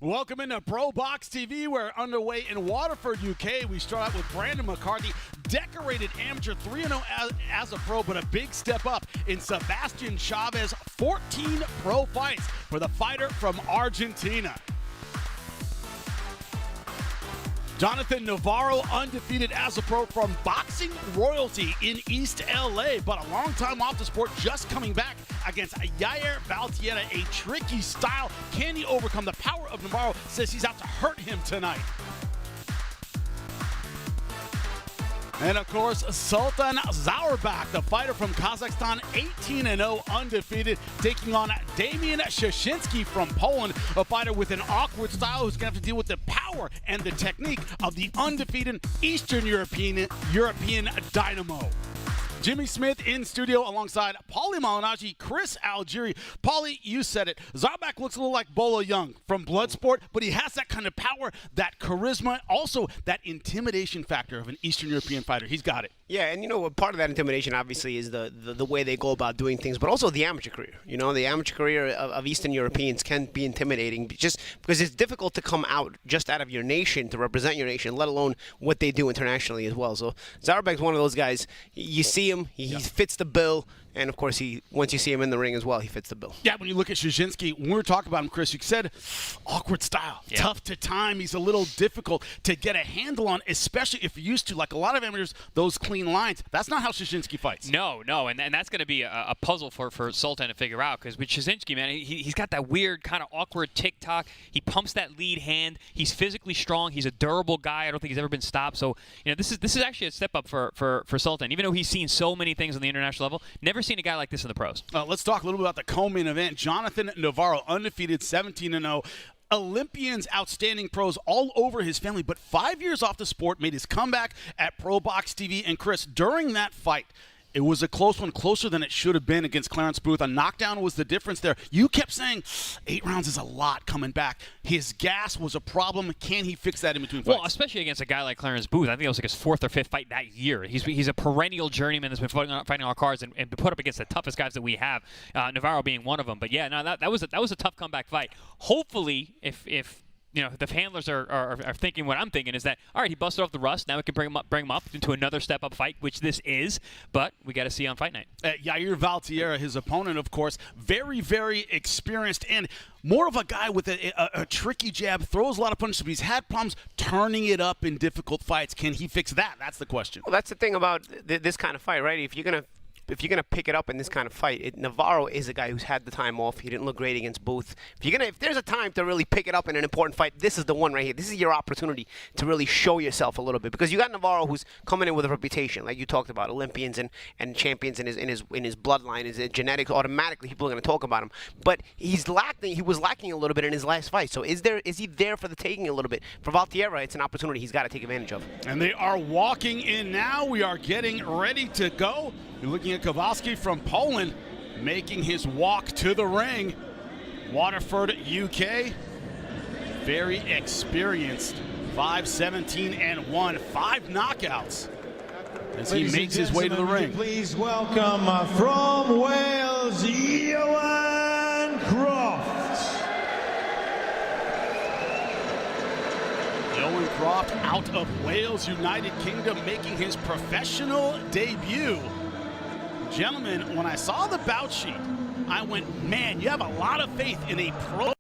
Welcome into ProBox TV. We're underway in Waterford, UK. We start out with Brandon McCarthy, decorated amateur 3-0 as a pro, but a big step up in Sebastian Chaves, 14 pro fights for the fighter from Argentina. Jonathan Navarro, undefeated as a pro from boxing royalty in East LA, but a long time off the sport, just coming back against Valtierra, a tricky style. Can he overcome the power of Navarro? Says he's out to hurt him tonight. And of course, Sultan Zaurbek, the fighter from Kazakhstan, 18-0 undefeated, taking on Szczinski from Poland, a fighter with an awkward style who's going to have to deal with the power and the technique of the undefeated Eastern European dynamo. Jimmy Smith in studio alongside Paulie Malignaggi, Chris Algieri. Paulie, you said it. Zaurbek looks a little like Bolo Young from Bloodsport, but he has that kind of power, that charisma, also that intimidation factor of an Eastern European fighter. He's got it. Yeah, and you know, part of that intimidation obviously is the way they go about doing things, but also the amateur career. You know, the amateur career of Eastern Europeans can be intimidating just because it's difficult to come out just out of your nation to represent your nation, let alone what they do internationally as well. So Zaurbek's one of those guys. You see him, he fits the bill. And, of course, once you see him in the ring as well, he fits the bill. Yeah, when you look at Szczinski, when we were talking about him, Chris, you said awkward style, tough to time. He's a little difficult to get a handle on, especially if you're used to, like a lot of amateurs, those clean lines. That's not how Szczinski fights. No, and that's going to be a puzzle for Sultan to figure out, because with Szczinski, man, he's got that weird kind of awkward tick-tock. He pumps that lead hand. He's physically strong. He's a durable guy. I don't think he's ever been stopped. So, you know, this is actually a step up for Sultan. Even though he's seen so many things on the international level, never seen a guy like this in the pros. Let's talk a little bit about the co-main event. Jonathan Navarro, undefeated, 17-0. Olympians, outstanding pros all over his family, but 5 years off the sport, made his comeback at ProBox TV. And Chris, during that fight, it was a close one, closer than it should have been against Clarence Booth. A knockdown was the difference there. You kept saying 8 rounds is a lot coming back. His gas was a problem. Can he fix that in between fights? Well, especially against a guy like Clarence Booth. I think it was like his 4th or 5th fight that year. He's a perennial journeyman that's been fighting our cards and put up against the toughest guys that we have, Navarro being one of them. But yeah, no, that was a tough comeback fight. Hopefully, if you know, the handlers are thinking what I'm thinking is that, all right, he busted off the rust. Now we can bring him up into another step-up fight, which this is. But we got to see on fight night. Valtierra, his opponent, of course, very, very experienced and more of a guy with a tricky jab, throws a lot of punches. But he's had problems turning it up in difficult fights. Can he fix that? That's the question. Well, that's the thing about this kind of fight, right? If you're gonna pick it up in this kind of fight, Navarro is a guy who's had the time off. He didn't look great against Booth. If there's a time to really pick it up in an important fight, this is the one right here. This is your opportunity to really show yourself a little bit, because you got Navarro who's coming in with a reputation, like you talked about, Olympians and champions in his bloodline, his genetics. Automatically, people are going to talk about him. But he was lacking a little bit in his last fight. So is he there for the taking a little bit? For Valtierra, it's an opportunity he's got to take advantage of. And they are walking in now. We are getting ready to go. You're looking at Glowacki from Poland making his walk to the ring. Waterford, UK. Very experienced. 5-17-1. 5 knockouts as he makes his way to the ring. Please welcome from Wales, Croft. Croft out of Wales, United Kingdom, making his professional debut. Gentlemen, when I saw the bout sheet, I went, man, you have a lot of faith in a pro.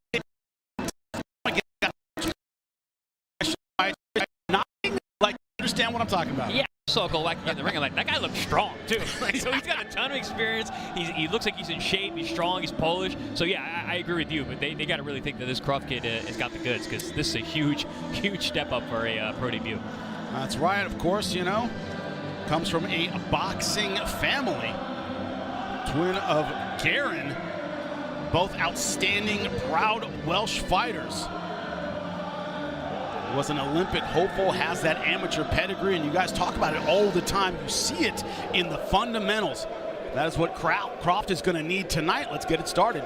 Like, understand what I'm talking about. Yeah, so Glowacki in the ring, I'm like, that guy looks strong, too. Like, so he's got a ton of experience. He looks like he's in shape. He's strong. He's Polish. So, yeah, I agree with you. But they got to really think that this Croft kid has got the goods, because this is a huge, huge step up for a pro debut. That's right. Of course, you know, comes from a boxing family. Twin of Garen, both outstanding, proud Welsh fighters. Was an Olympic hopeful, has that amateur pedigree, and you guys talk about it all the time. You see it in the fundamentals. That is what Croft is going to need tonight. Let's get it started.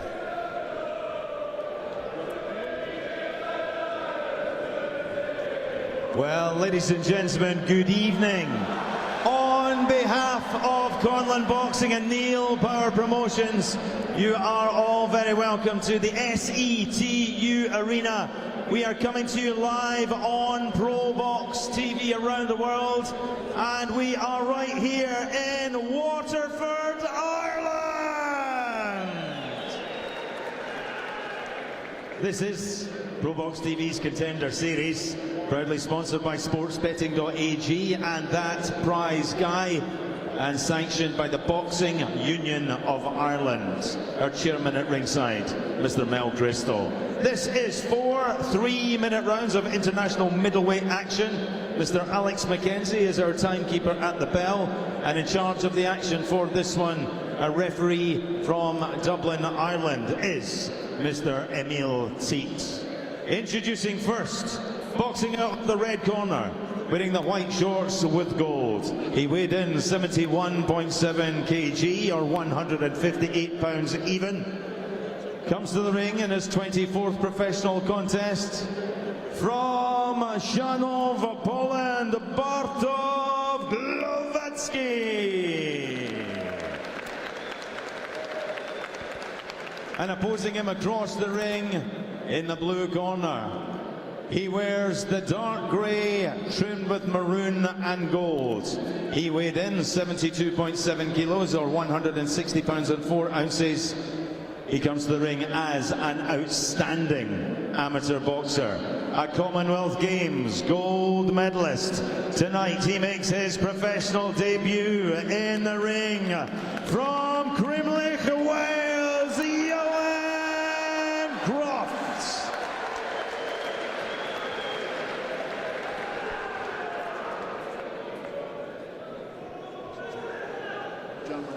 Well, ladies and gentlemen, good evening. On behalf of Cornland Boxing and Neil Power Promotions, you are all very welcome to the SETU Arena We are coming to you live on ProBox TV around the world, and we are right here in Waterford, Ireland. This is ProBox TV's Contender series, proudly sponsored by sportsbetting.ag and That Prize Guy, and sanctioned by the Boxing Union of Ireland. Our chairman at ringside, Mr. Mel Crystal. This is 4 3-minute rounds of international middleweight action. Mr. Alex McKenzie is our timekeeper at the bell, and in charge of the action for this one, a referee from Dublin, Ireland, is Mr. Emil Teat. Introducing first, boxing out of the red corner, wearing the white shorts with gold. He weighed in 71.7 kg, or 158 pounds even. Comes to the ring in his 24th professional contest. From Szanów, Poland, Bartosz Glowacki. And opposing him across the ring in the blue corner, he wears the dark grey trimmed with maroon and gold. He weighed in 72.7 kilos, or 160 pounds and 4 ounces. He comes to the ring as an outstanding amateur boxer, a Commonwealth Games gold medalist. Tonight he makes his professional debut in the ring from Crimlich, Wales, Croft.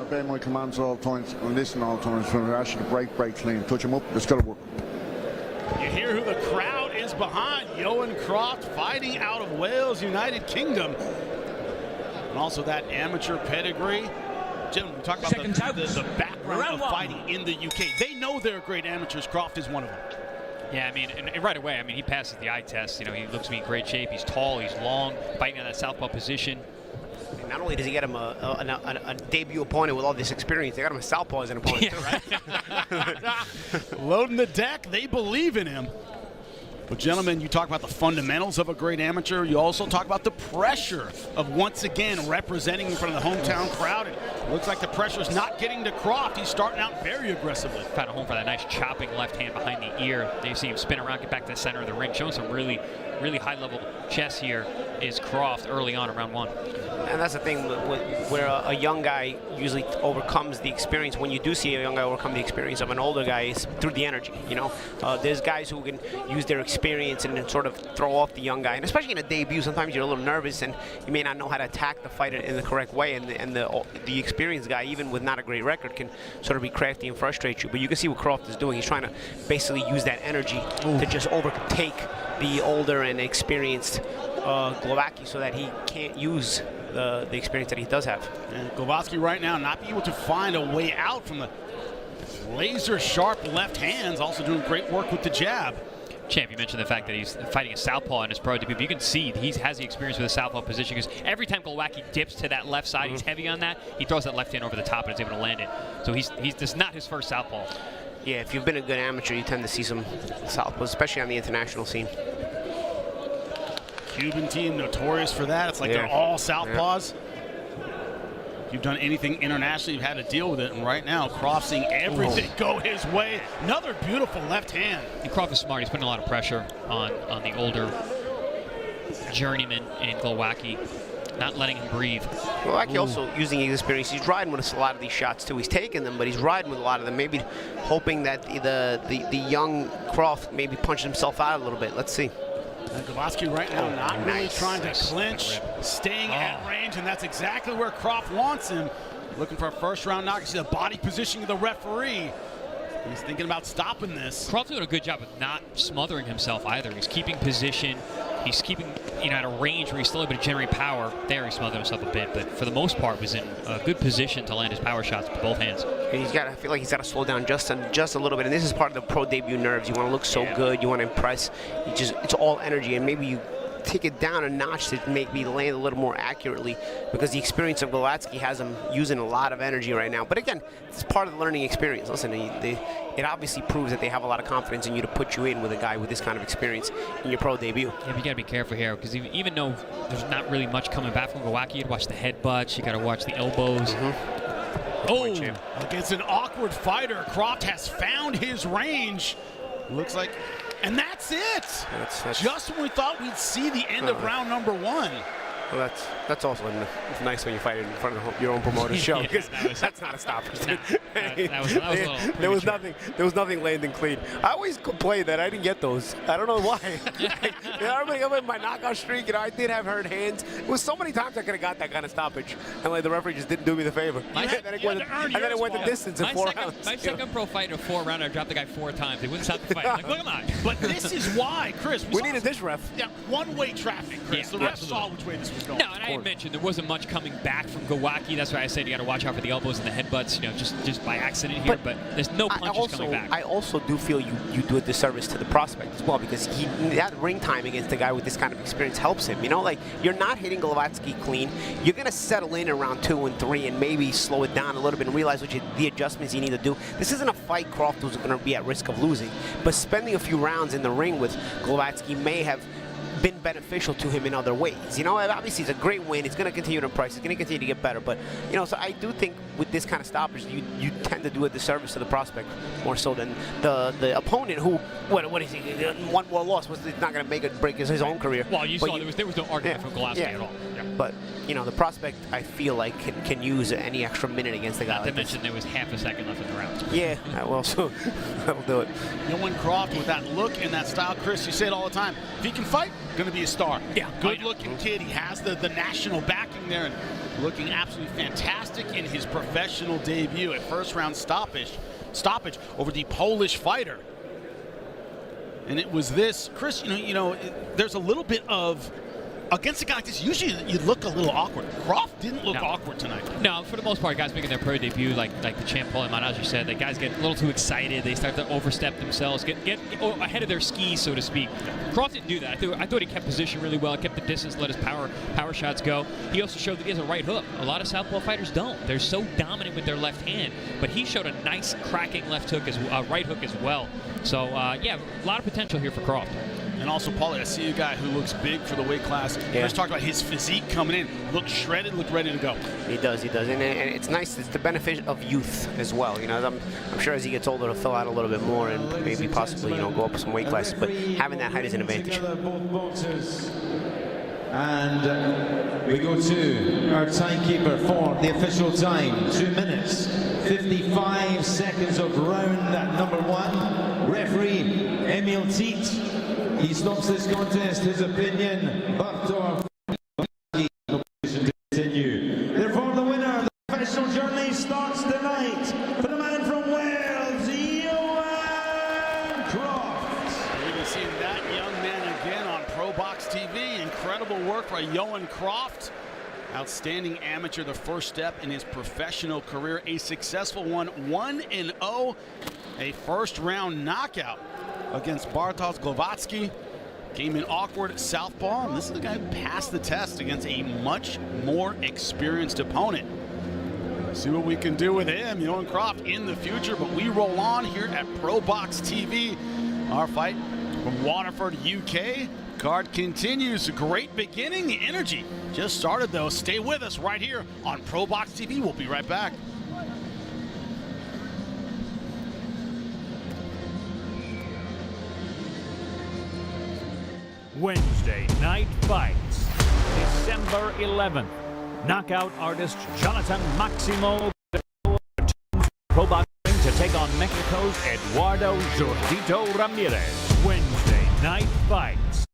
Obey my commands at all times and listen all times. When we're actually break clean, touch him up, it's got to work. You hear who the crowd is behind. Johan Croft, fighting out of Wales, United Kingdom. And also that amateur pedigree. Gentlemen, we talk about the background of fighting in the UK. They know they're great amateurs. Croft is one of them. Yeah, I mean, and right away, I mean, he passes the eye test. You know, he looks to be in great shape. He's tall, he's long, fighting in that southpaw position. Not only does he get him a debut opponent with all this experience, they got him a southpaw as an opponent, too, right? Loading the deck, they believe in him. But gentlemen, you talk about the fundamentals of a great amateur. You also talk about the pressure of once again representing in front of the hometown crowd. It looks like the pressure's not getting to Croft. He's starting out very aggressively. Found a home for that nice chopping left hand behind the ear. Then you see him spin around, get back to the center of the ring, showing some really high-level chess here is Croft early on in round one. And that's the thing where a young guy usually overcomes the experience. When you do see a young guy overcome the experience of an older guy, is through the energy. You know, there's guys who can use their experience and then sort of throw off the young guy. And especially in a debut, sometimes you're a little nervous and you may not know how to attack the fighter in the correct way. And the experienced guy, even with not a great record, can sort of be crafty and frustrate you. But you can see what Croft is doing. He's trying to basically use that energy to just overtake the older and experienced Glowacki, so that he can't use the experience that he does have. And Glowacki right now not being able to find a way out from the laser sharp left hands, also doing great work with the jab. Champ, you mentioned the fact that he's fighting a southpaw in his pro debut. You can see he has the experience with the southpaw position, because every time Glowacki dips to that left side, he's heavy on that, he throws that left hand over the top and is able to land it. So this is not his first southpaw. Yeah, if you've been a good amateur, you tend to see some southpaws, especially on the international scene. Cuban team notorious for that. It's like they're all southpaws. If you've done anything internationally, you've had to deal with it. And right now, Croft seeing everything go his way. Another beautiful left hand. And Croft is smart. He's putting a lot of pressure on the older journeyman in Glowacki, not letting him breathe. Glowacki also using his experience. He's riding with a lot of these shots too. He's taking them, but he's riding with a lot of them. Maybe hoping that the young Croft maybe punches himself out a little bit. Let's see. And Glowacki right now not really trying to clinch, staying at range, and that's exactly where Croft wants him. Looking for a first-round knock. You see the body positioning of the referee. He's thinking about stopping this. Croft's doing a good job of not smothering himself either. He's keeping position. He's keeping, at a range where he's still able to generate power. There he smothered himself a bit, but for the most part was in a good position to land his power shots with both hands. I feel like he's got to slow down just a little bit, and this is part of the pro debut nerves. You want to look so good, you want to impress. It's all energy, and maybe you take it down a notch to make me land a little more accurately, because the experience of Glowacki has him using a lot of energy right now. But again, it's part of the learning experience. Listen, it obviously proves that they have a lot of confidence in you to put you in with a guy with this kind of experience in your pro debut. Yeah, but you got to be careful here, because even though there's not really much coming back from Glowacki, you got to watch the headbutts, you got to watch the elbows. Oh, against an awkward fighter, Croft has found his range. Looks like, and that's it. That's just when we thought we'd see the end of round number 1. Well, that's also nice when you fight in front of your own promoter's show, because that's not a stopper. There was nothing landing clean. I always complain that I didn't get those. I don't know why. Everybody up in my knockout streak, I did have hurt hands. It was so many times I could have got that kind of stoppage, and like the referee just didn't do me the favor. And then it went the distance in 4 rounds. My second pro fight of 4 round, I dropped the guy 4 times. They wouldn't stop the fight. I'm like, look at mine. But this is why, Chris. We needed this ref. Yeah, one-way traffic, Chris. Yeah, the ref saw which way this was going. No, and I had mentioned there wasn't much coming back from Glowacki. That's why I said you got to watch out for the elbows and the headbutts, just by accident here. But there's no punches coming back. I also do feel you do a disservice to the prospect as well, because that ring time against a guy with this kind of experience helps him. Like, you're not hitting Glowacki clean. You're going to settle in around 2 and 3 and maybe slow it down a little bit and realize the adjustments you need to do. This isn't a fight Croft was going to be at risk of losing, but spending a few rounds in the ring with Glowacki may have been beneficial to him in other ways. Obviously it's a great win. It's going to continue to impress. It's going to continue to get better. But, so I do think with this kind of stoppage, you tend to do a disservice to the prospect more so than the opponent who, what is he, 1 more loss, was not going to make it break his own career. Well, you saw there was no argument from Glowacki at all. Yeah. But, the prospect, I feel like, can use any extra minute against a guy like this. Not to mention there was half a second left in the round. Yeah, well, so that'll do it. Croft with that look and that style, Chris, you say it all the time. If he can fight, going to be a star. Yeah. Good-looking kid. He has the national backing there and looking absolutely fantastic in his professional debut. A first-round stoppage over the Polish fighter. And it was this, Chris, there's a little bit of, against a guy like this, usually you look a little awkward. Croft didn't look awkward tonight. No, for the most part, guys making their pro debut, like the champ Paul and you said, the guys get a little too excited. They start to overstep themselves, get ahead of their skis, so to speak. Croft didn't do that. I thought he kept position really well, kept the distance, let his power shots go. He also showed that he has a right hook. A lot of southpaw fighters don't. They're so dominant with their left hand, but he showed a nice cracking left hook, right hook as well. So, yeah, a lot of potential here for Croft. And also, Paulie, I see a guy who looks big for the weight class. Yeah. Let's talk about his physique coming in. Looks shredded, looked ready to go. He does. And it's nice. It's the benefit of youth as well. I'm sure as he gets older, he'll fill out a little bit more and maybe possibly, go up some weight classes. But having that height is an advantage. And we go to our timekeeper for the official time. 2 minutes, 55 seconds of round number 1. Referee Emil Teat. He stops this contest. His opinion, Bartor continue. Therefore, the winner, the professional journey starts tonight for the man from Wales, Croft. We're going to see that young man again on ProBox TV. Incredible work by Johan Croft. Outstanding amateur, the first step in his professional career. A successful one, 1-0. A first-round knockout against Bartosz Glowacki. Came in awkward southpaw, and this is the guy who passed the test against a much more experienced opponent. See what we can do with him, Johan Croft, in the future. But we roll on here at ProBox TV. Our fight from Waterford, UK. Card continues. A great beginning. The energy just started, though. Stay with us right here on ProBox TV. We'll be right back. Wednesday night fights, December 11th. Knockout artist Jonathan Maximo ProBox to take on Mexico's Eduardo Zurdito Ramirez. Wednesday night fights.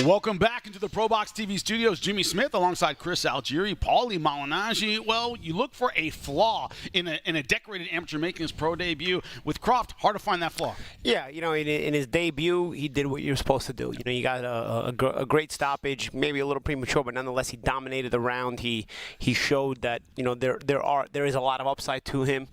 Welcome back into the ProBox TV studios. Jimmy Smith alongside Chris Algieri, Paulie Malignaggi. Well, you look for a flaw in a decorated amateur making his pro debut. With Croft, hard to find that flaw. Yeah, you know, in his debut, he did what you're supposed to do. You know, you got a great stoppage, maybe a little premature, but nonetheless, he dominated the round. He showed that, you know, there is a lot of upside to him.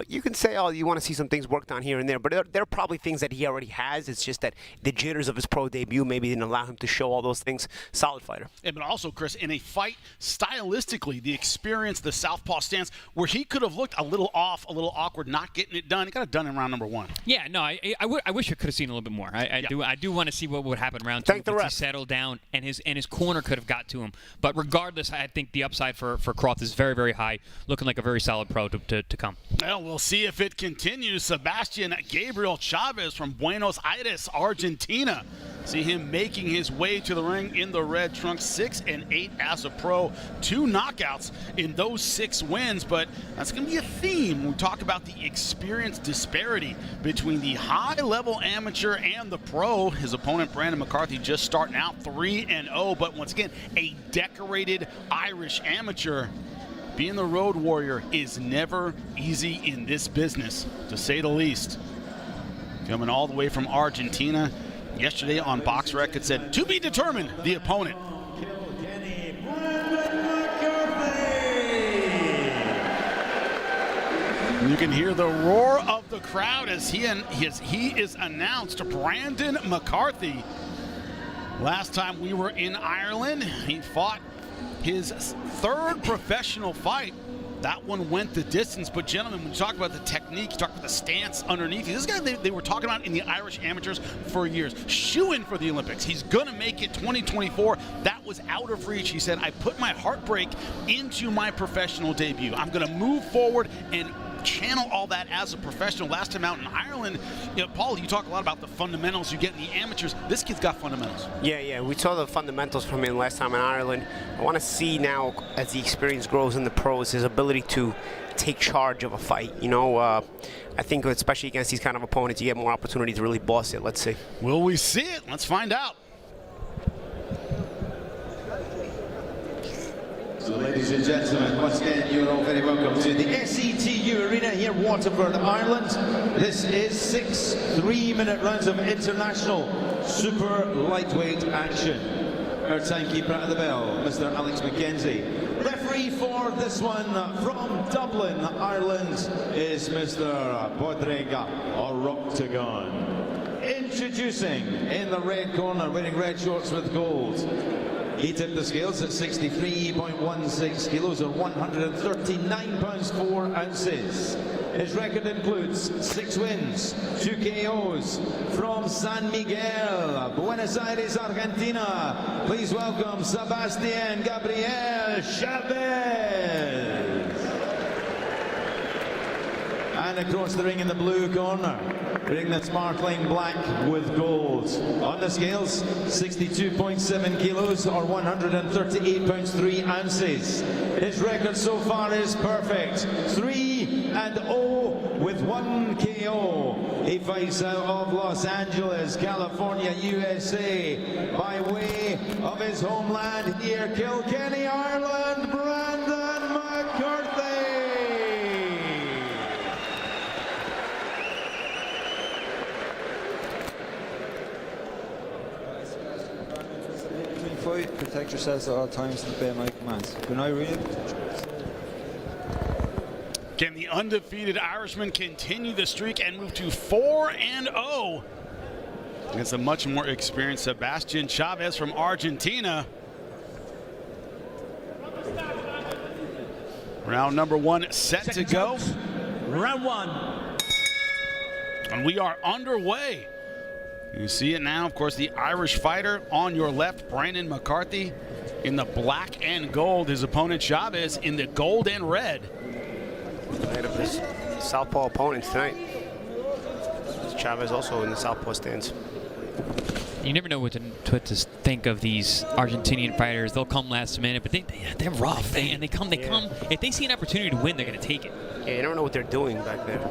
You can say, oh, you want to see some things worked on here and there, but there are probably things that he already has. It's just that the jitters of his pro debut maybe didn't allow him to show all those things. Solid fighter. Yeah, but also, Chris, in a fight, stylistically, the experience, the southpaw stance, where he could have looked a little off, a little awkward, not getting it done. He got it done in round number 1. Yeah, no, I wish I could have seen a little bit more. I do want to see what would happen round 2. Thank the ref. He settled down, and his corner could have got to him. But regardless, I think the upside for Croft is very, very high, looking like a very solid pro to come. Well, we'll see if it continues. Sebastian Gabriel Chaves from Buenos Aires, Argentina. See him making his way to the ring in the red trunks, 6-8 as a pro, 2 knockouts in those 6 wins. But that's going to be a theme when we talk about the experience disparity between the high-level amateur and the pro. His opponent, Brandon McCarthy, just starting out 3-0, but once again, a decorated Irish amateur. Being the road warrior is never easy in this business, to say the least. Coming all the way from Argentina. Yesterday on BoxRec, it said, to be determined, the opponent. You can hear the roar of the crowd as he is announced, Brandon McCarthy. Last time we were in Ireland, he fought his 3rd professional fight. That one went the distance. But gentlemen, when you talk about the technique, you talk about the stance underneath. This guy they were talking about in the Irish amateurs for years. Shoo-in for the Olympics. He's going to make it 2024. That was out of reach. He said, I put my heartbreak into my professional debut. I'm going to move forward and channel all that as a professional. Last time out in Ireland, you know, Paul, you talk a lot about the fundamentals you get in the amateurs. This kid's got fundamentals. Yeah, we saw the fundamentals from him last time in Ireland. I want to see now, as the experience grows in the pros, his ability to take charge of a fight. You know, I think especially against these kind of opponents, you get more opportunity to really boss it. Let's see. Will we see it? Let's find out. So, ladies and gentlemen, once again, you're all very welcome to the SETU Arena here, Waterford, Ireland. This is 6 3-minute rounds of international super lightweight action. Our timekeeper at the bell, Mr. Alex McKenzie. Referee for this one from Dublin, Ireland, is Mr. Bodrega Oroctagon. Introducing in the red corner, wearing red shorts with gold. He tipped the scales at 63.16 kilos or 139 pounds 4 ounces. His record includes 6 wins, 2 KOs from San Miguel, Buenos Aires, Argentina. Please welcome Sebastian Gabriel Chaves. And across the ring in the blue corner, wearing the sparkling black with gold. On the scales, 62.7 kilos or 138 pounds 3 ounces. His record so far is perfect. 3-0 with 1 KO. He fights out of Los Angeles, California, USA, by way of his homeland here, Kilkenny, Ireland, Brandon McCarthy. Fight, protect yourselves at all times and obey my commands. Can I read it? Can the undefeated Irishman continue the streak and move to 4-0 against a much more experienced Sebastian Chaves from Argentina? Round number 1 set to go. Round 1. And we are underway. You see it now, of course, the Irish fighter on your left, Brandon McCarthy, in the black and gold. His opponent, Chaves, in the gold and red. Ahead of his southpaw opponents tonight. Chaves also in the southpaw stance. You never know what to think of these Argentinian fighters. They'll come last minute, but they're rough. They come. If they see an opportunity to win, they're going to take it. Yeah, you never know what they're doing back there.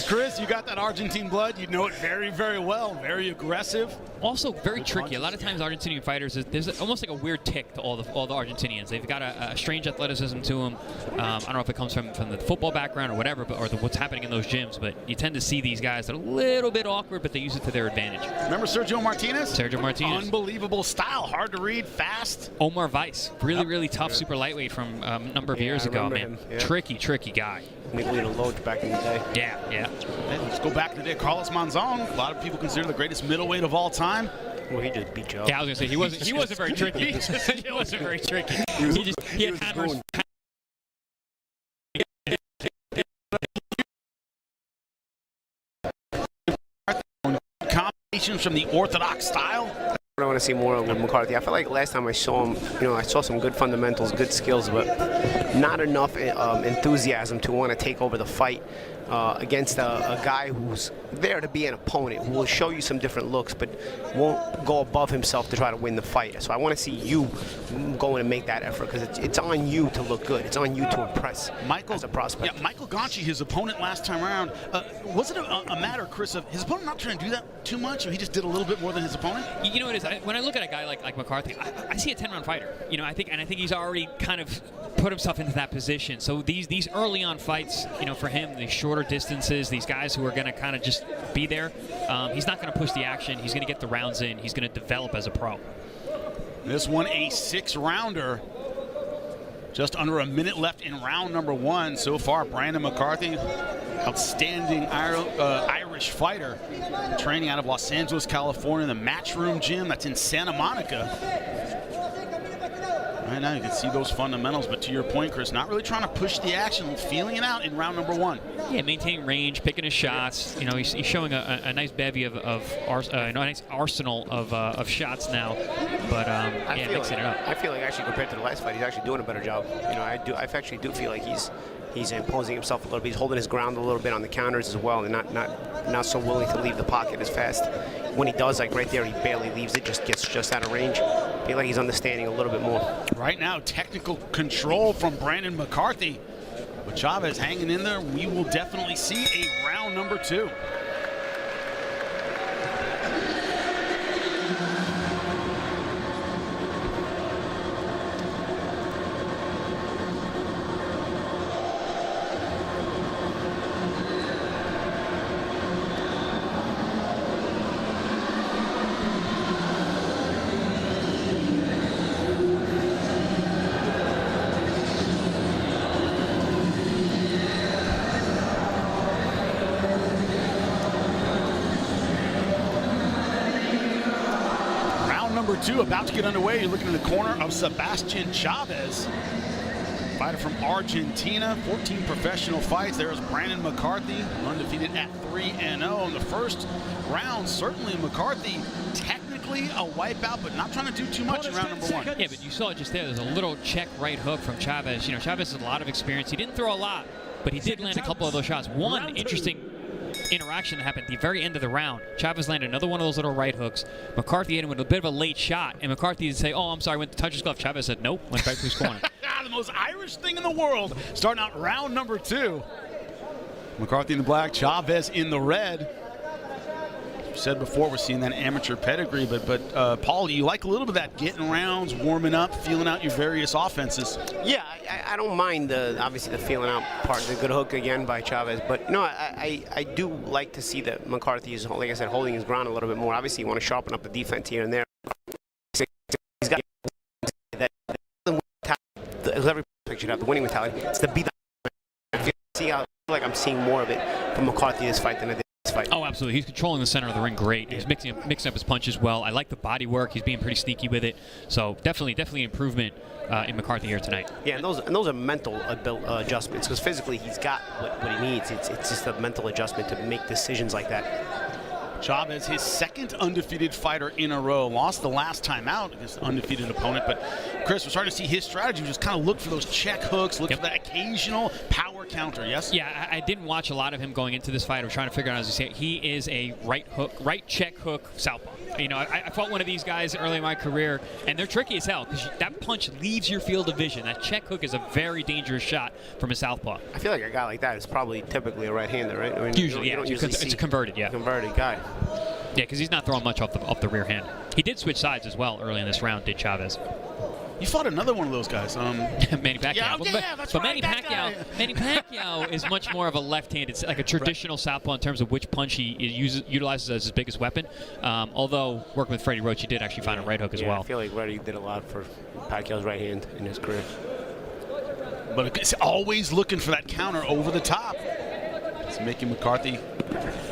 Chris, you got that Argentine blood. You know it very, very well. Very aggressive. Also very tricky. A lot of times Argentinian fighters, there's almost like a weird tick to all the Argentinians. They've got a strange athleticism to them. I don't know if it comes from the football background or whatever, but what's happening in those gyms. But you tend to see these guys that are a little bit awkward, but they use it to their advantage. Remember Sergio Martinez? Sergio Martinez. Unbelievable style. Hard to read, fast. Omar Weiss. Really tough super lightweight from a number of years ago, man. Yeah. Tricky guy. Middleweight Loach back in the day. Yeah. Hey, let's go back to the day. Carlos Monzon. A lot of people consider the greatest middleweight of all time. Well, he just beat Joe. Yeah, I was gonna say he wasn't very tricky. He wasn't very tricky. He had hammers. Combinations from the orthodox style. I want to see more of McCarthy. I feel like last time I saw him, I saw some good fundamentals, good skills, but not enough enthusiasm to want to take over the fight against a guy who's there to be an opponent, who will show you some different looks, but won't go above himself to try to win the fight. So I want to see you go in and make that effort, because it's on you to look good. It's on you to impress as a prospect. Yeah, Michael Gonchi, his opponent last time around, was it a matter, Chris, of his opponent not trying to do that too much, or he just did a little bit more than his opponent? You know what it is? When I look at a guy like McCarthy, I see a 10-round fighter. I think he's already kind of put himself into that position. So these early on fights, for him, the shorter distances, these guys who are going to kind of just be there, he's not going to push the action. He's going to get the rounds in. He's going to develop as a pro. This one a 6-rounder. Just under a minute left in round number 1 so far. Brandon McCarthy, outstanding Irish fighter, training out of Los Angeles, California, the Matchroom Gym that's in Santa Monica. Right now you can see those fundamentals, but to your point, Chris, not really trying to push the action, feeling it out in round number 1. Yeah, maintaining range, picking his shots. He's showing a nice bevy of a nice arsenal of shots now, but mixing it up. I feel like actually compared to the last fight, he's actually doing a better job. I actually do feel like he's imposing himself a little bit. He's holding his ground a little bit on the counters as well, and not so willing to leave the pocket as fast. When he does, like right there, he barely leaves it, just gets just out of range. I feel like he's understanding a little bit more. Right now, technical control from Brandon McCarthy. With Chaves hanging in there, we will definitely see a round number 2. Number 2 about to get underway. You're looking in the corner of Sebastian Chaves, fighter from Argentina. 14 professional fights. There's Brandon McCarthy, undefeated at 3-0 in the first round. Certainly McCarthy technically a wipeout, but not trying to do too much in round number 1. Yeah, but you saw it just there. There's a little check right hook from Chaves. Chaves has a lot of experience. He didn't throw a lot, but he did land a couple of those shots. One interesting interaction that happened at the very end of the round. Chaves landed another one of those little right hooks. McCarthy hit him with a bit of a late shot, and McCarthy did say, "Oh, I'm sorry," went to touch his glove. Chaves said, "Nope," went right to his corner. The most Irish thing in the world. Starting out round number 2. McCarthy in the black, Chaves in the red. As you said before, we're seeing that amateur pedigree, but Paul, you like a little bit of that getting rounds, warming up, feeling out your various offenses. Yeah, I don't mind obviously the feeling out part. The good hook again by Chaves, but I do like to see that McCarthy is, like I said, holding his ground a little bit more. Obviously, you want to sharpen up the defense here and there. He's got that every picture should have the winning mentality. It's the beat. I feel like I'm seeing more of it from McCarthy this fight than I did this fight. Oh, absolutely. He's controlling the center of the ring great. He's mixing up his punches well. I like the body work. He's being pretty sneaky with it. So definitely improvement in McCarthy here tonight. Yeah, and those are mental adjustments, because physically he's got what he needs. It's just a mental adjustment to make decisions like that. Chaves, his second undefeated fighter in a row. Lost the last time out against an undefeated opponent. But, Chris, we're starting to see his strategy. Just kind of look for those check hooks, look for that occasional power power counter, yes? Yeah, I didn't watch a lot of him going into this fight. I was trying to figure out, as you say, he is a right check hook southpaw. You know, I fought one of these guys early in my career, and they're tricky as hell because that punch leaves your field of vision. That check hook is a very dangerous shot from a southpaw. I feel like a guy like that is probably typically a right-hander, right? I mean, Usually, you don't usually see it's converted, yeah. Converted guy. Yeah, because he's not throwing much off the rear hand. He did switch sides as well early in this round, did Chaves. You fought another one of those guys. Manny Pacquiao. Yeah, that's right, Manny Pacquiao is much more of a left-handed, it's like a traditional southpaw in terms of which punch he utilizes as his biggest weapon. Although working with Freddie Roach, he did actually find a right hook as well. I feel like Freddie did a lot for Pacquiao's right hand in his career. But it's always looking for that counter over the top. It's making McCarthy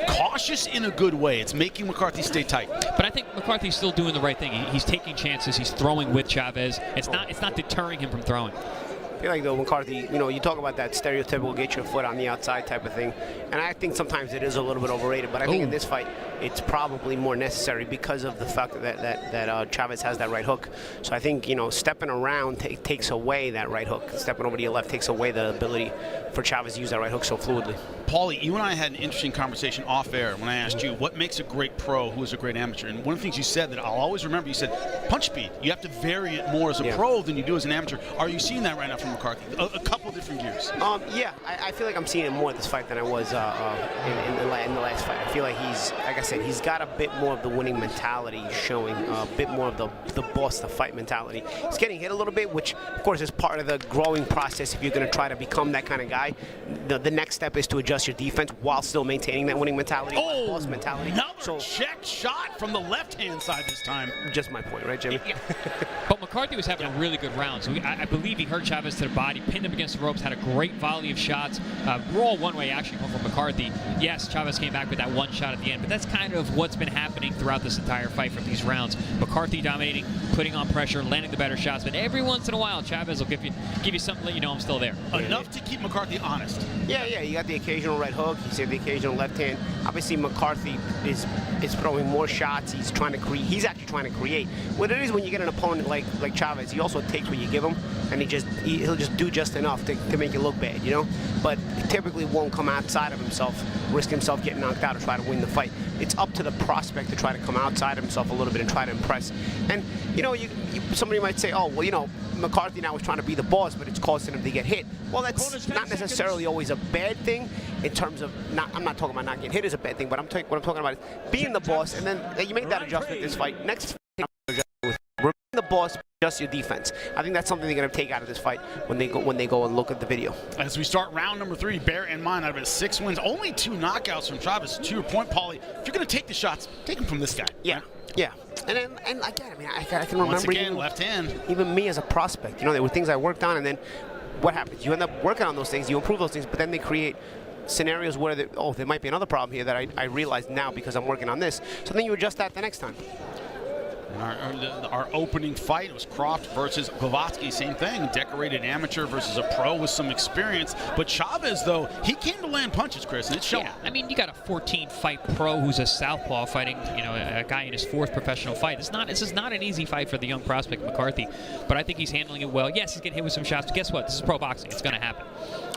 cautious in a good way. It's making McCarthy stay tight. But I think McCarthy's still doing the right thing. He's taking chances. He's throwing with Chaves. It's not deterring him from throwing. I feel like, though, McCarthy, you know, you talk about that stereotypical get your foot on the outside type of thing, and I think sometimes it is a little bit overrated, but I think in this fight, it's probably more necessary because of the fact that Chaves has that right hook. So I think, you know, stepping around takes away that right hook. Stepping over to your left takes away the ability for Chaves to use that right hook so fluidly. Paulie, you and I had an interesting conversation off air when I asked you what makes a great pro, who is a great amateur. And one of the things you said that I'll always remember, you said punch speed. You have to vary it more as a pro than you do as an amateur. Are you seeing that right now from McCarthy? A couple different gears. Yeah, I feel like I'm seeing it more in this fight than I was in the last fight. I feel like he's, like I said, he's got a bit more of the winning mentality showing, a bit more of the boss the fight mentality. He's getting hit a little bit, which of course is part of the growing process. If you're going to try to become that kind of guy, the next step is to adjust your defense while still maintaining that winning mentality, boss mentality. Another check shot from the left-hand side this time. Just my point, right, Jimmy? But McCarthy was having a really good round. So I believe he hurt Chaves to the body, pinned him against the ropes, had a great volley of shots. Raw one-way action come from McCarthy. Yes, Chaves came back with that one shot at the end, but that's kind of what's been happening throughout this entire fight from these rounds. McCarthy dominating, putting on pressure, landing the better shots, but every once in a while, Chaves will give you something, let you know I'm still there. Enough to keep McCarthy honest. Yeah, you got the occasional right hook. You see the occasional left hand. Obviously, McCarthy is throwing more shots. He's trying to create. He's actually trying to create. What it is when you get an opponent like Chaves, he also takes what you give him, and he'll just do just enough to make you look bad, you know. But he typically won't come outside of himself, risk himself getting knocked out, or try to win the fight. It's up to the prospect to try to come outside of himself a little bit and try to impress. And you know, somebody might say, oh, well, you know, McCarthy now is trying to be the boss, but it's causing him to get hit. Well, that's not necessarily always a bad thing in terms of I'm not talking about not getting hit is a bad thing, but what I'm talking about is being the boss, and then you make that adjustment this fight. Next fight, remain the boss, adjust your defense. I think that's something they're going to take out of this fight when they go and look at the video. As we start round number 3, bear in mind, out of his 6 wins, only 2 knockouts from Chaves. To your point, Paulie, if you're going to take the shots, take them from this guy. Yeah. Yeah, and again, I mean, I can remember once again, left hand. Even me as a prospect, you know, there were things I worked on, and then what happens? You end up working on those things, you improve those things, but then they create scenarios where there might be another problem here that I realize now because I'm working on this. So then you adjust that the next time. Our opening fight was Croft versus Glowacki. Same thing, decorated amateur versus a pro with some experience. But Chaves, though, he came to land punches, Chris, and it's showing. Yeah, I mean, you got a 14-fight pro who's a southpaw fighting, you know, a guy in his 4th professional fight. This is not an easy fight for the young prospect McCarthy, but I think he's handling it well. Yes, he's getting hit with some shots, but guess what? This is pro boxing. It's going to happen.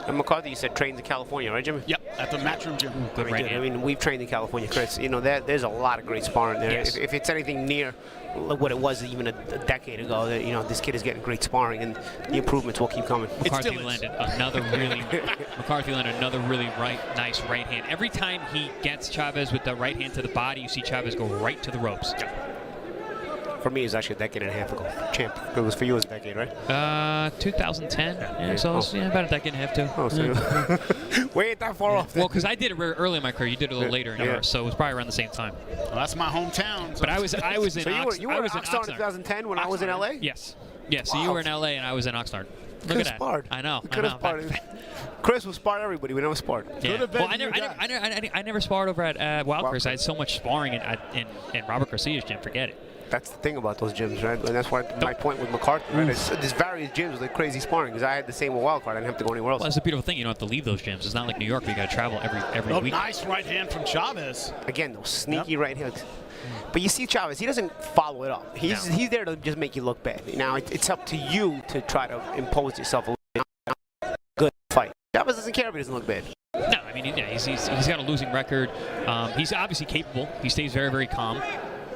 And McCarthy, you said, trains in California, right, Jimmy? Yep, at the Matchroom Gym. Good right hand. I mean, we've trained in California, Chris. You know, there's a lot of great sparring there. Yes. If it's anything near what it was even a decade ago, that, you know, this kid is getting great sparring, and the improvements will keep coming. McCarthy landed another really nice right hand. Every time he gets Chaves with the right hand to the body, you see Chaves go right to the ropes. For me, it was actually a decade and a half ago. Champ. It was for you, it was a decade, right? 2010. Yeah, so it's about a decade and a half too. Oh, so we ain't that far off. Well, because I did it very early in my career. You did it a little later in yours, so it was probably around the same time. Well, that's my hometown. So but I was in Oxnard. You were in Oxnard in 2010 when I was in LA? Yes. Yeah, so you were in LA and I was in Oxnard. Look at that. Sparred. I know. Could have sparred. Chris was sparred everybody. We never sparred. Yeah. Well, I never sparred over at Wild Chris. I had so much sparring in Robert Garcia's gym. Forget it. That's the thing about those gyms, right? And that's why my point with McCarthy, right? There's various gyms with like crazy sparring, because I had the same with Wildcard. I didn't have to go anywhere else. Well, that's the beautiful thing. You don't have to leave those gyms. It's not like New York where you got to travel every week. Nice right hand from Chaves. Again, those sneaky right hooks. But you see Chaves, he doesn't follow it up. He's there to just make you look bad. Now, it's up to you to try to impose yourself a good fight. Chaves doesn't care if he doesn't look bad. No, I mean, yeah, he's got a losing record. He's obviously capable. He stays very, very calm.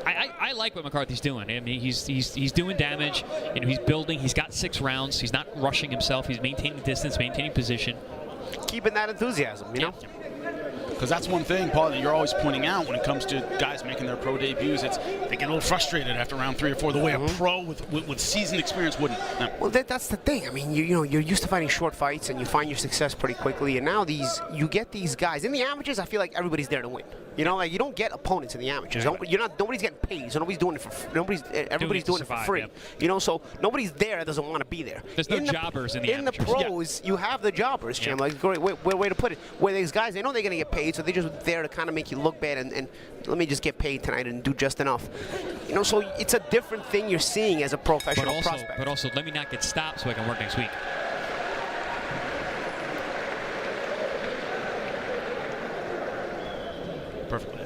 I like what McCarthy's doing. I mean, he's doing damage. You know, he's building. He's got 6 rounds. He's not rushing himself. He's maintaining distance, maintaining position. Keeping that enthusiasm, you know? Because that's one thing, Paul, that you're always pointing out when it comes to guys making their pro debuts. It's they get a little frustrated after round 3 or 4, the way a pro with seasoned experience wouldn't. No. Well, that's the thing. I mean, you know, you're used to fighting short fights, and you find your success pretty quickly. And now you get these guys in the amateurs. I feel like everybody's there to win. You know, like you don't get opponents in the amateurs. Nobody's getting paid, so nobody's doing it for everybody's doing it for free. Yep. You know, so nobody's there that doesn't want to be there. There's no jobbers in the amateurs. In the pros, you have the jobbers, Jim. Yeah. Like great way to put it. Where these guys, they know they're gonna get paid, so they're just there to kind of make you look bad and let me just get paid tonight and do just enough. You know, so it's a different thing you're seeing as a professional prospect. But also, let me not get stopped so I can work next week. Perfectly.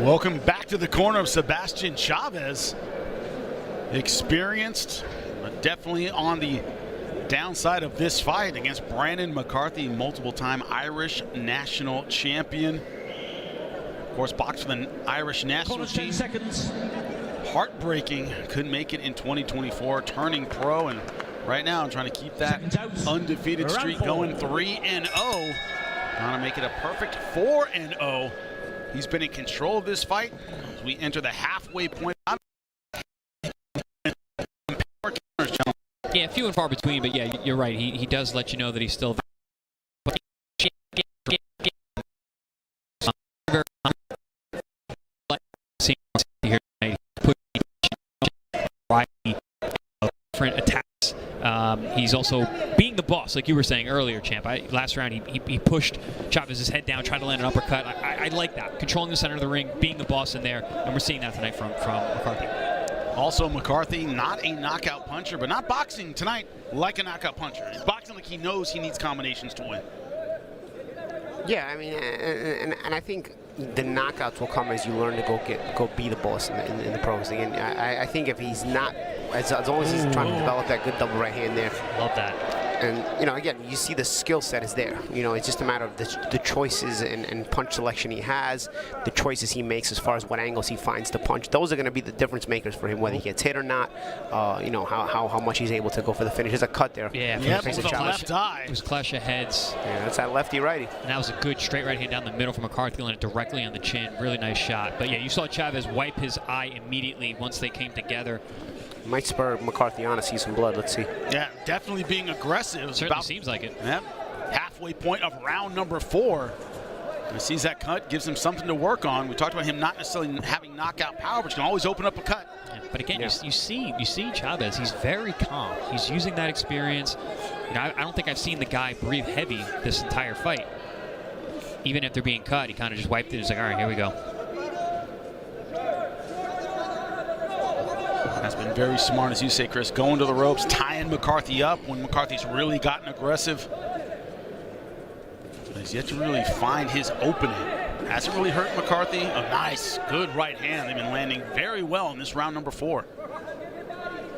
Welcome back to the corner of Sebastian Chaves. Experienced, but definitely on the downside of this fight against Brandon McCarthy, multiple-time Irish national champion. Of course, boxed for the Irish national team. Heartbreaking, couldn't make it in 2024, turning pro, and right now I'm trying to keep that undefeated streak going. 3-0, trying to make it a perfect 4-0. He's been in control of this fight as we enter the halfway point. Yeah, few and far between, but yeah, you're right. He does let you know that he's still different attacks. He's also being the boss, like you were saying earlier, Champ. Last round, he pushed Chaves' head down, tried to land an uppercut. I like that. Controlling the center of the ring, being the boss in there, and we're seeing that tonight from McCarthy. Also, McCarthy, not a knockout puncher, but not boxing tonight like a knockout puncher. He's boxing like he knows he needs combinations to win. Yeah, I mean, and I think the knockouts will come as you learn to go be the boss in the pros. Again, I think if he's not, as long as he's trying to develop that good double right hand there. Love that. And, you know, again, you see the skill set is there. You know, it's just a matter of the choices and punch selection he has, the choices he makes as far as what angles he finds to punch. Those are going to be the difference makers for him, whether he gets hit or not. You know, how much he's able to go for the finish. There's a cut there. Yeah, yep, with the left eye. It was a clash of heads. Yeah, that's that lefty-righty. And that was a good straight right hand down the middle from McCarthy, landed directly on the chin. Really nice shot. But yeah, you saw Chaves wipe his eye immediately once they came together. Might spur McCarthy on to see some blood. Let's see. Yeah, definitely being aggressive. Certainly seems like it. Yep. Halfway point of round number 4. He sees that cut, gives him something to work on. We talked about him not necessarily having knockout power, but you can always open up a cut. Yeah, but again, you see Chaves. He's very calm. He's using that experience. You know, I don't think I've seen the guy breathe heavy this entire fight. Even if they're being cut, he kind of just wiped it. He's like, all right, here we go. That's been very smart, as you say, Chris, going to the ropes, tying McCarthy up when McCarthy's really gotten aggressive. He's yet to really find his opening. Hasn't really hurt McCarthy. A nice, good right hand. They've been landing very well in this round number 4.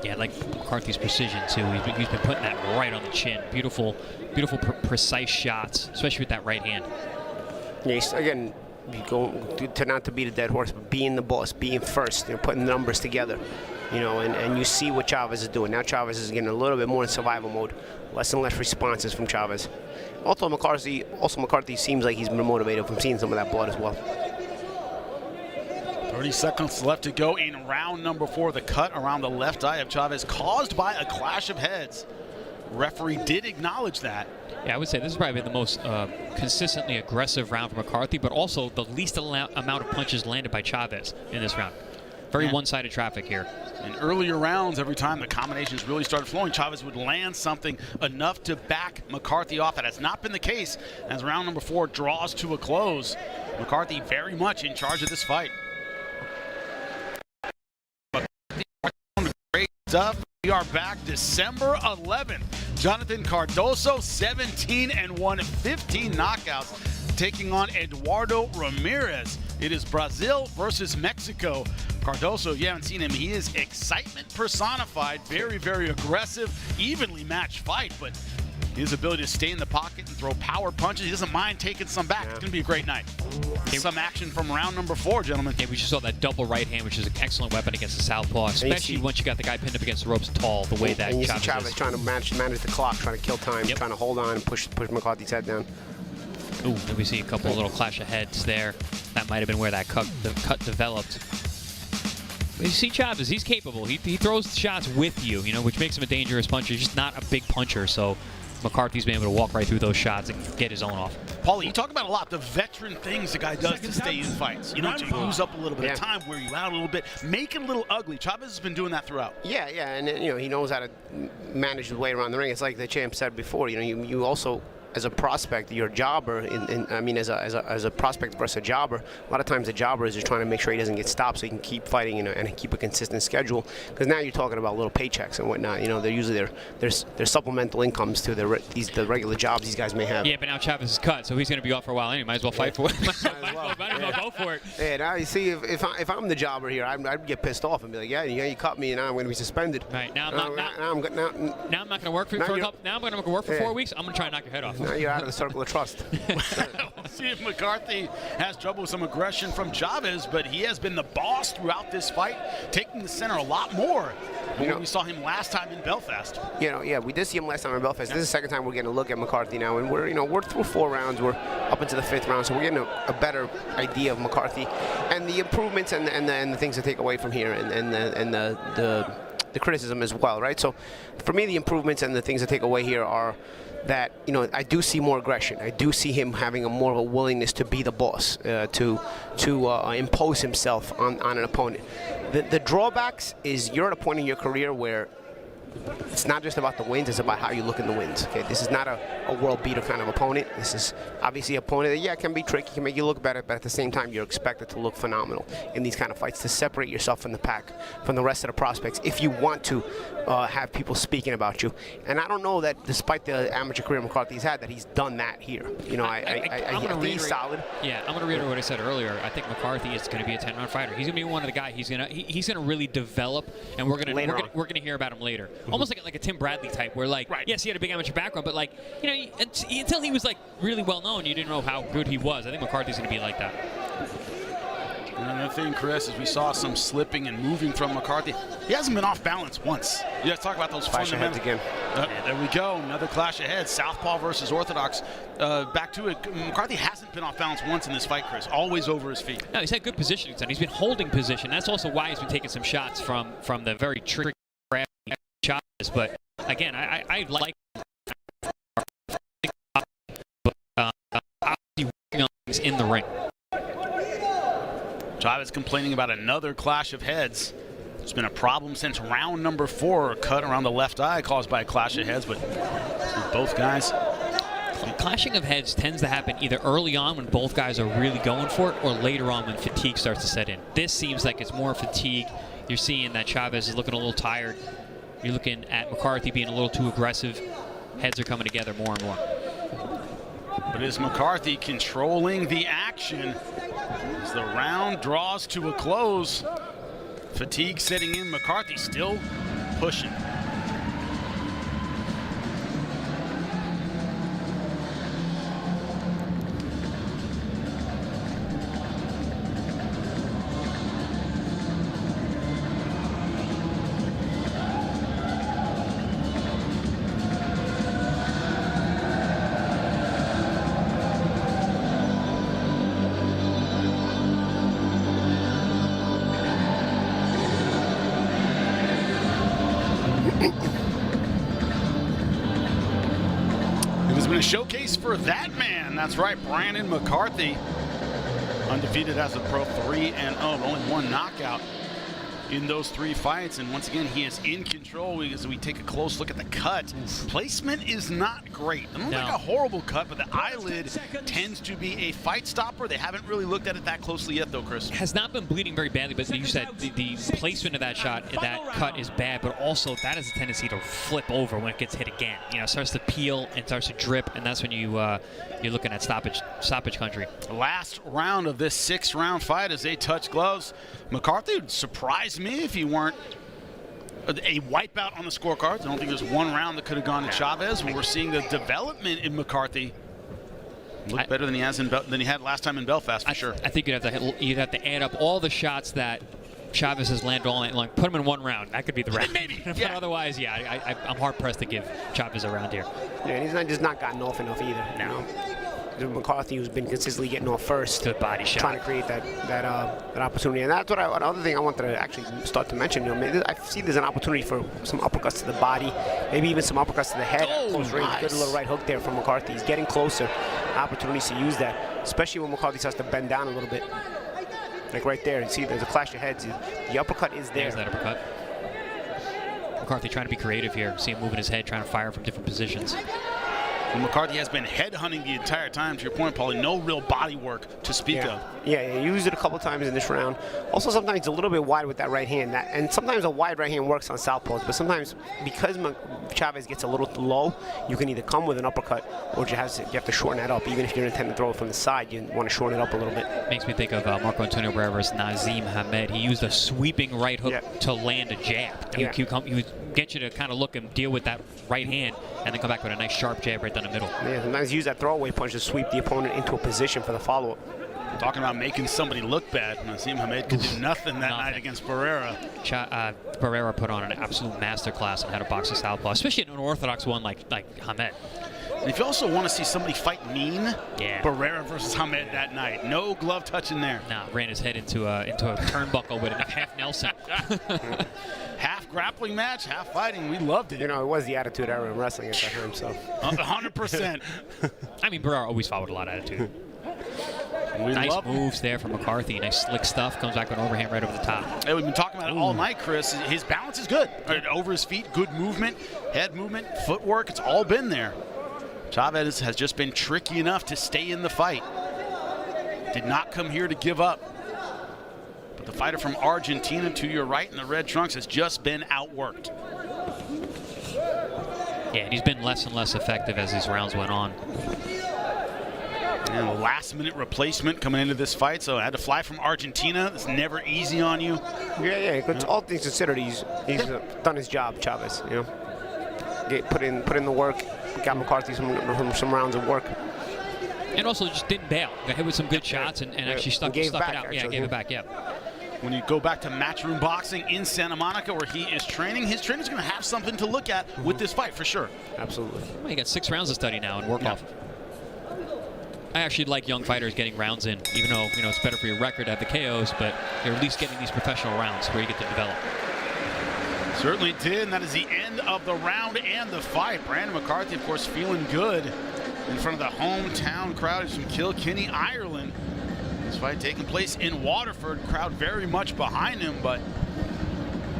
Yeah, like McCarthy's precision, too. He's been putting that right on the chin. Beautiful, precise shots, especially with that right hand. Yeah, again, you go to not to beat a dead horse, but being the boss, being first, you know, putting the numbers together, you know, and you see what Chaves is doing. Now Chaves is getting a little bit more in survival mode, less and less responses from Chaves. Also McCarthy seems like he's been motivated from seeing some of that blood as well. 30 seconds left to go in round number 4. The cut around the left eye of Chaves caused by a clash of heads. Referee did acknowledge that. Yeah, I would say this is probably the most consistently aggressive round for McCarthy, but also the least amount of punches landed by Chaves in this round. Very one-sided traffic here. In earlier rounds, every time the combinations really started flowing, Chaves would land something enough to back McCarthy off. That has not been the case as round number 4 draws to a close. McCarthy very much in charge of this fight. Great stuff. We are back December 11th. Jonathan Cardoso, 17-1, 15 knockouts, taking on Eduardo Ramirez. It is Brazil versus Mexico. Cardoso, you haven't seen him. He is excitement personified. Very, very aggressive, evenly matched fight, but his ability to stay in the pocket and throw power punches, he doesn't mind taking some back. It's going to be a great night. Some action from round number 4, gentlemen. Yeah, we just saw that double right hand, which is an excellent weapon against the southpaw, especially once you got the guy pinned up against the ropes tall, the way that Chaves is trying to manage the clock, trying to kill time, trying to hold on and push McCarthy's head down. Ooh, and we see a couple of little clash of heads there. That might have been where that cut developed. But you see Chaves, he's capable. He throws shots with you, which makes him a dangerous puncher. He's just not a big puncher, so McCarthy's been able to walk right through those shots and get his own off. Paulie, you talk about a lot the veteran things the guy does to stay in fights. To use up a little bit of time, wear you out a little bit, make it a little ugly. Chaves has been doing that throughout. Yeah, and he knows how to manage his way around the ring. It's like the champ said before. You also, as a prospect, your jobber, as a prospect versus a jobber, a lot of times the jobber is just trying to make sure he doesn't get stopped so he can keep fighting and keep a consistent schedule. Because now you're talking about little paychecks and whatnot. They're usually their supplemental incomes to the regular jobs these guys may have. Yeah, but now Chaves is cut, so he's going to be off for a while anyway. Might as well fight for it. Might as well go for it. Yeah, now you see, if I'm the jobber here, I'd get pissed off and be like, yeah, you cut me, and now I'm going to be suspended. Right, now I'm not going to work for you for a couple. Now I'm going to work for 4 weeks. I'm going to try and knock your head off. Now you're out of the circle of trust. We'll see if McCarthy has trouble with some aggression from Chaves, but he has been the boss throughout this fight, taking the center a lot more than we saw him last time in Belfast. Yeah, we did see him last time in Belfast. This is the second time we're getting a look at McCarthy now, and we're through 4 rounds. We're up into the 5th round, so we're getting a better idea of McCarthy and the improvements and the things to take away from here, and the criticism as well, right? So, for me, the improvements and the things to take away here are that I do see more aggression. I do see him having more of a willingness to be the boss, to impose himself on an opponent. The drawbacks is you're at a point in your career where it's not just about the wins, it's about how you look in the wins. Okay, this is not a world beater kind of opponent. This is obviously an opponent that can be tricky, can make you look better, but at the same time you're expected to look phenomenal in these kind of fights, to separate yourself from the pack, from the rest of the prospects, if you want to have people speaking about you. And I don't know that despite the amateur career McCarthy's had, that he's done that here. I think he's solid. Yeah, I'm going to reiterate what I said earlier. I think McCarthy is going to be a 10-round fighter. He's going to be one of the guys he's going to really develop, and we're going to hear about him later. Almost like a Tim Bradley type, where yes, he had a big amateur background, but until he was really well known, you didn't know how good he was. I think McCarthy's going to be like that. Another thing, Chris, is we saw some slipping and moving from McCarthy. He hasn't been off balance once. You guys talk about those fundamentals again. There we go. Another clash ahead. Southpaw versus Orthodox. Back to it. McCarthy hasn't been off balance once in this fight, Chris. Always over his feet. No, he's had good positioning. He's been holding position. That's also why he's been taking some shots from the very tricky shots. But again, I like working on things in the ring. Chaves complaining about another clash of heads. It's been a problem since round number 4, a cut around the left eye caused by a clash of heads, but both guys. Clashing of heads tends to happen either early on when both guys are really going for it, or later on when fatigue starts to set in. This seems like it's more fatigue. You're seeing that Chaves is looking a little tired. You're looking at McCarthy being a little too aggressive. Heads are coming together more and more. But is McCarthy controlling the action as the round draws to a close? Fatigue setting in. McCarthy still pushing. Showcase for that man. That's right, Brandon McCarthy. Undefeated as a pro, 3-0, only 1 knockout. in those 3 fights. And once again, he is in control as we take a close look at the cut. Placement is not great. It looks like a horrible cut, but the eyelid tends to be a fight stopper. They haven't really looked at it that closely yet, though, Chris. Has not been bleeding very badly, but you said the placement of that shot, that cut is bad, but also that has a tendency to flip over when it gets hit again. You know, it starts to peel and starts to drip, and that's when you're looking at stoppage country. Last round of this 6-round fight as they touch gloves. McCarthy would surprise me if he weren't a wipeout on the scorecards. I don't think there's one round that could have gone to Chaves. We're seeing the development in McCarthy look better than he had last time in Belfast, for sure. I think you'd have to add up all the shots that Chaves has landed all night long. Put him in one round. That could be the round. Maybe. But otherwise, yeah, I'm hard pressed to give Chaves a round here. Yeah, and he's just not gotten off enough either. No. McCarthy, who's been consistently getting off first, good body shot, trying to create that opportunity. And that's what another thing I wanted to actually start to mention. You know, I see there's an opportunity for some uppercuts to the body, maybe even some uppercuts to the head. Close range. Good little right hook there from McCarthy. He's getting closer. Opportunities to use that, especially when McCarthy starts to bend down a little bit. Like right there, you see there's a clash of heads. The uppercut is there. There's that uppercut. McCarthy trying to be creative here. See him moving his head, trying to fire from different positions. Well, McCarthy has been head-hunting the entire time, to your point, Paulie. No real body work to speak of. Yeah, he used it a couple times in this round. Also, sometimes he's a little bit wide with that right hand. And sometimes a wide right hand works on southpaws, but sometimes because Chaves gets a little low, you can either come with an uppercut or you have to shorten that up. Even if you're intending to throw it from the side, you want to shorten it up a little bit. Makes me think of Marco Antonio Barrera versus Nazim Hamed. He used a sweeping right hook to land a jab. He would get you to kind of look and deal with that right hand and then come back with a nice sharp jab right down the middle. Yeah, sometimes use that throwaway punch to sweep the opponent into a position for the follow-up. Talking about making somebody look bad, Nazim Hamed could do nothing that night against Barrera. Barrera put on an absolute masterclass on how to box a southpaw, especially an unorthodox one like Hamed. And if you also want to see somebody fight mean, Barrera versus Hamed that night. No glove touch in there. Nah, ran his head into a turnbuckle with a half Nelson. Half grappling match, half fighting. We loved it. You know, it was the attitude era in wrestling at that time, so. 100%. I mean, Barrera always fought with a lot of attitude. Nice moves there from McCarthy. Nice slick stuff. Comes back with an overhand right over the top. Hey, we've been talking about it all night, Chris. His balance is good. Over his feet, good movement, head movement, footwork. It's all been there. Chaves has just been tricky enough to stay in the fight. Did not come here to give up. But the fighter from Argentina to your right in the red trunks has just been outworked. Yeah, and he's been less and less effective as these rounds went on. And a last-minute replacement coming into this fight, so I had to fly from Argentina. It's never easy on you. Yeah. All things considered, he's done his job, Chaves. You know, put in the work. Got McCarthy some rounds of work. And also just didn't bail. Got hit with some good shots and actually stuck it out. Actually. Yeah, gave it back. Yeah. When you go back to Matchroom Boxing in Santa Monica, where he is training, his trainer's going to have something to look at with this fight for sure. Absolutely. Well, he got 6 rounds to study now and work off. I actually like young fighters getting rounds in, even though it's better for your record to have the KOs, but you're at least getting these professional rounds where you get to develop. Certainly did, and that is the end of the round and the fight. Brandon McCarthy, of course, feeling good in front of the hometown crowd from Kilkenny, Ireland. This fight taking place in Waterford. Crowd very much behind him, but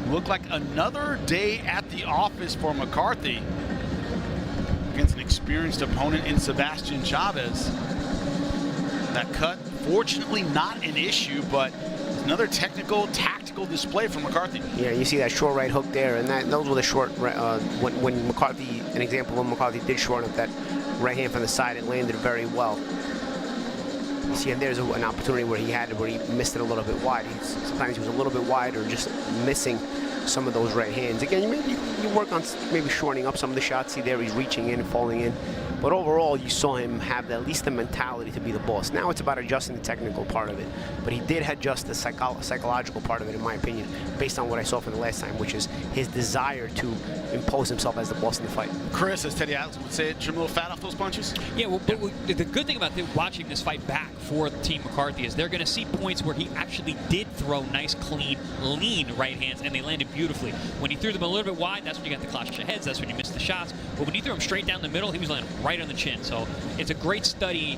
looked like another day at the office for McCarthy against an experienced opponent in Sebastian Chaves. That cut, fortunately, not an issue, but another technical, tactical display from McCarthy. Yeah, you see that short right hook there, and those were the short, when McCarthy, an example when McCarthy did shorten up that right hand from the side, it landed very well. You see, and there's an opportunity where he missed it a little bit wide. Sometimes he was a little bit wide or just missing some of those right hands. Again, you work on maybe shortening up some of the shots. See there, he's reaching in and falling in. But overall, you saw him have at least the mentality to be the boss. Now it's about adjusting the technical part of it. But he did adjust the psychological part of it, in my opinion, based on what I saw from the last time, which is his desire to impose himself as the boss in the fight. Chris, as Teddy Alex would say, trim a little fat off those punches? Yeah, well, but the good thing about watching this fight back for Team McCarthy is they're going to see points where he actually did throw nice, clean, lean right hands, and they landed beautifully. When he threw them a little bit wide, that's when you got the clash of heads, that's when you missed the shots. But when he threw them straight down the middle, he was landing right on the chin. So it's a great study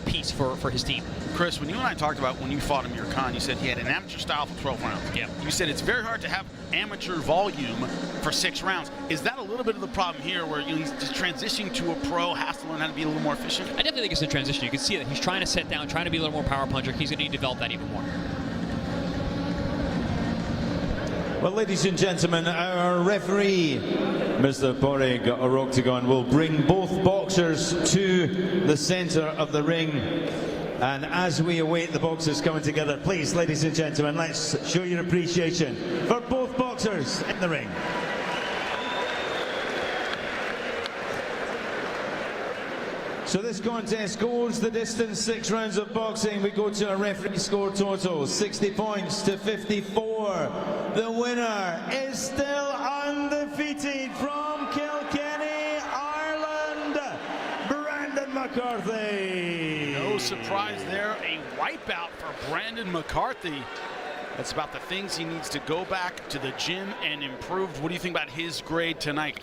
piece for his team. Chris, when you and I talked about when you fought Amir Khan, you said he had an amateur style for 12 rounds. Yeah. You said it's very hard to have amateur volume for 6 rounds. Is that a little bit of the problem here where he's just transitioning to a pro, has to learn how to be a little more efficient? I definitely think it's a transition. You can see that he's trying to set down, trying to be a little more power puncher. He's going to need to develop that even more. Well, ladies and gentlemen, our referee, Mr. Porrig Oroctagon, will bring both boxers to the center of the ring. And as we await the boxers coming together, please, ladies and gentlemen, let's show your appreciation for both boxers in the ring. So this contest goes the distance, 6 rounds of boxing. We go to a referee score total, 60 points to 54. The winner is still undefeated from Kilkenny, Ireland, Brandon McCarthy. No surprise there, a wipeout for Brandon McCarthy. That's about the things he needs to go back to the gym and improve. What do you think about his grade tonight?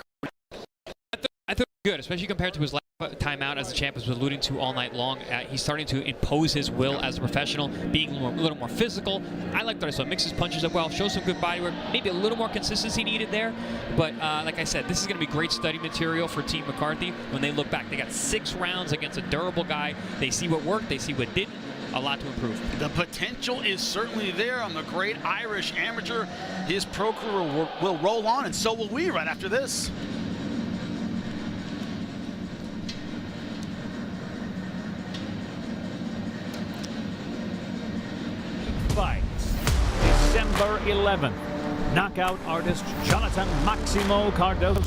I thought good, especially compared to his last time out, as the champ was alluding to all night long. He's starting to impose his will as a professional, being a little more physical. I like that I saw mix his punches up well, show some good body work, maybe a little more consistency needed there. But like I said, this is going to be great study material for Team McCarthy when they look back. They got 6 rounds against a durable guy. They see what worked, they see what didn't. A lot to improve. The potential is certainly there on the great Irish amateur. His pro career will roll on, and so will we right after this. Fights December 11th. Knockout artist Jonathan Maximo Cardoso.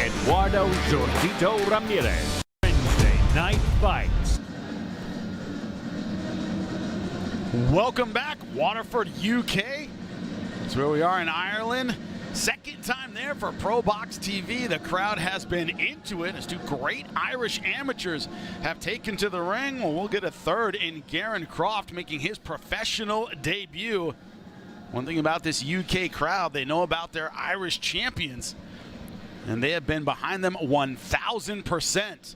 Eduardo Jordito Ramirez. Wednesday night fights. Welcome back, Waterford, UK. That's where we are in Ireland. Second time there for ProBox TV. The crowd has been into it as 2 great Irish amateurs have taken to the ring. Well, we'll get a third in Garen Croft making his professional debut. One thing about this UK crowd, they know about their Irish champions, and they have been behind them 1,000%.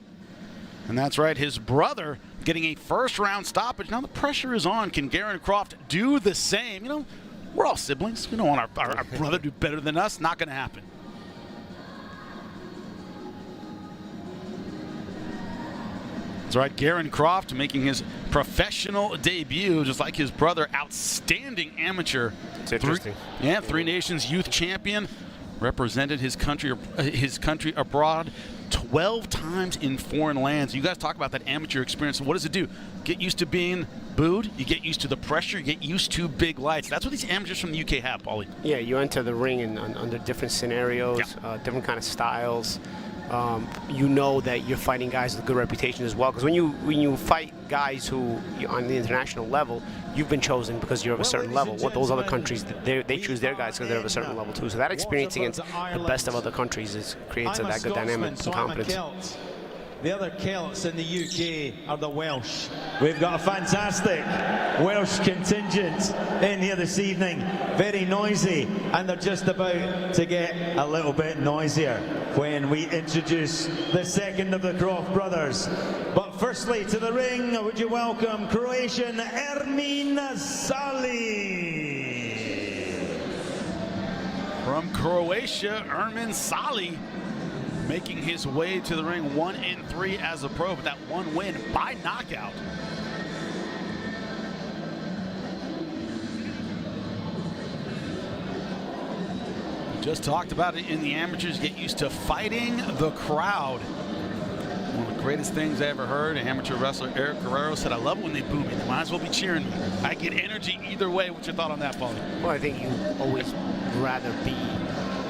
And that's right, his brother getting a first-round stoppage. Now the pressure is on. Can Garen Croft do the same? You know, we're all siblings. We don't want our brother to do better than us. Not going to happen. That's right, Garen Croft making his professional debut, just like his brother. Outstanding amateur. It's interesting. 3 Nations youth champion. Represented his country abroad 12 times in foreign lands. You guys talk about that amateur experience. What does it do? Get used to being booed. You get used to the pressure. You get used to big lights. That's what these amateurs from the UK have, Paulie. Yeah, you enter the ring under different scenarios, different kind of styles. You know that you're fighting guys with good reputation as well. Because when you fight guys who on the international level, you've been chosen because you're of a certain level. What those other countries, they choose their guys because they're of a certain level too. So that experience against the best of other countries creates that good dynamic and confidence. The other Celts in the UK are the Welsh. We've got a fantastic Welsh contingent in here this evening. Very noisy, and they're just about to get a little bit noisier when we introduce the second of the Croft brothers. But firstly, to the ring, would you welcome Croatian Ermin Sali. From Croatia, Ermin Sali making his way to the ring, 1-3 as a pro, but that 1 win by knockout. We just talked about it in the amateurs. Get used to fighting the crowd. One of the greatest things I ever heard. Amateur wrestler Eric Guerrero said, "I love it when they boo me. They might as well be cheering me. I get energy either way." What's your thought on that, Paulie? Well, I think you always rather be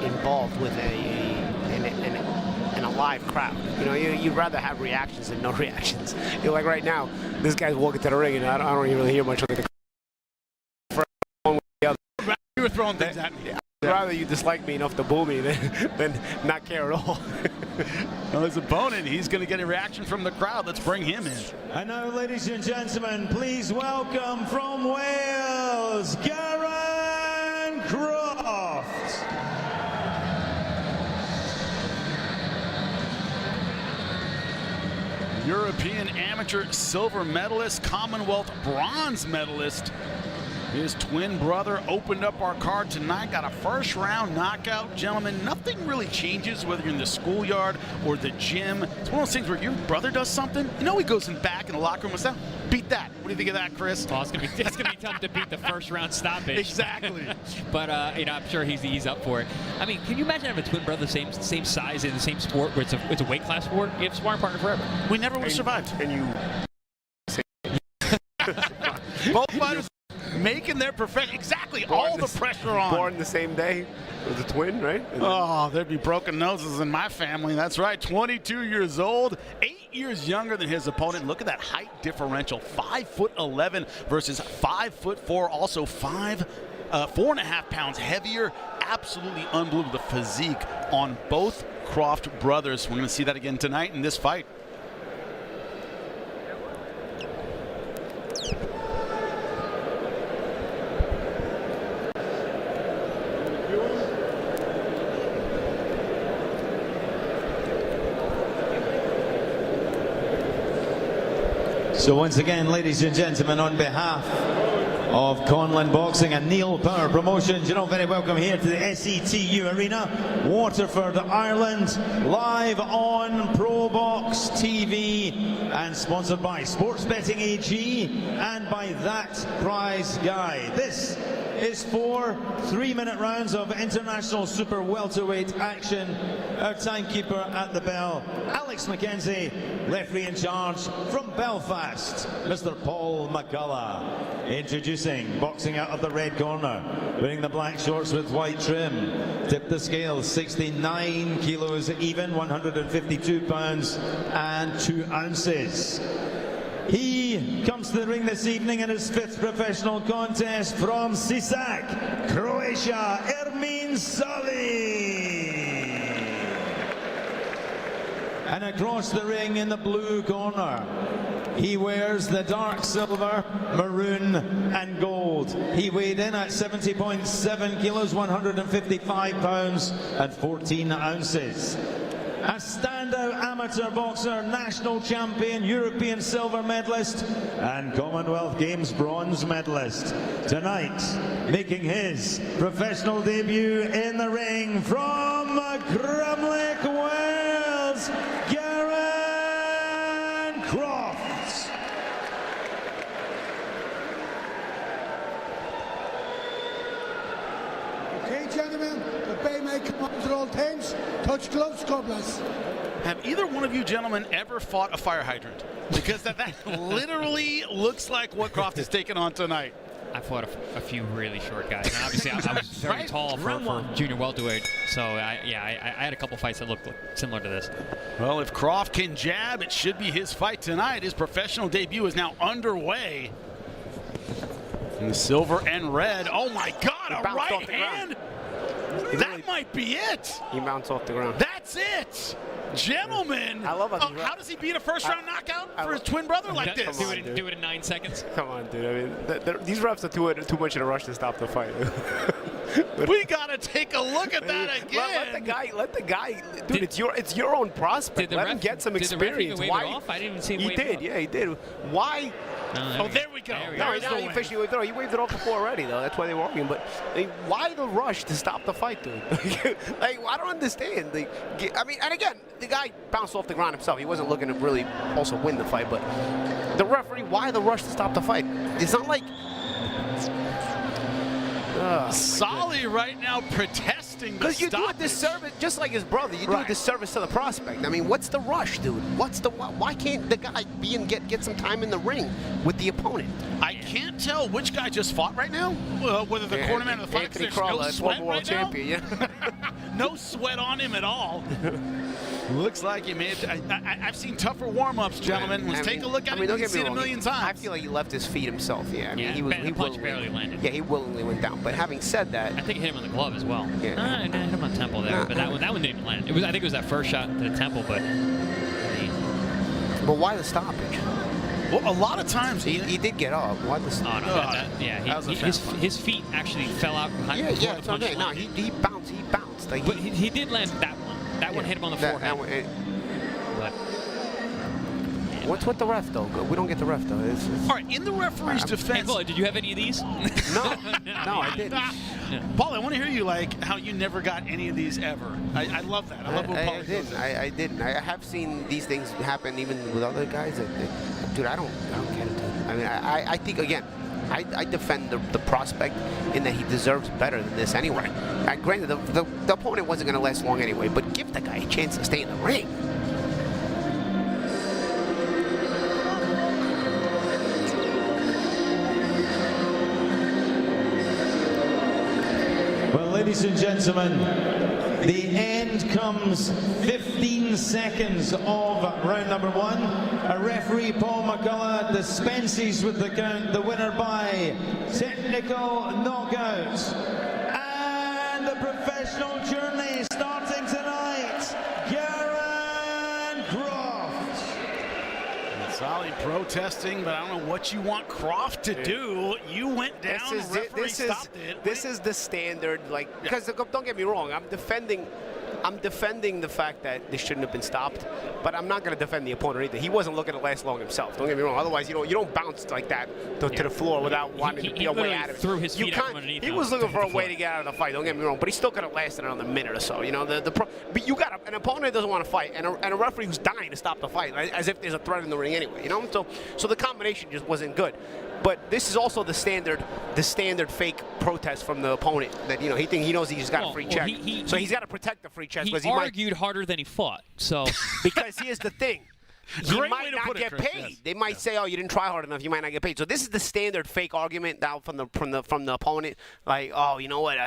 involved with in a live crowd. You know, you'd rather have reactions than no reactions. You're like right now, this guy's walking to the ring, and I don't really hear much of the You were throwing things at me. I'd rather you dislike me enough to boo me than not care at all. Well, his opponent, he's going to get a reaction from the crowd. Let's bring him in. And now, ladies and gentlemen, please welcome from Wales, Wales, Garen Croft. European amateur silver medalist, Commonwealth bronze medalist. His twin brother opened up our card tonight, got a first round knockout. Gentlemen, nothing really changes whether you're in the schoolyard or the gym. It's one of those things where your brother does something, you know he goes in back in the locker room and says, beat that. What do you think of that, Chris? Well, it's gonna be tough to beat the first round stoppage. Exactly. But you know, I'm sure he's up for it. I mean, can you imagine having a twin brother same size in the same sport where it's a weight class sport? You have a sparring partner forever. We never would have survived. And you Both fighters making their perfect, exactly, all the pressure on. Born the same day with a twin, right? Oh, there'd be broken noses in my family. That's right, 22 years old, 8 years younger than his opponent. Look at that height differential, 5'11" versus 5'4", also 4.5 pounds heavier. Absolutely unbelievable, the physique on both Croft brothers. We're gonna see that again tonight in this fight. So once again, ladies and gentlemen, on behalf of Conlon Boxing and Neil Power Promotions, you're all very welcome here to the SETU Arena, Waterford, Ireland, live on ProBox TV and sponsored by Sports Betting AG and by That Prize Guy. This is 4 3-minute rounds of international super welterweight action. Our timekeeper at the bell, Alex McKenzie. Referee in charge from Belfast, Mr. Paul McCullough. Introducing, boxing out of the red corner, wearing the black shorts with white trim. Tip the scale, 69 kilos even, 152 pounds and 2 ounces. He comes to the ring this evening in his 5th professional contest from Sisak, Croatia, Ermin Sali. And across the ring in the blue corner, he wears the dark silver, maroon and gold. He weighed in at 70.7 kilos, 155 pounds and 14 ounces. A standout amateur boxer, national champion, European silver medalist and Commonwealth Games bronze medalist. Tonight, making his professional debut in the ring from Crumlech, Wales, Garen Croft. Okay, gentlemen, the Bay may come up to all times. Touch gloves, God bless. Have either one of you gentlemen ever fought a fire hydrant? Because that literally looks like what Croft is taking on tonight. I fought a few really short guys. And obviously, I was very tall for junior welterweight, so I had a couple fights that looked similar to this. Well, if Croft can jab, it should be his fight tonight. His professional debut is now underway. In the silver and red. Oh my God, a right hand? That might be it. He mounts off the ground. That's it. Gentlemen, I love how does he beat a first-round knockout for his twin brother like this? Do it in 9 seconds. Come on, dude. I mean, these refs are too much in a rush to stop the fight. We gotta take a look at that again. Let the guy, dude. It's your own prospect. Let him get some experience. Why? I didn't even see him. He did. Yeah, he did. Why? There we go. No, he officially waved it off. He waved it off before already, though. That's why they were arguing. But why the rush to stop the fight, dude? Like, I don't understand. I mean, and again, the guy bounced off the ground himself. He wasn't looking to really also win the fight. But the referee, why the rush to stop the fight? It's not like Sali right now protesting the because you do a disservice, just like his brother. You do a disservice to the prospect. I mean, what's the rush, dude? Why can't the guy get some time in the ring with the opponent? I can't tell which guy just fought right now. Whether the cornerman or the fight. Anthony There's Crawler, no sweat former world champion. Yeah. No sweat on him at all. Looks like he made. I've seen tougher warm-ups, gentlemen. Let's take a look at it. You've seen it a million times. I feel like he left his feet himself. Yeah, I mean, the punch barely landed. Yeah, he willingly went down. But having said that, I think he hit him on the glove as well. Yeah. I hit him on the temple there, but that one didn't even land. I think it was that first shot to the temple, but. But why the stoppage? Well, a lot of times he did get up. What the? Oh, no, his feet actually fell out behind. Yeah, it's okay. No, he bounced. He bounced. Like, but he did land that one. That one hit him on the forehead. But what's with the ref though? We don't get the ref though. All right, in the referee's defense. Hey, did you have any of these? No, I didn't. Paul, I want to hear you how you never got any of these ever. I love that. I love what Paul didn't. I didn't. I have seen these things happen even with other guys. Dude, I don't get it. Dude. I mean, I think again, I defend the prospect in that he deserves better than this anyway. Granted, the opponent wasn't going to last long anyway, but give the guy a chance to stay in the ring. Well, ladies and gentlemen, the end comes 15 seconds of round number 1. A referee, Paul McCullough, dispenses with the count, the winner by technical knockout. And the professional journey starting tonight, Croft. Sali protesting, but I don't know what you want Croft to do. You went down, stopped it. This is the standard, because don't get me wrong, I'm defending the fact that this shouldn't have been stopped, but I'm not going to defend the opponent either. He wasn't looking to last long himself. Don't get me wrong. Otherwise, you don't bounce like that to the floor without wanting to be a way out of it. Threw his feet out from underneath. He was looking for a way to get out of the fight. Don't get me wrong, but he still could have lasted another minute or so. You know, but you got an opponent that doesn't want to fight, and a referee who's dying to stop the fight, as if there's a threat in the ring anyway. You know, so the combination just wasn't good. But this is also the standard fake protest from the opponent that he knows he's got a free check, so he's got to protect the free check. He argued harder than he fought. So because here's the thing. He might not get paid. Yes. They might say, "Oh, you didn't try hard enough. You might not get paid." So this is the standard fake argument now from the opponent. Like, "Oh, you know what?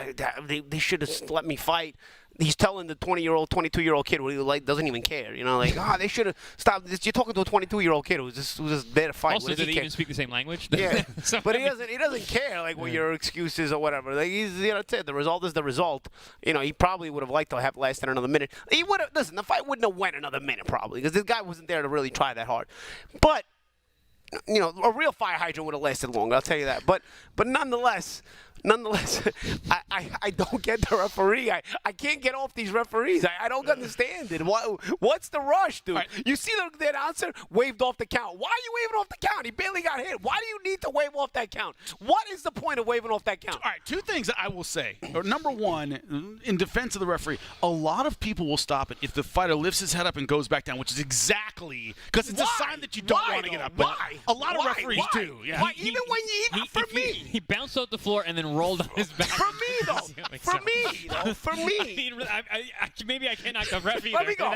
They should have let me fight." He's telling the 20-year-old, 22-year-old kid who doesn't even care. You know, they should have stopped this. You're talking to a 22-year-old kid who's just there to fight. Also, do they even speak the same language? Yeah, but he doesn't care what your excuse is or whatever. That's it. The result is the result. He probably would have liked to have lasted another minute. He would have. Listen, the fight wouldn't have went another minute probably because this guy wasn't there to really try that hard. But a real fire hydrant would have lasted longer. I'll tell you that. But nonetheless, I don't get the referee. I can't get off these referees. I don't understand it. What's the rush, dude? Right. You see the announcer waved off the count. Why are you waving off the count? He barely got hit. Why do you need to wave off that count? What is the point of waving off that count? All right, two things that I will say. Number one, in defense of the referee, a lot of people will stop it if the fighter lifts his head up and goes back down, which is exactly because it's a sign that you don't want to get up. But why? A lot of referees do. Yeah. Why? For me. He bounced off the floor and then rolled on his back. For me, though. For me. I mean, maybe I can't knock the ref either. Let me go.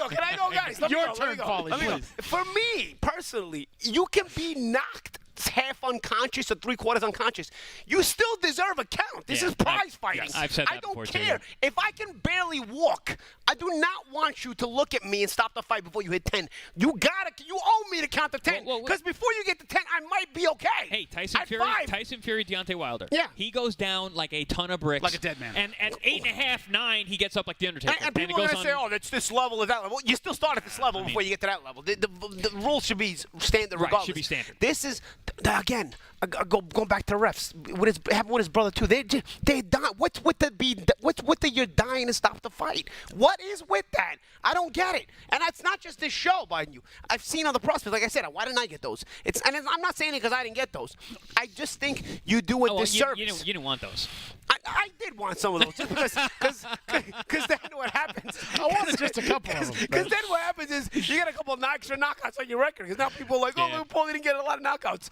Can I go, guys? Your turn, Paulie, please. For me, personally, you can be knocked half unconscious or three-quarters unconscious. You still deserve a count. This is prize fighting. I've said that before, I don't care. If I can barely walk, I do not want you to look at me and stop the fight before you hit 10. You owe me to count to 10. Because before you get to 10, I might be okay. Hey, Tyson Fury, Deontay Wilder. Yeah. He goes down like a ton of bricks. Like a dead man. And at 8.5, 9, he gets up like The Undertaker. And people are going to say, oh, that's this level or that level. You still start at this level before you get to that level. The rules should be standard regardless. Right, should be standard. This is, again, going back to the refs. Happened with his brother, too. They die. What's with you're dying to stop the fight? What is with that? I don't get it. And that's not just this show, mind you. I've seen other prospects. Like I said, why didn't I get those? I'm not saying it because I didn't get those. I just think you do a disservice. You didn't want those. I did want some of those just because then what happens? I wanted just a couple of them. Because then what happens is you get a couple of extra knockouts on your record. Because now people are like, oh, Paul didn't get a lot of knockouts.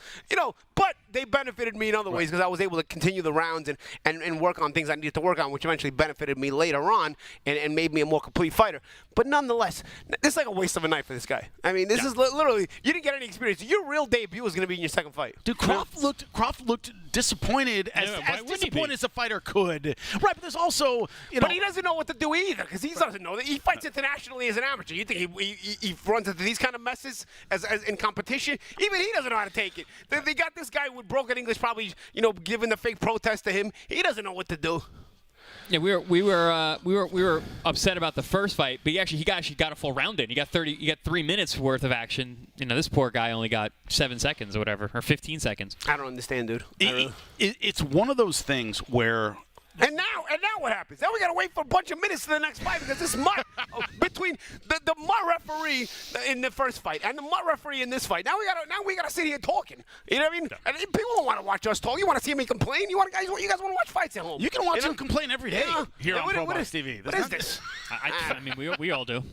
But they benefited me in other ways because I was able to continue the rounds and work on things I needed to work on, which eventually benefited me later on and made me a more complete fighter. But nonetheless, this is like a waste of a night for this guy. I mean, this is literally, you didn't get any experience. Your real debut was going to be in your second fight. Dude, Croft looked disappointed as disappointed as a fighter could. Right, but there's also, But he doesn't know what to do either because he doesn't know that. He fights internationally as an amateur. You think he runs into these kind of messes as in competition? Even he doesn't know how to take it. They got this guy with broken English probably, giving the fake protest to him. He doesn't know what to do. Yeah, we were upset about the first fight, but he actually got a full round in. He got 3 minutes worth of action. You know, this poor guy only got 7 seconds or whatever, or 15 seconds. I don't understand, dude. It's one of those things where. And now what happens? Now we gotta wait for a bunch of minutes to the next fight because this mutt between the mutt referee in the first fight and the mutt referee in this fight. Now we gotta sit here talking. You know what I mean? And people don't want to watch us talk. You want to see me complain? You guys want to watch fights at home? You can watch him complain every day here on ProBox TV. What is this? I mean, we all do.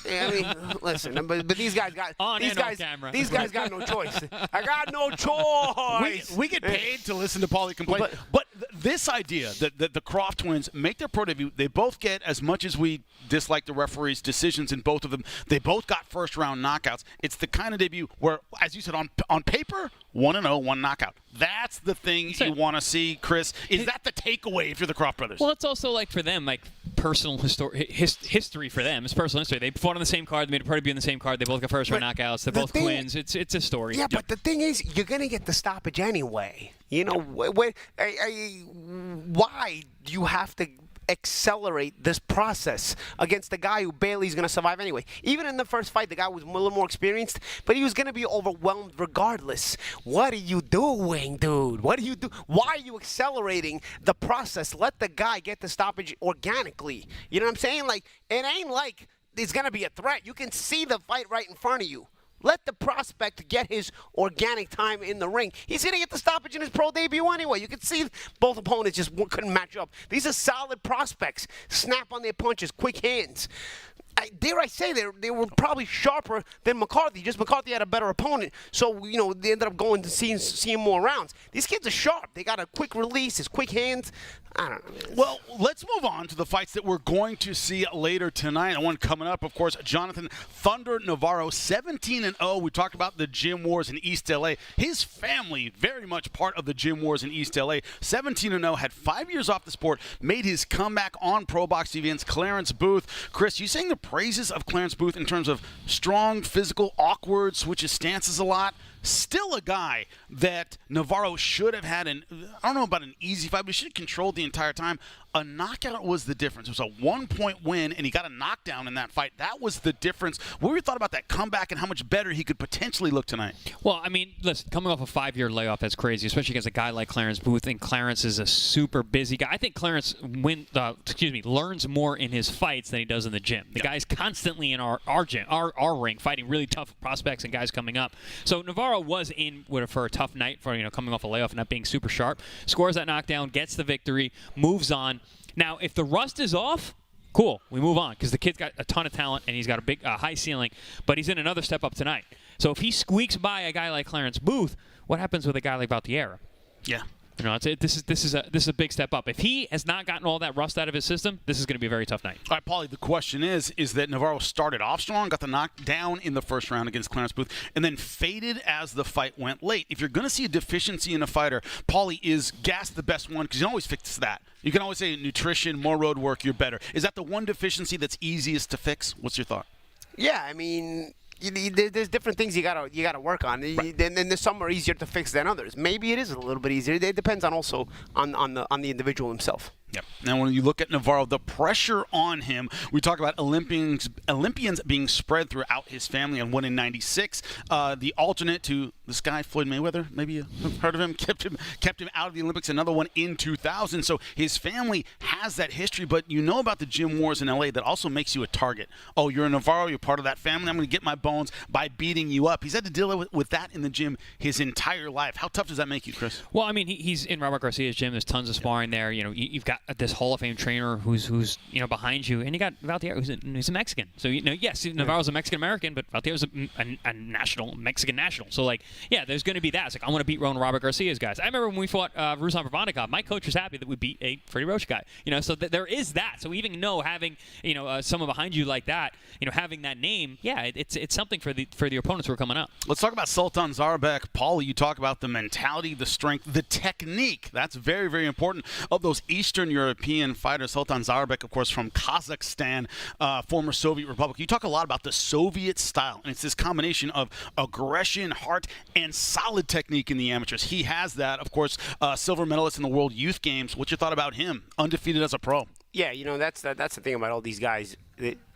Yeah, I mean, listen, but these guys got camera. These guys got no choice. I got no choice. We get paid to listen to Paulie complain, but this idea that the Croft twins make their pro debut, they both get, as much as we dislike the referees' decisions in both of them, they both got first-round knockouts. It's the kind of debut where, as you said, on paper, 1-0, one knockout. That's the thing you want to see, Chris. Is that the takeaway if you're the Croft brothers? Well, it's also like for them, like personal history for them. It's personal history. They fought on the same card. They made a pro debut on the same card. They both got first-round knockouts. They're both twins. It's a story. Yeah, but the thing is, you're going to get the stoppage anyway. You know, why do you have to accelerate this process against the guy who barely is going to survive anyway? Even in the first fight, the guy was a little more experienced, but he was going to be overwhelmed regardless. What are you doing, dude? What do you do? Why are you accelerating the process? Let the guy get the stoppage organically. You know what I'm saying? Like, it ain't like it's going to be a threat. You can see the fight right in front of you. Let the prospect get his organic time in the ring. He's going to get the stoppage in his pro debut anyway. You can see both opponents just couldn't match up. These are solid prospects. Snap on their punches, quick hands. Dare I say they were probably sharper than McCarthy. Just McCarthy had a better opponent, so you know they ended up going to seeing more rounds. These kids are sharp. They got a quick release, his quick hands. I don't know. Well, let's move on to the fights that we're going to see later tonight. And one coming up, of course, Jonathan Thunder Navarro, 17-0. We talked about the gym wars in East LA. His family, very much part of the gym wars in East LA. 17-0, had 5 years off the sport, made his comeback on ProBox TV against Clarence Booth. Chris, you saying the praises of Clarence Booth in terms of strong, physical, awkward, switches stances a lot. Still a guy that Navarro should have had I don't know about an easy fight, but he should have controlled the entire time. A knockout was the difference. It was a 1-point win, and he got a knockdown in that fight. That was the difference. What were your thoughts about that comeback and how much better he could potentially look tonight? Well, I mean, listen, coming off a 5-year layoff, that's crazy, especially against a guy like Clarence Booth. And Clarence is a super busy guy. I think Clarence learns more in his fights than he does in the gym. The guy's constantly in our gym, our ring, fighting really tough prospects and guys coming up. So Navarro was in for a tough night for coming off a layoff and not being super sharp. Scores that knockdown, gets the victory, moves on. Now, if the rust is off, cool, we move on because the kid's got a ton of talent and he's got a big high ceiling, but he's in another step up tonight. So if he squeaks by a guy like Clarence Booth, what happens with a guy like Valtierra? Yeah. This is a big step up. If he has not gotten all that rust out of his system, this is going to be a very tough night. All right, Paulie, the question is that Navarro started off strong, got the knockdown in the first round against Clarence Booth, and then faded as the fight went late. If you're going to see a deficiency in a fighter, Paulie, is gas the best one? Because you can always fix that. You can always say nutrition, more road work, you're better. Is that the one deficiency that's easiest to fix? What's your thought? Yeah, I mean, there's different things you gotta work on. Right. And there's some are easier to fix than others. Maybe it is a little bit easier. It depends on the individual himself. Yep. Now, when you look at Navarro, the pressure on him, we talk about Olympians being spread throughout his family, and one in 96. The alternate to this guy, Floyd Mayweather, maybe you've heard of him, kept him out of the Olympics, another one in 2000. So his family has that history, but you know about the gym wars in LA that also makes you a target. Oh, you're a Navarro, you're part of that family, I'm going to get my bones by beating you up. He's had to deal with that in the gym his entire life. How tough does that make you, Chris? Well, I mean, he's in Robert Garcia's gym. There's tons of sparring there. You've got this Hall of Fame trainer who's behind you, and you got Valtierra, who's a Mexican. So yes, Navarro's a Mexican American, but Valtierra's a national Mexican national. So there's going to be that. It's like, I want to beat Robert Garcia's guys. I remember when we fought Ruslan Provodnikov, my coach was happy that we beat a Freddie Roach guy. So there is that. So even having someone behind you like that, having that name, it's something for the opponents who are coming up. Let's talk about Sultan Zaurbek. Paulie, you talk about the mentality, the strength, the technique. That's very, very important of those Eastern European European fighter, Sultan Zaurbek, of course, from Kazakhstan, former Soviet Republic. You talk a lot about the Soviet style, and it's this combination of aggression, heart, and solid technique in the amateurs. He has that, of course, silver medalist in the World Youth Games. What's your thought about him, undefeated as a pro? Yeah, that's the thing about all these guys.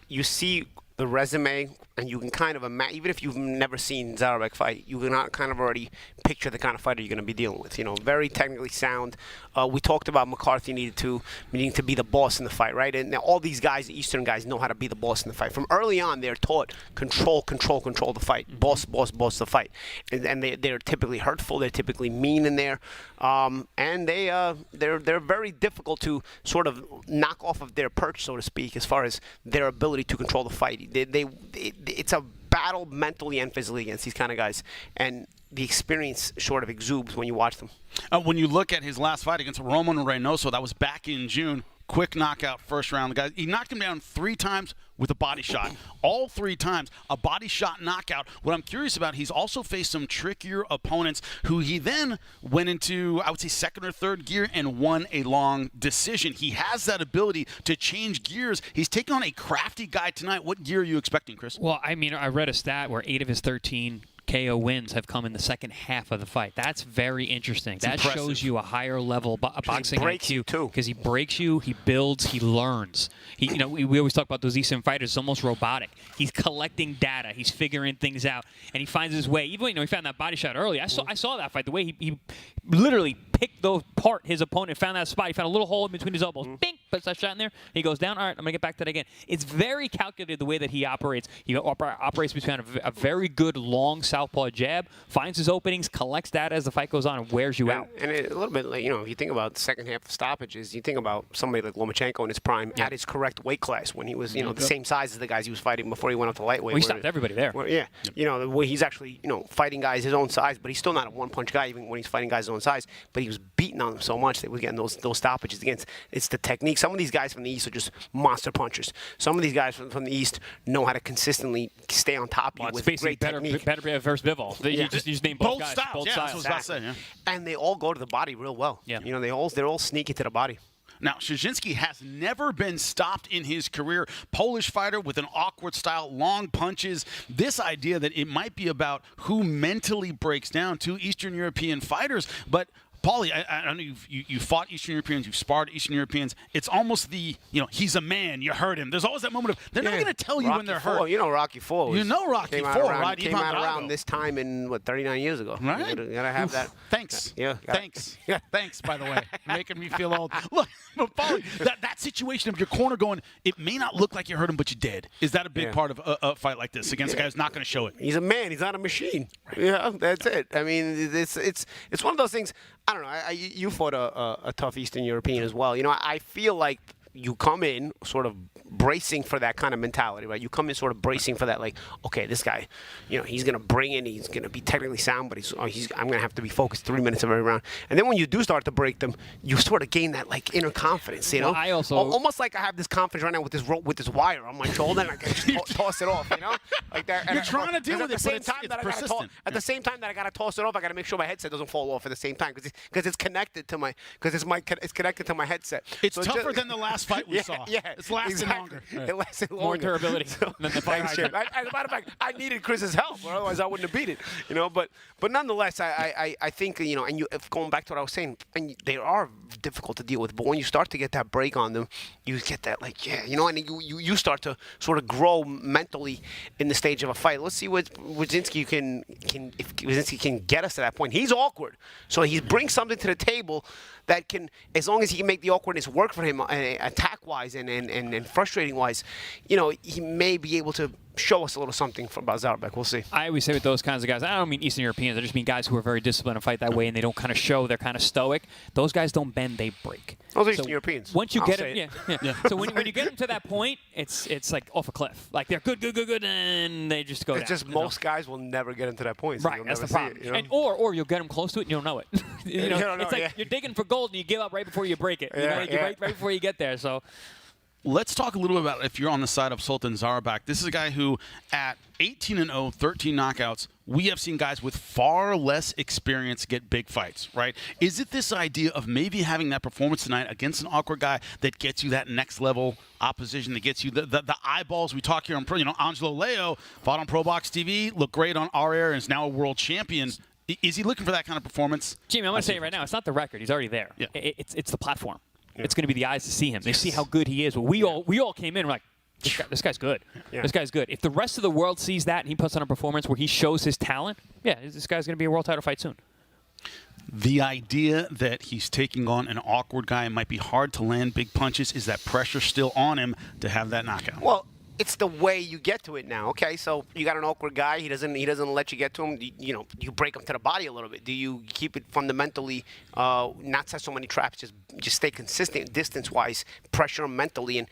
You see the resume, and you can kind of imagine, even if you've never seen Zaurbek fight, you can kind of already picture the kind of fighter you're going to be dealing with. Very technically sound. We talked about McCarthy needing to be the boss in the fight, right? And now all these guys, the Eastern guys, know how to be the boss in the fight. From early on, they're taught control the fight, boss the fight, and they're typically hurtful. They're typically mean in there, and they're very difficult to sort of knock off of their perch, so to speak, as far as their ability to control the fight. It's a battle mentally and physically against these kind of guys, and the experience sort of exudes when you watch them. When you look at his last fight against Roman Reynoso, that was back in June. Quick knockout, first round. The guy, he knocked him down 3 times with a body shot. All 3 times, a body shot knockout. What I'm curious about, he's also faced some trickier opponents who he then went into, I would say, 2nd or 3rd gear and won a long decision. He has that ability to change gears. He's taking on a crafty guy tonight. What gear are you expecting, Chris? Well, I mean, I read a stat where 8 of his 13 KO wins have come in the second half of the fight. That's very interesting. That shows you a higher level boxing IQ too. Because he breaks you, he builds, he learns. We always talk about those Eastern fighters. It's almost robotic. He's collecting data. He's figuring things out, and he finds his way. Even he found that body shot early. I saw that fight. The way he literally picked those apart. His opponent found that spot. He found a little hole in between his elbows. Bing! Puts that shot in there. He goes down. All right, I'm going to get back to that again. It's very calculated the way that he operates. He operates between a very good long southpaw jab, finds his openings, collects that as the fight goes on, and wears you out. And a little bit, like, if you think about the second half of stoppages, you think about somebody like Lomachenko in his prime at his correct weight class when he was, the same size as the guys he was fighting before he went up to lightweight. Well, he stopped everybody there. The way he's actually, fighting guys his own size, but he's still not a one-punch guy even when he's fighting guys his own size. But he was beating on them so much that we're getting those stoppages against. It's the technique. Some of these guys from the East are just monster punchers. Some of these guys from the East know how to consistently stay on top of you with great technique. Better versus Bivol. You just name both guys. Styles. Both That's styles. what I was about to say, yeah. And they all go to the body real well. Yeah. They're all sneaky to the body. Now, Szczinski has never been stopped in his career. Polish fighter with an awkward style, long punches. This idea that it might be about who mentally breaks down. 2 Eastern European fighters, but Paulie, I know you fought Eastern Europeans, you've sparred Eastern Europeans. It's almost he's a man, you hurt him. There's always that moment of, they're not going to tell you when they're hurt. Rocky IV. Rocky IV, right? Came out around this time in, 39 years ago. Right. You got to have that. Thanks. Yeah. Thanks. Thanks, by the way. You're making me feel old. Look, but Paulie, that situation of your corner going, it may not look like you hurt him, but you did. Is that a big part of a fight like this against a guy who's not going to show it? He's a man. He's not a machine. Right. Yeah, that's it. I mean, it's one of those things. I don't know. You fought a tough Eastern European as well. I feel like you come in sort of bracing for that kind of mentality, right? You come in sort of bracing for that, like, okay, this guy, he's going to bring in, he's going to be technically sound, but I'm going to have to be focused 3 minutes of every round. And then when you do start to break them, you sort of gain that, like, inner confidence, Well, I also almost like I have this confidence right now with this wire on my shoulder, and I can just toss it off, like that. You're trying to deal with it, but it's persistent. At the same time that I got to toss it off, I got to make sure my headset doesn't fall off at the same time because it's connected to it's connected to my headset. It's tougher than the last fight we saw. Yeah, it's lasting longer. Right. It lasted longer. More durability than the fight. As a matter of fact, I needed Chris's help, or otherwise I wouldn't have beat it. But nonetheless, I think and going back to what I was saying, and they are difficult to deal with. But when you start to get that break on them, you get that and you start to sort of grow mentally in the stage of a fight. Let's see what Szczinski if Szczinski can get us to that point. He's awkward, so he brings something to the table that can, as long as he can make the awkwardness work for him, attack-wise and frustrating-wise, he may be able to show us a little something about Zaurbek. We'll see. I always say with those kinds of guys, I don't mean Eastern Europeans. I just mean guys who are very disciplined and fight that way, and they don't kind of show. They're kind of stoic. Those guys don't bend; they break. Those are Eastern Europeans. Once you get them, yeah. So when you get them to that point, it's like off a cliff. Like they're good, and they just go down. It's just most guys will never get into that point. So right, that's the problem. And or you'll get them close to it and you'll know it. It's like you're digging for gold and you give up right before you break it. Right before you get there. So. Let's talk a little bit about if you're on the side of Sultan Zaurbek. This is a guy who, at 18-0, 13 knockouts, we have seen guys with far less experience get big fights, right? Is it this idea of maybe having that performance tonight against an awkward guy that gets you that next level opposition, that gets you the eyeballs? We talk here on, Angelo Leo fought on ProBox TV, looked great on our air, and is now a world champion. Is he looking for that kind of performance? Jimmy, I'm going to say it right now. It's not the record. He's already there. Yeah. It's the platform. Yeah. It's going to be the eyes to see him. They see how good he is. Well, we all came in and we're like, this guy's good. Yeah. This guy's good. If the rest of the world sees that and he puts on a performance where he shows his talent, this guy's going to be a world title fight soon. The idea that he's taking on an awkward guy and might be hard to land big punches, is that pressure still on him to have that knockout? Well, it's the way you get to it now. Okay, so you got an awkward guy. He doesn't let you get to him. You break him to the body a little bit. Do you keep it fundamentally, not set so many traps, just stay consistent distance-wise, pressure him mentally, and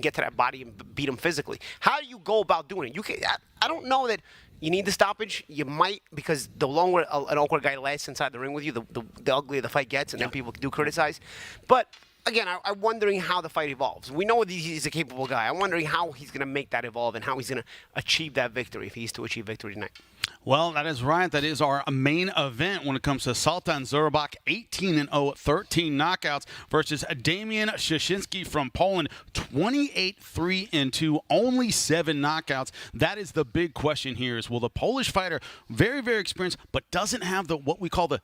get to that body and beat him physically? How do you go about doing it? You can. I don't know that you need the stoppage. You might, because the longer an awkward guy lasts inside the ring with you, the uglier the fight gets, and then people do criticize. But again, I'm wondering how the fight evolves. We know he's a capable guy. I'm wondering how he's going to make that evolve and how he's going to achieve that victory, if he's to achieve victory tonight. Well, that is right. That is our main event when it comes to Sultan Zaurbek, 18-0, 13 knockouts, versus Damian Szczinski from Poland, 28-3-2, only 7 knockouts. That is the big question here: is will the Polish fighter, very, very experienced, but doesn't have what we call the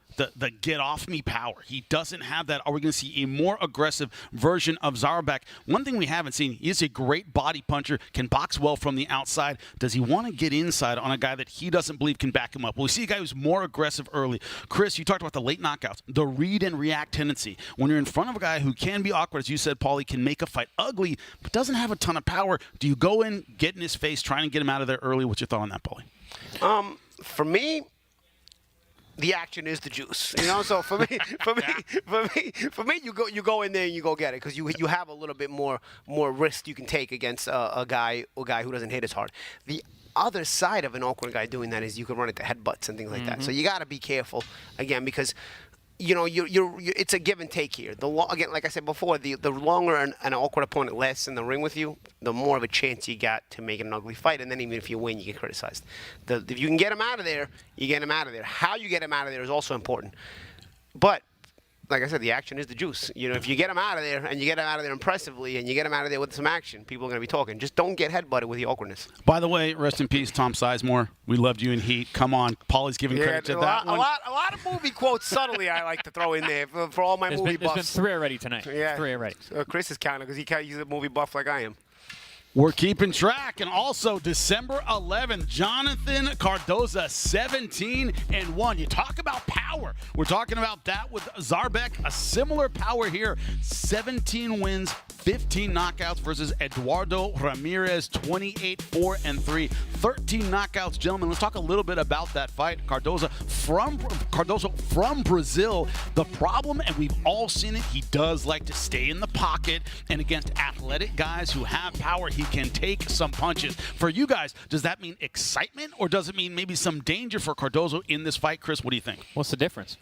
get off me power? He doesn't have that. Are we going to see a more aggressive version of Zaurbek? One thing we haven't seen: he is a great body puncher, can box well from the outside. Does he want to get inside on a guy that he doesn't believe can back him up? Well, we see a guy who's more aggressive early. Chris, you talked about the late knockouts, the read and react tendency. When you're in front of a guy who can be awkward, as you said, Paulie, can make a fight ugly, but doesn't have a ton of power, do you go in, get in his face, try and get him out of there early? What's your thought on that, Paulie? For me, the action is the juice. So for me, you go in there and you go get it, because you have a little bit more risk you can take against a guy who doesn't hit as hard. The other side of an awkward guy doing that is you can run into headbutts and things like that. So you got to be careful, again, because it's a give and take here. Again, like I said before, the longer an awkward opponent lasts in the ring with you, the more of a chance you got to make it an ugly fight. And then even if you win, you get criticized. If you can get him out of there, you get him out of there. How you get him out of there is also important. But like I said, the action is the juice. If you get him out of there, and you get him out of there impressively, and you get him out of there with some action, people are going to be talking. Just don't get headbutted with the awkwardness. By the way, rest in peace, Tom Sizemore. We loved you in Heat. Come on. Paulie's giving credit to that one. A lot of movie quotes subtly I like to throw in there for all my movie buffs. There's been 3 already tonight. Yeah. 3 already. Chris is counting because he's a movie buff like I am. We're keeping track. And also, December 11th, Jonathan Cardoza, 17-1. You talk about power. We're talking about that with Zaurbek. A similar power here. 17 wins, 15 knockouts versus Eduardo Ramirez, 28-4-3. 13 knockouts, gentlemen. Let's talk a little bit about that fight. Cardoza from Brazil. The problem, and we've all seen it, he does like to stay in the pocket. And against athletic guys who have power, he can take some punches. For you guys, does that mean excitement, or does it mean maybe some danger for Cardozo in this fight? Chris, what do you think? What's the difference?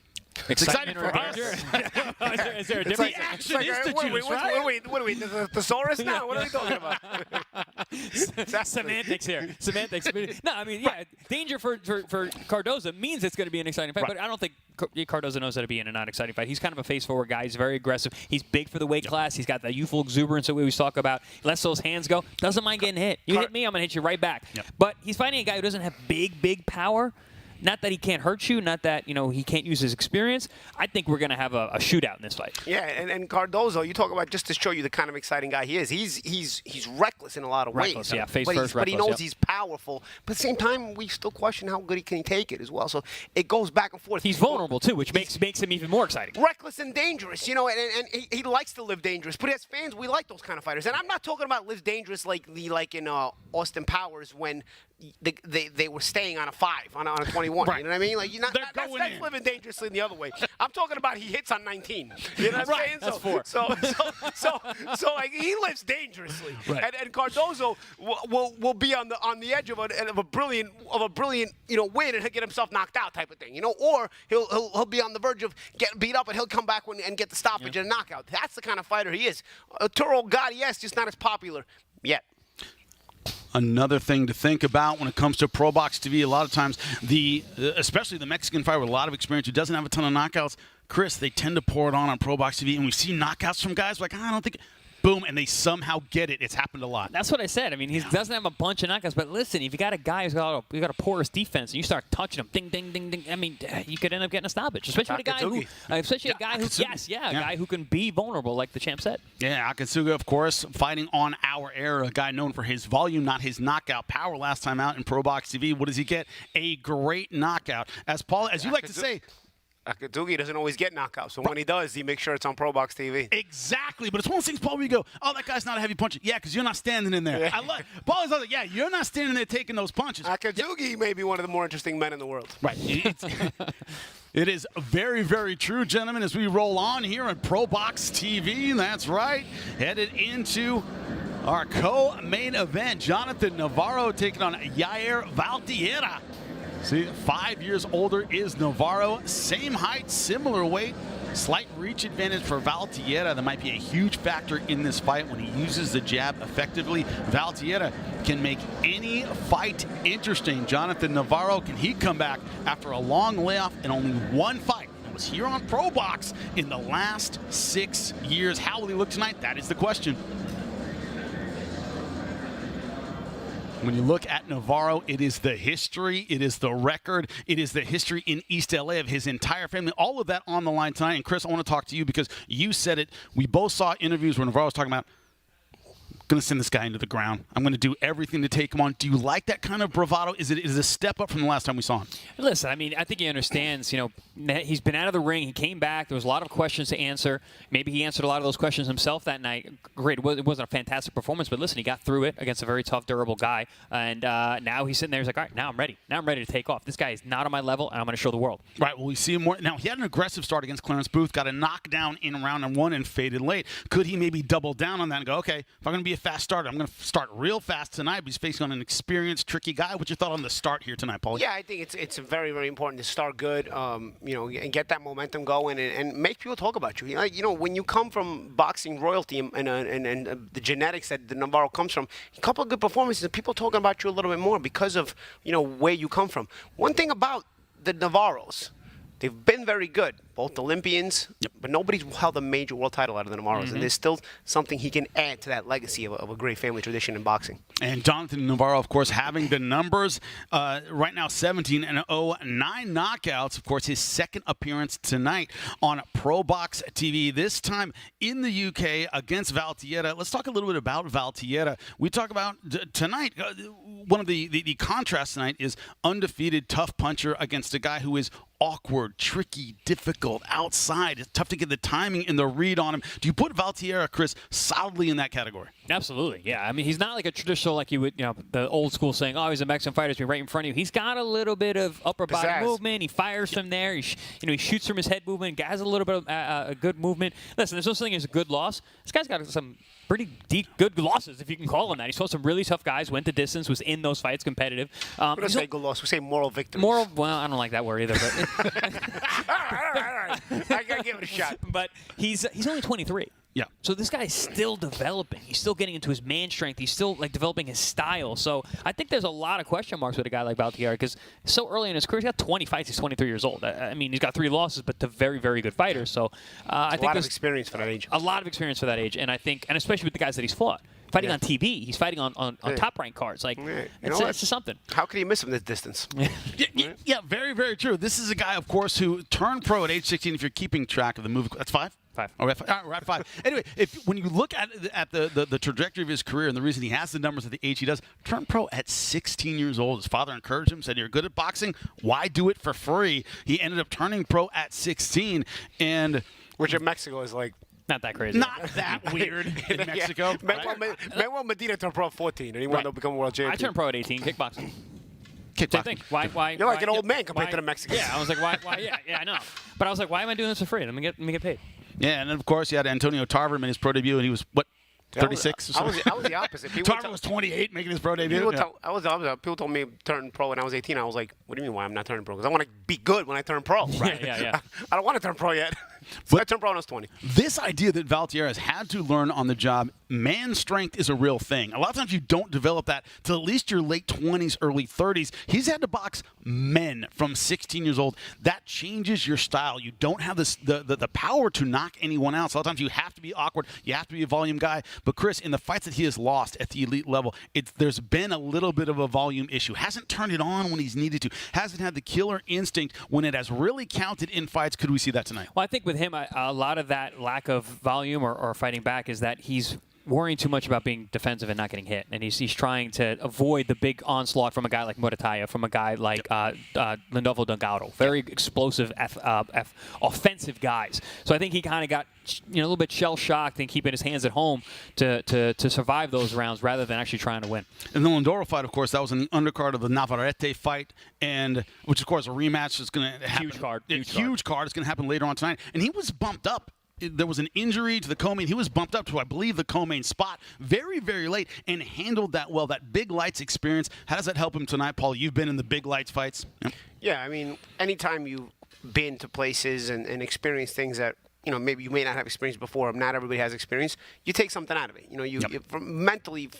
It's exciting for us. Is there a difference? The action is the juice, right? What are we, the thesaurus now? What are we talking about? Semantics here. Semantics. No, I mean, danger for Cardoza means it's going to be an exciting fight, but I don't think Cardoza knows how to be in a non-exciting fight. He's kind of a face-forward guy. He's very aggressive. He's big for the weight class. He's got that youthful exuberance that we always talk about. Lets those hands go. Doesn't mind getting hit. You hit me, I'm going to hit you right back. But he's fighting a guy who doesn't have big power. Not that he can't hurt you, not that he can't use his experience. I think we're going to have a shootout in this fight. Yeah, and Cardozo, you talk about, just to show you the kind of exciting guy he is. He's reckless in a lot of ways. Yeah, face but first, but he knows he's powerful. But at the same time, we still question how good can he take it as well. So it goes back and forth. He's vulnerable too, which makes him even more exciting. Reckless and dangerous, and he likes to live dangerous. But as fans, we like those kind of fighters. And I'm not talking about live dangerous like in Austin Powers when they were staying on a 5 on a 21. Right. You know what I mean? Like that's living dangerously the other way. I'm talking about he hits on 19. You know what I'm saying? That's 4. So like he lives dangerously. Right. And Cardozo will be on the edge of a brilliant win, and he'll get himself knocked out type of thing. Or he'll be on the verge of getting beat up, and he'll come back and get the stoppage and a knockout. That's the kind of fighter he is. Turo God, yes, just not as popular yet. Another thing to think about when it comes to ProBox TV, a lot of times, especially the Mexican fighter with a lot of experience who doesn't have a ton of knockouts, Chris, they tend to pour it on ProBox TV, and we've seen knockouts from guys like, I don't think, boom, and they somehow get it. It's happened a lot. That's what I said. I mean, he doesn't have a bunch of knockouts, but listen, if you got a guy who's got a porous defense, and you start touching him, ding, ding, ding, ding, I mean, you could end up getting a stoppage, especially with a guy who, a guy who can be vulnerable, like the champ said. Yeah, Akatsuga, of course, fighting on our era, a guy known for his volume, not his knockout power. Last time out in ProBox TV, what does he get? A great knockout. As Paul, as you like to say, Akatsugi doesn't always get knockouts, so when he does, he makes sure it's on ProBox TV. Exactly, but it's one of those things, Paul, where you go, oh, that guy's not a heavy puncher. Yeah, because you're not standing in there. Paul is like, yeah, you're not standing there taking those punches. Akatsugi may be one of the more interesting men in the world. Right. It is very, very true, gentlemen, as we roll on here on ProBox TV. That's right. Headed into our co-main event. Jonathan Navarro taking on Yair Valtierra. See, 5 years older is Navarro. Same height, similar weight. Slight reach advantage for Valtierra. That might be a huge factor in this fight when he uses the jab effectively. Valtierra can make any fight interesting. Jonathan Navarro, can he come back after a long layoff and only one fight? It was here on ProBox in the last 6 years. How will he look tonight? That is the question. When you look at Navarro, it is the history, it is the record, it is the history in East LA of his entire family. All of that on the line tonight. And Chris, I want to talk to you because you said it. We both saw interviews where Navarro was talking about, going to send this guy into the ground. I'm going to do everything to take him on. Do you like that kind of bravado? Is it a step up from the last time we saw him? Listen, I mean, I think he understands, he's been out of the ring. He came back. There was a lot of questions to answer. Maybe he answered a lot of those questions himself that night. Great. It wasn't a fantastic performance, but listen, he got through it against a very tough, durable guy. And now he's sitting there. He's like, all right, now I'm ready. Now I'm ready to take off. This guy is not on my level, and I'm going to show the world. Right. Well, we see him more. Now, he had an aggressive start against Clarence Booth, got a knockdown in round 1 and faded late. Could he maybe double down on that and go, okay, if I'm going to be a fast starter, I'm going to start real fast tonight, but he's facing on an experienced, tricky guy. What's your thought on the start here tonight, Paulie? Yeah, I think it's very, very important to start good, and get that momentum going and make people talk about you. When you come from boxing royalty and the genetics that the Navarro comes from, a couple of good performances and people talking about you a little bit more because of, where you come from. One thing about the Navarros, they've been very good, both Olympians, but nobody's held a major world title out of the Navarros, and there's still something he can add to that legacy of a great family tradition in boxing. And Jonathan Navarro, of course, having the numbers right now, 17-0, 9 knockouts. Of course, his second appearance tonight on ProBox TV, this time in the UK against Valtierra. Let's talk a little bit about Valtierra. We talk about tonight, one of the contrasts tonight is undefeated, tough puncher against a guy who is awkward, tricky, difficult, outside. It's tough to get the timing and the read on him. Do you put Valtierra, Chris, solidly in that category? Absolutely, yeah. I mean, he's not like a traditional, like you would, the old school saying, oh, he's a Mexican fighter, he's right in front of you. He's got a little bit of upper body movement. He fires from there. He shoots from his head movement. Has a little bit of a good movement. Listen, there's no such thing as a good loss. This guy's got some pretty deep, good losses, if you can call them that. He fought some really tough guys, went the distance, was in those fights, competitive. We don't say good loss. We say moral victories. Well, I don't like that word either. But all right. I got to give it a shot. But he's only 23. Yeah. So this guy is still developing. He's still getting into his man strength. He's still developing his style. So I think there's a lot of question marks with a guy like Valtierra because so early in his career, he's got 20 fights. He's 23 years old. I mean, he's got 3 losses, but to very, very good fighters. So I think a lot of experience for that age. A lot of experience for that age, and I think, and especially with the guys that he's fought. Fighting on TV, he's fighting on top-ranked cards. It's just something. How could you miss him this distance? Yeah, very, very true. This is a guy, of course, who turned pro at age 16. If you're keeping track of the move, that's 5? 5. All right, we're at 5. Anyway, when you look at the trajectory of his career and the reason he has the numbers at the age he does, turned pro at 16 years old. His father encouraged him, said, you're good at boxing. Why do it for free? He ended up turning pro at 16. Which in Mexico is like... Not that crazy. Not that weird in Mexico. Manuel Medina turned pro at 14, and he wanted to become a world champion. I turned pro at 18, kickboxing. Same thing. Why? You're like an old man compared to the Mexicans. Yeah, I was like, why? Yeah, I know. But I was like, why am I doing this for free? Let me get paid. Yeah, and then, of course, you had Antonio Tarver in his pro debut, and he was, 36 or something? I was the opposite. Tarver was 28 making his pro debut. I was the opposite. People told me to turn pro when I was 18. I was like, what do you mean why I'm not turning pro? Because I want to be good when I turn pro. Right. Yeah. I don't want to turn pro yet. So I turned pro when I was 20. This idea that Valtierra has had to learn on the job man strength is a real thing. A lot of times you don't develop that till at least your late 20s, early 30s. He's had to box men from 16 years old. That changes your style. You don't have the power to knock anyone out. So a lot of times you have to be awkward. You have to be a volume guy. But Chris, in the fights that he has lost at the elite level, there's been a little bit of a volume issue. Hasn't turned it on when he's needed to. Hasn't had the killer instinct when it has really counted in fights. Could we see that tonight? Well, I think with him, a lot of that lack of volume or fighting back is that he's worrying too much about being defensive and not getting hit. And he's trying to avoid the big onslaught from a guy like Murataya, from a guy like Lindolfo Delgado. Very explosive, offensive guys. So I think he kind of got a little bit shell-shocked and keeping his hands at home to survive those rounds rather than actually trying to win. And the Lindoro fight, of course, that was in the undercard of the Navarrete fight, and which, of course, a rematch is going to happen. Huge card. Huge card. It's going to happen later on tonight. And he was bumped up. There was an injury to the co-main. He was bumped up to, I believe, the co-main spot very, very late and handled that well. That big lights experience. How does that help him tonight, Paul? You've been in the big lights fights. Yep. Yeah, I mean, anytime you've been to places and experienced things that, maybe you may not have experienced before, not everybody has experience, you take something out of it.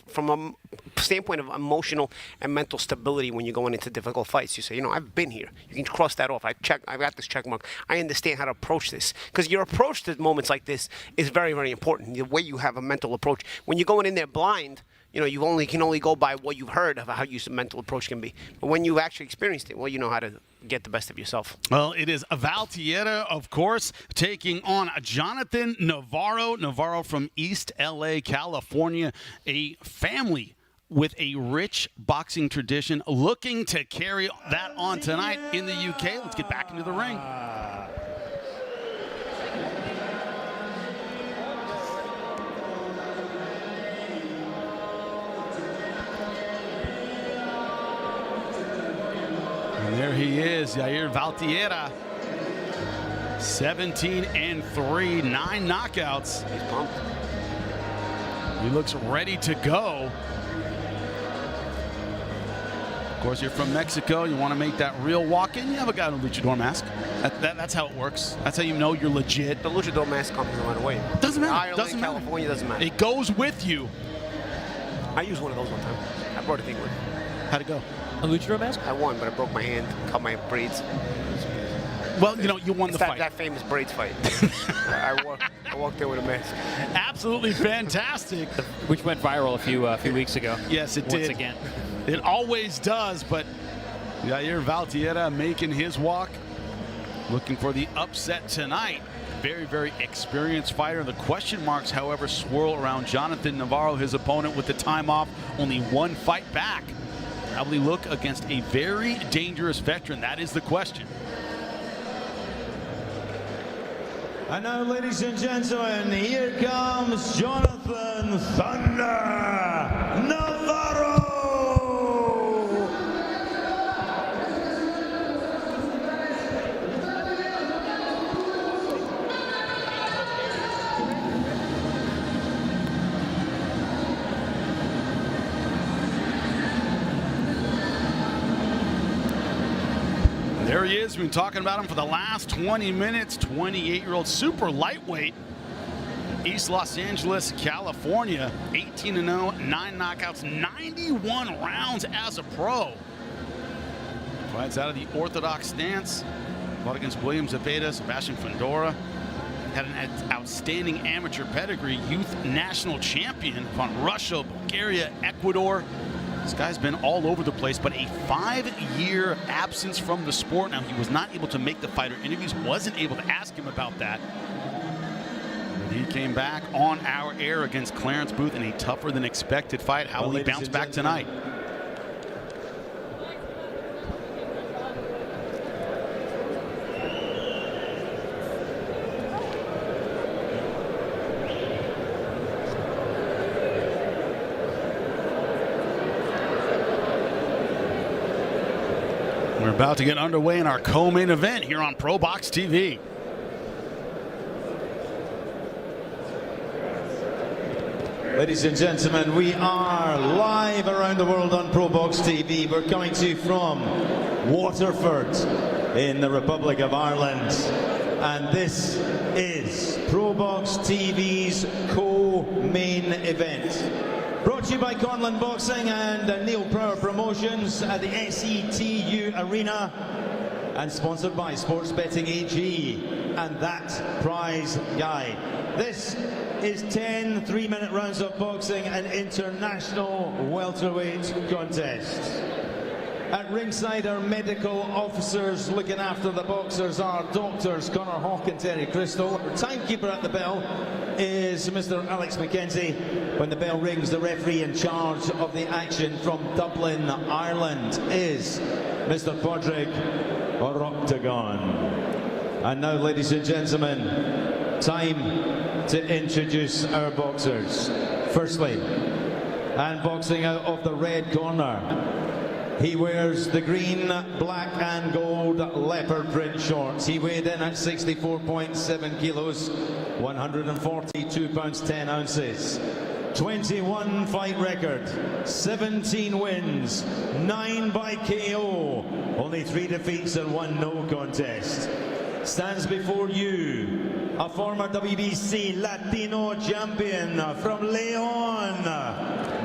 From a standpoint of emotional and mental stability when you're going into difficult fights, you say, I've been here. You can cross that off. I've got this check mark. I understand how to approach this. Because your approach to moments like this is very, very important. The way you have a mental approach. When you're going in there blind, you can only go by what you've heard of how your mental approach can be. But when you've actually experienced it, well, you know how to get the best of yourself. Well, it is Valtierra, of course, taking on Jonathan Navarro. Navarro from East LA, California, a family with a rich boxing tradition, looking to carry that on tonight in the UK. Let's get back into the ring. And there he is, Yair Valtierra, 17-3, 9 knockouts. He's pumped. He looks ready to go. Of course, you're from Mexico. You want to make that real walk-in. You have a guy in a luchador mask. That's how it works. That's how you know you're legit. The luchador mask comes right away. Doesn't matter. Ireland, Doesn't California, matter. doesn't matter. It goes with you. I used one of those one time. I brought a thing with. How'd it go? A luchador mask? I won, but I broke my hand, cut my braids. Well, you won the fight. That famous braids fight. I walked there with a mask. Absolutely fantastic. Which went viral a few weeks ago. Yes, it did. Once again. It always does, but Yair Valtierra making his walk, looking for the upset tonight. Very, very experienced fighter. The question marks, however, swirl around Jonathan Navarro, his opponent, with the time off, only one fight back. Probably look against a very dangerous veteran. That is the question. And now, ladies and gentlemen, here comes Jonathan Thunder Navarro. There he is. We've been talking about him for the last 20 minutes. 28-year-old super lightweight. East Los Angeles, California. 18-0, 9 knockouts, 91 rounds as a pro. Fights out of the orthodox stance. Fought against William Zepeda, Sebastian Fundora. Had an outstanding amateur pedigree. Youth national champion. Fought Russia, Bulgaria, Ecuador. This guy's been all over the place, but a 5-year absence from the sport. Now, he was not able to make the fighter interviews, wasn't able to ask him about that. But he came back on our air against Clarence Booth in a tougher than expected fight. How will he bounce back tonight? We're about to get underway in our co-main event here on ProBox TV. Ladies and gentlemen, we are live around the world on ProBox TV. We're coming to you from Waterford in the Republic of Ireland. And this is ProBox TV's co-main main event. Brought to you by Conlon Boxing and Neil Prower Promotions at the SETU Arena, and sponsored by Sports Betting AG and That Prize Guy. This is 10 3-minute rounds of boxing, an international welterweight contest. At ringside, our medical officers looking after the boxers are doctors Connor Hawke and Terry Crystal. Our timekeeper at the bell is Mr. Alex McKenzie. When the bell rings, the referee in charge of the action from Dublin, Ireland is Mr. Padraig Octagon. And now, ladies and gentlemen, time to introduce our boxers. Firstly, and boxing out of the red corner, he wears the green, black and gold leopard print shorts. He weighed in at 64.7 kilos, 142 pounds 10 ounces. 21 fight record, 17 wins, 9 by KO, only 3 defeats and 1 no contest. Stands before you a former WBC Latino champion from Leon,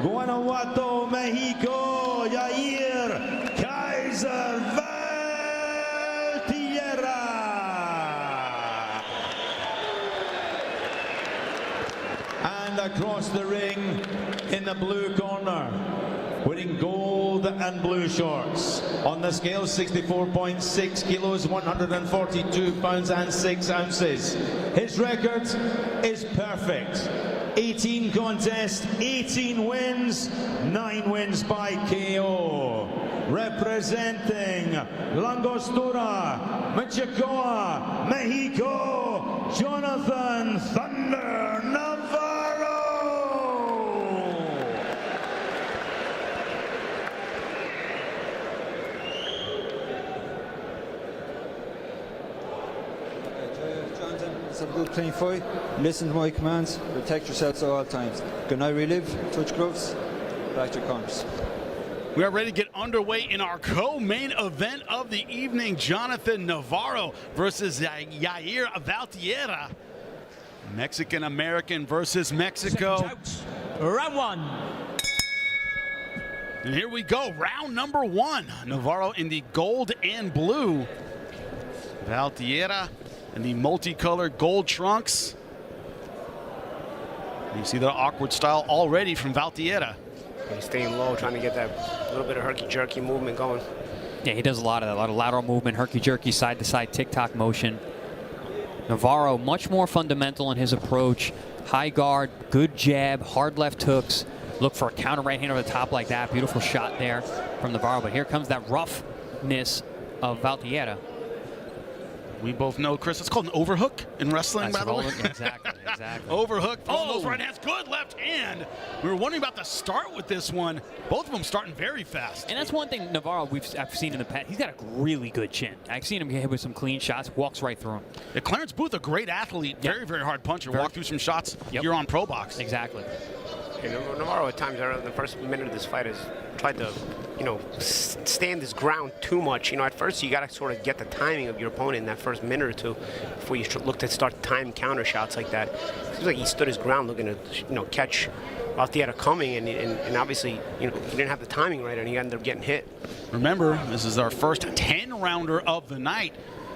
Guanajuato, Mexico, Yair Kaiser Valtierra. And across the ring in the blue corner, wearing gold and blue shorts. On the scale, 64.6 kilos, 142 pounds and 6 ounces. His record is perfect. 18 contests, 18 wins, 9 wins by KO. Representing Langostura, Michoacán, Mexico, Jonathan Thunder Navarro. Jonathan, let's have a good clean fight. Listen to my commands. Protect yourselves at all times. Can I relive? Touch gloves. Back to your corners. We are ready to get underway in our co-main event of the evening. Jonathan Navarro versus Yair Valtierra. Mexican-American versus Mexico. Round 1. And here we go, round number 1. Navarro in the gold and blue. Valtierra in the multicolored gold trunks. You see the awkward style already from Valtierra. He's staying low, trying to get that little bit of herky-jerky movement going. Yeah, he does a lot of that, a lot of lateral movement, herky-jerky, side-to-side tick-tock motion. Navarro, much more fundamental in his approach. High guard, good jab, hard left hooks. Look for a counter right hand over the top like that. Beautiful shot there from Navarro. But here comes that roughness of Valtierra. We both know, Chris, it's called an overhook in wrestling, by the way. Exactly, exactly. Overhook, throwing those right hands. Good left hand. We were wondering about the start with this one. Both of them starting very fast. And that's one thing Navarro I've seen in the past. He's got a really good chin. I've seen him get hit with some clean shots, walks right through them. Yeah, Clarence Booth, a great athlete, very, very hard puncher. Walked through some shots here on ProBox. Exactly. Navarro at times in the first minute of this fight has tried to, stand his ground too much. At first you got to sort of get the timing of your opponent in that first minute or two before you look to start time counter shots like that. It seems like he stood his ground looking to, catch Valtierra coming, and obviously, he didn't have the timing right, and he ended up getting hit. Remember, this is our first 10-rounder of the night.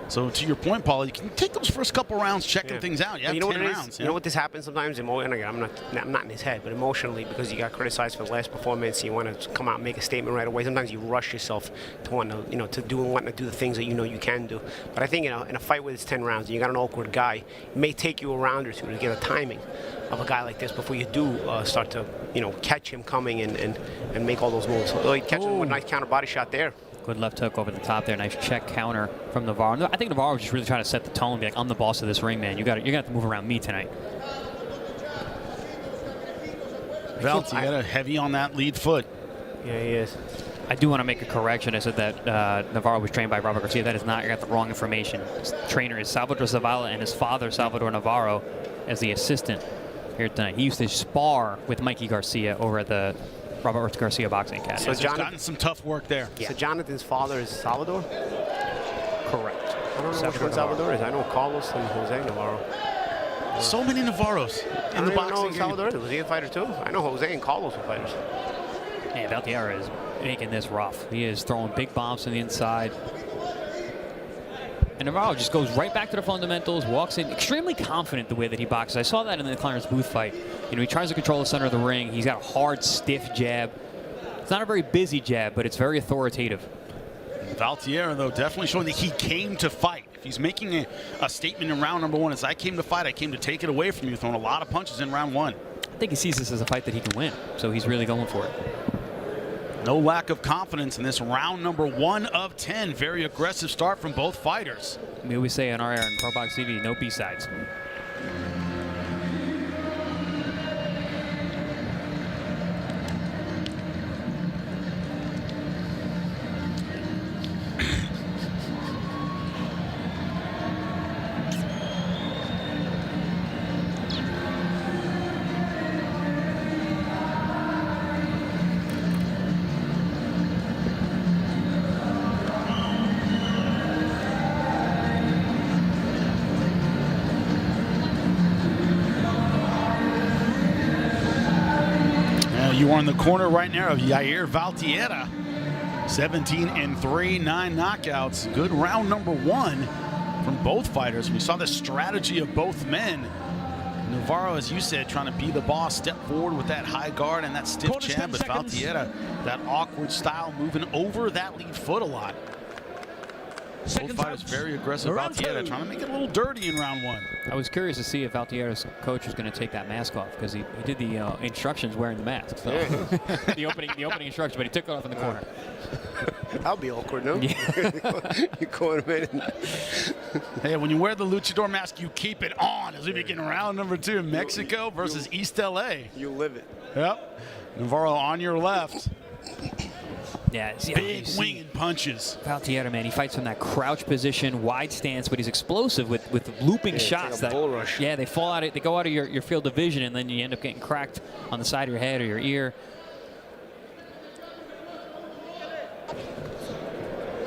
So to your point, Paul, you can take those first couple rounds checking things out. You know 10 rounds. You know what this happens sometimes? And again, I'm not in his head, but emotionally, because you got criticized for the last performance, you want to come out and make a statement right away. Sometimes you rush yourself to want to, to do the things that you can do. But I think in a fight with it's 10 rounds, and you got an awkward guy, it may take you a round or two to get a timing of a guy like this before you do start to, catch him coming and make all those moves. So he catches him with a nice counter body shot there. Good left hook over the top there. Nice check counter from Navarro. I think Navarro was just really trying to set the tone. Be like, I'm the boss of this ring, man. You're gonna have to move around me tonight. Valtierra heavy on that lead foot. Yeah, he is. I do want to make a correction. I said that Navarro was trained by Robert Garcia. That is not. You got the wrong information. His trainer is Salvador Zavala, and his father, Salvador Navarro, as the assistant here tonight. He used to spar with Mikey Garcia over at the Robert Garcia Boxing Academy. So Jonathan, gotten some tough work there. Yeah. So Jonathan's father is Salvador? Correct. I don't know which one Salvador is. I know Carlos and Jose Navarro. So many Navarros in the boxing game. Was he a fighter too? I know Jose and Carlos were fighters. Yeah, Valtierra is making this rough. He is throwing big bombs from the inside. And Navarro just goes right back to the fundamentals, walks in extremely confident the way that he boxes. I saw that in the Clarence Booth fight. You know, he tries to control the center of the ring. He's got a hard, stiff jab. It's not a very busy jab, but it's very authoritative. Valtierra, though, definitely showing that he came to fight. If he's making a statement in round number 1, as I came to fight, I came to take it away from you, throwing a lot of punches in round 1. I think he sees this as a fight that he can win, so he's really going for it. No lack of confidence in this round number 1 of 10. Very aggressive start from both fighters. We always say on our air on ProBox TV, no B-sides. You are in the corner right now of Yair Valtierra. 17-3, 9 knockouts. Good round number 1 from both fighters. We saw the strategy of both men. Navarro, as you said, trying to be the boss, step forward with that high guard and that stiff jab, but Valtierra, that awkward style, moving over that lead foot a lot. Both fighters very aggressive. Valtierra trying to make it a little dirty in round 1. I was curious to see if Valtierra's coach was going to take that mask off, because he did the instructions wearing the mask. So. the opening instructions, but he took it off in the corner. That'll be awkward, no? Yeah. You caught him in. Hey, when you wear the luchador mask, you keep it on as we begin round number 2. Mexico versus East LA. You live it. Yep. Navarro on your left. Yeah, big winging punches. Valtierra, man, he fights from that crouch position, wide stance, but he's explosive with looping shots. Like a bull rush. Yeah, they fall out. They go out of your field of vision, and then you end up getting cracked on the side of your head or your ear.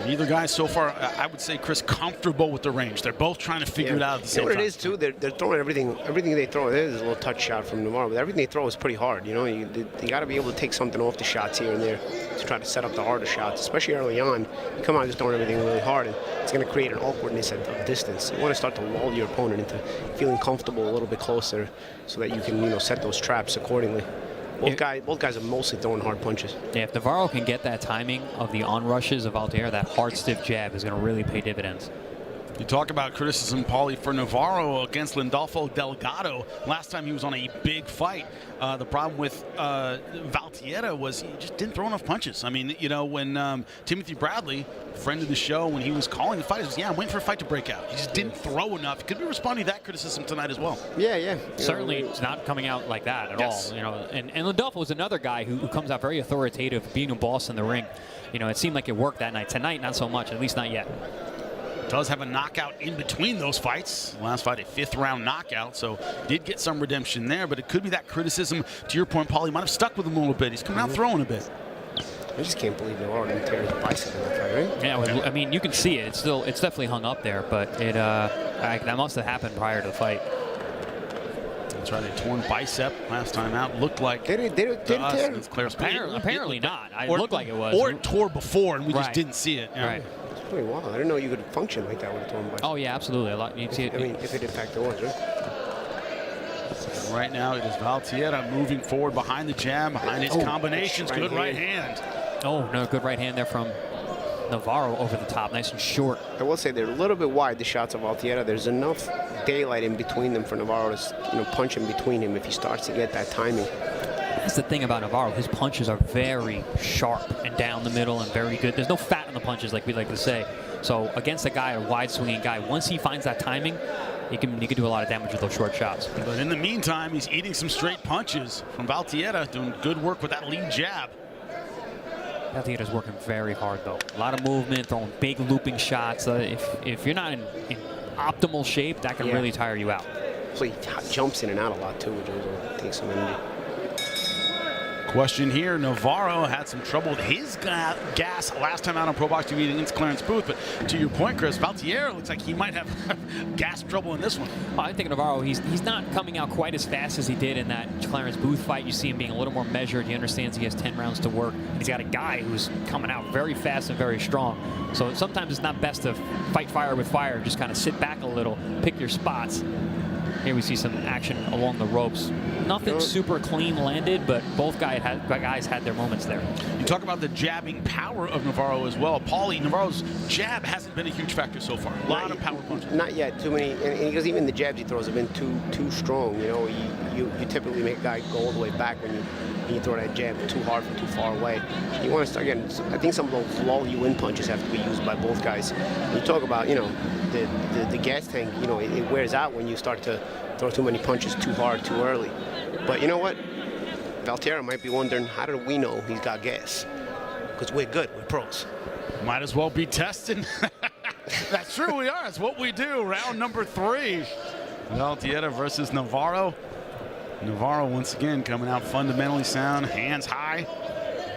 Neither guy so far, I would say, Chris, comfortable with the range. They're both trying to figure it out at the same time. You know what it is, too? They're throwing everything they throw. There's a little touch shot from Navarro, but everything they throw is pretty hard. You know, you got to be able to take something off the shots here and there to try to set up the harder shots, especially early on. You come out just throwing everything really hard, and it's going to create an awkwardness at distance. You want to start to lull your opponent into feeling comfortable a little bit closer so that you can, you know, set those traps accordingly. Both guys are mostly throwing hard punches. Yeah, if Navarro can get that timing of the on-rushes of Valtierra, that hard, stiff jab is going to really pay dividends. You talk about criticism, Paulie, for Navarro against Lindolfo Delgado. Last time he was on a big fight. The problem with Valtierra was he just didn't throw enough punches. I mean, you know, when Timothy Bradley, friend of the show, when he was calling the fight, he was, yeah, I'm waiting for a fight to break out. He just didn't throw enough. He could be responding to that criticism tonight as well. Yeah. Certainly it's not coming out like that at all. You know, and Lindolfo was another guy who comes out very authoritative, being a boss in the ring. You know, it seemed like it worked that night. Tonight, not so much, at least not yet. Does have a knockout in between those fights. Last fight, a 5th round knockout, so did get some redemption there, but it could be that criticism, to your point, Paulie, might have stuck with him a little bit. He's coming out throwing a bit. I just can't believe Navarro didn't tear his bicep in that fight, right? Yeah, I mean, you can see it. It's definitely hung up there, but that must have happened prior to the fight. That's right, a torn bicep last time out. Looked like did it tear? Apparently not. It looked like it was. Or it tore before, and we just didn't see it. Yeah. Right. Pretty wild. I didn't know you could function like that with a torn bicep. Oh yeah, absolutely. A lot. You see it. I mean, if it in fact it was, right? Right now it is Valtierra moving forward behind the jab, behind his combinations. Good right hand. Oh no, good right hand there from Navarro over the top, nice and short. I will say they're a little bit wide, the shots of Valtierra. There's enough daylight in between them for Navarro to punch in between him if he starts to get that timing. That's the thing about Navarro. His punches are very sharp and down the middle and very good. There's no fat in the punches, like we like to say. So against a guy, a wide swinging guy, once he finds that timing, he can do a lot of damage with those short shots. But in the meantime, he's eating some straight punches from Valtierra, doing good work with that lead jab. Valtierra's working very hard, though. A lot of movement, throwing big looping shots. If you're not in optimal shape, that can really tire you out. So he jumps in and out a lot, too, which takes some energy. Question here, Navarro had some trouble with his gas last time out on ProBox TV against Clarence Booth, but to your point, Chris, Valtierra looks like he might have gas trouble in this one. Well, I think Navarro, he's not coming out quite as fast as he did in that Clarence Booth fight. You see him being a little more measured. He understands he has 10 rounds to work. He's got a guy who's coming out very fast and very strong. So sometimes it's not best to fight fire with fire. Just kind of sit back a little, pick your spots. Here we see some action along the ropes. Nothing super clean landed, but both guys had their moments there. You talk about the jabbing power of Navarro as well. Paulie, Navarro's jab hasn't been a huge factor so far. A lot of power punches. Not yet. Too many, and because even the jabs he throws have been too strong. You know, you typically make a guy go all the way back when you throw that jab too hard from too far away. You want to start getting. I think some of those lull you in punches have to be used by both guys. You talk about, you know, the gas tank. You know, it wears out when you start to throw too many punches too hard too early. But you know what? Valtierra might be wondering, how do we know he's got gas? Because we're good. We're pros. Might as well be testing. That's true, we are. That's what we do. Round number 3. Valtierra versus Navarro. Navarro once again coming out fundamentally sound, hands high.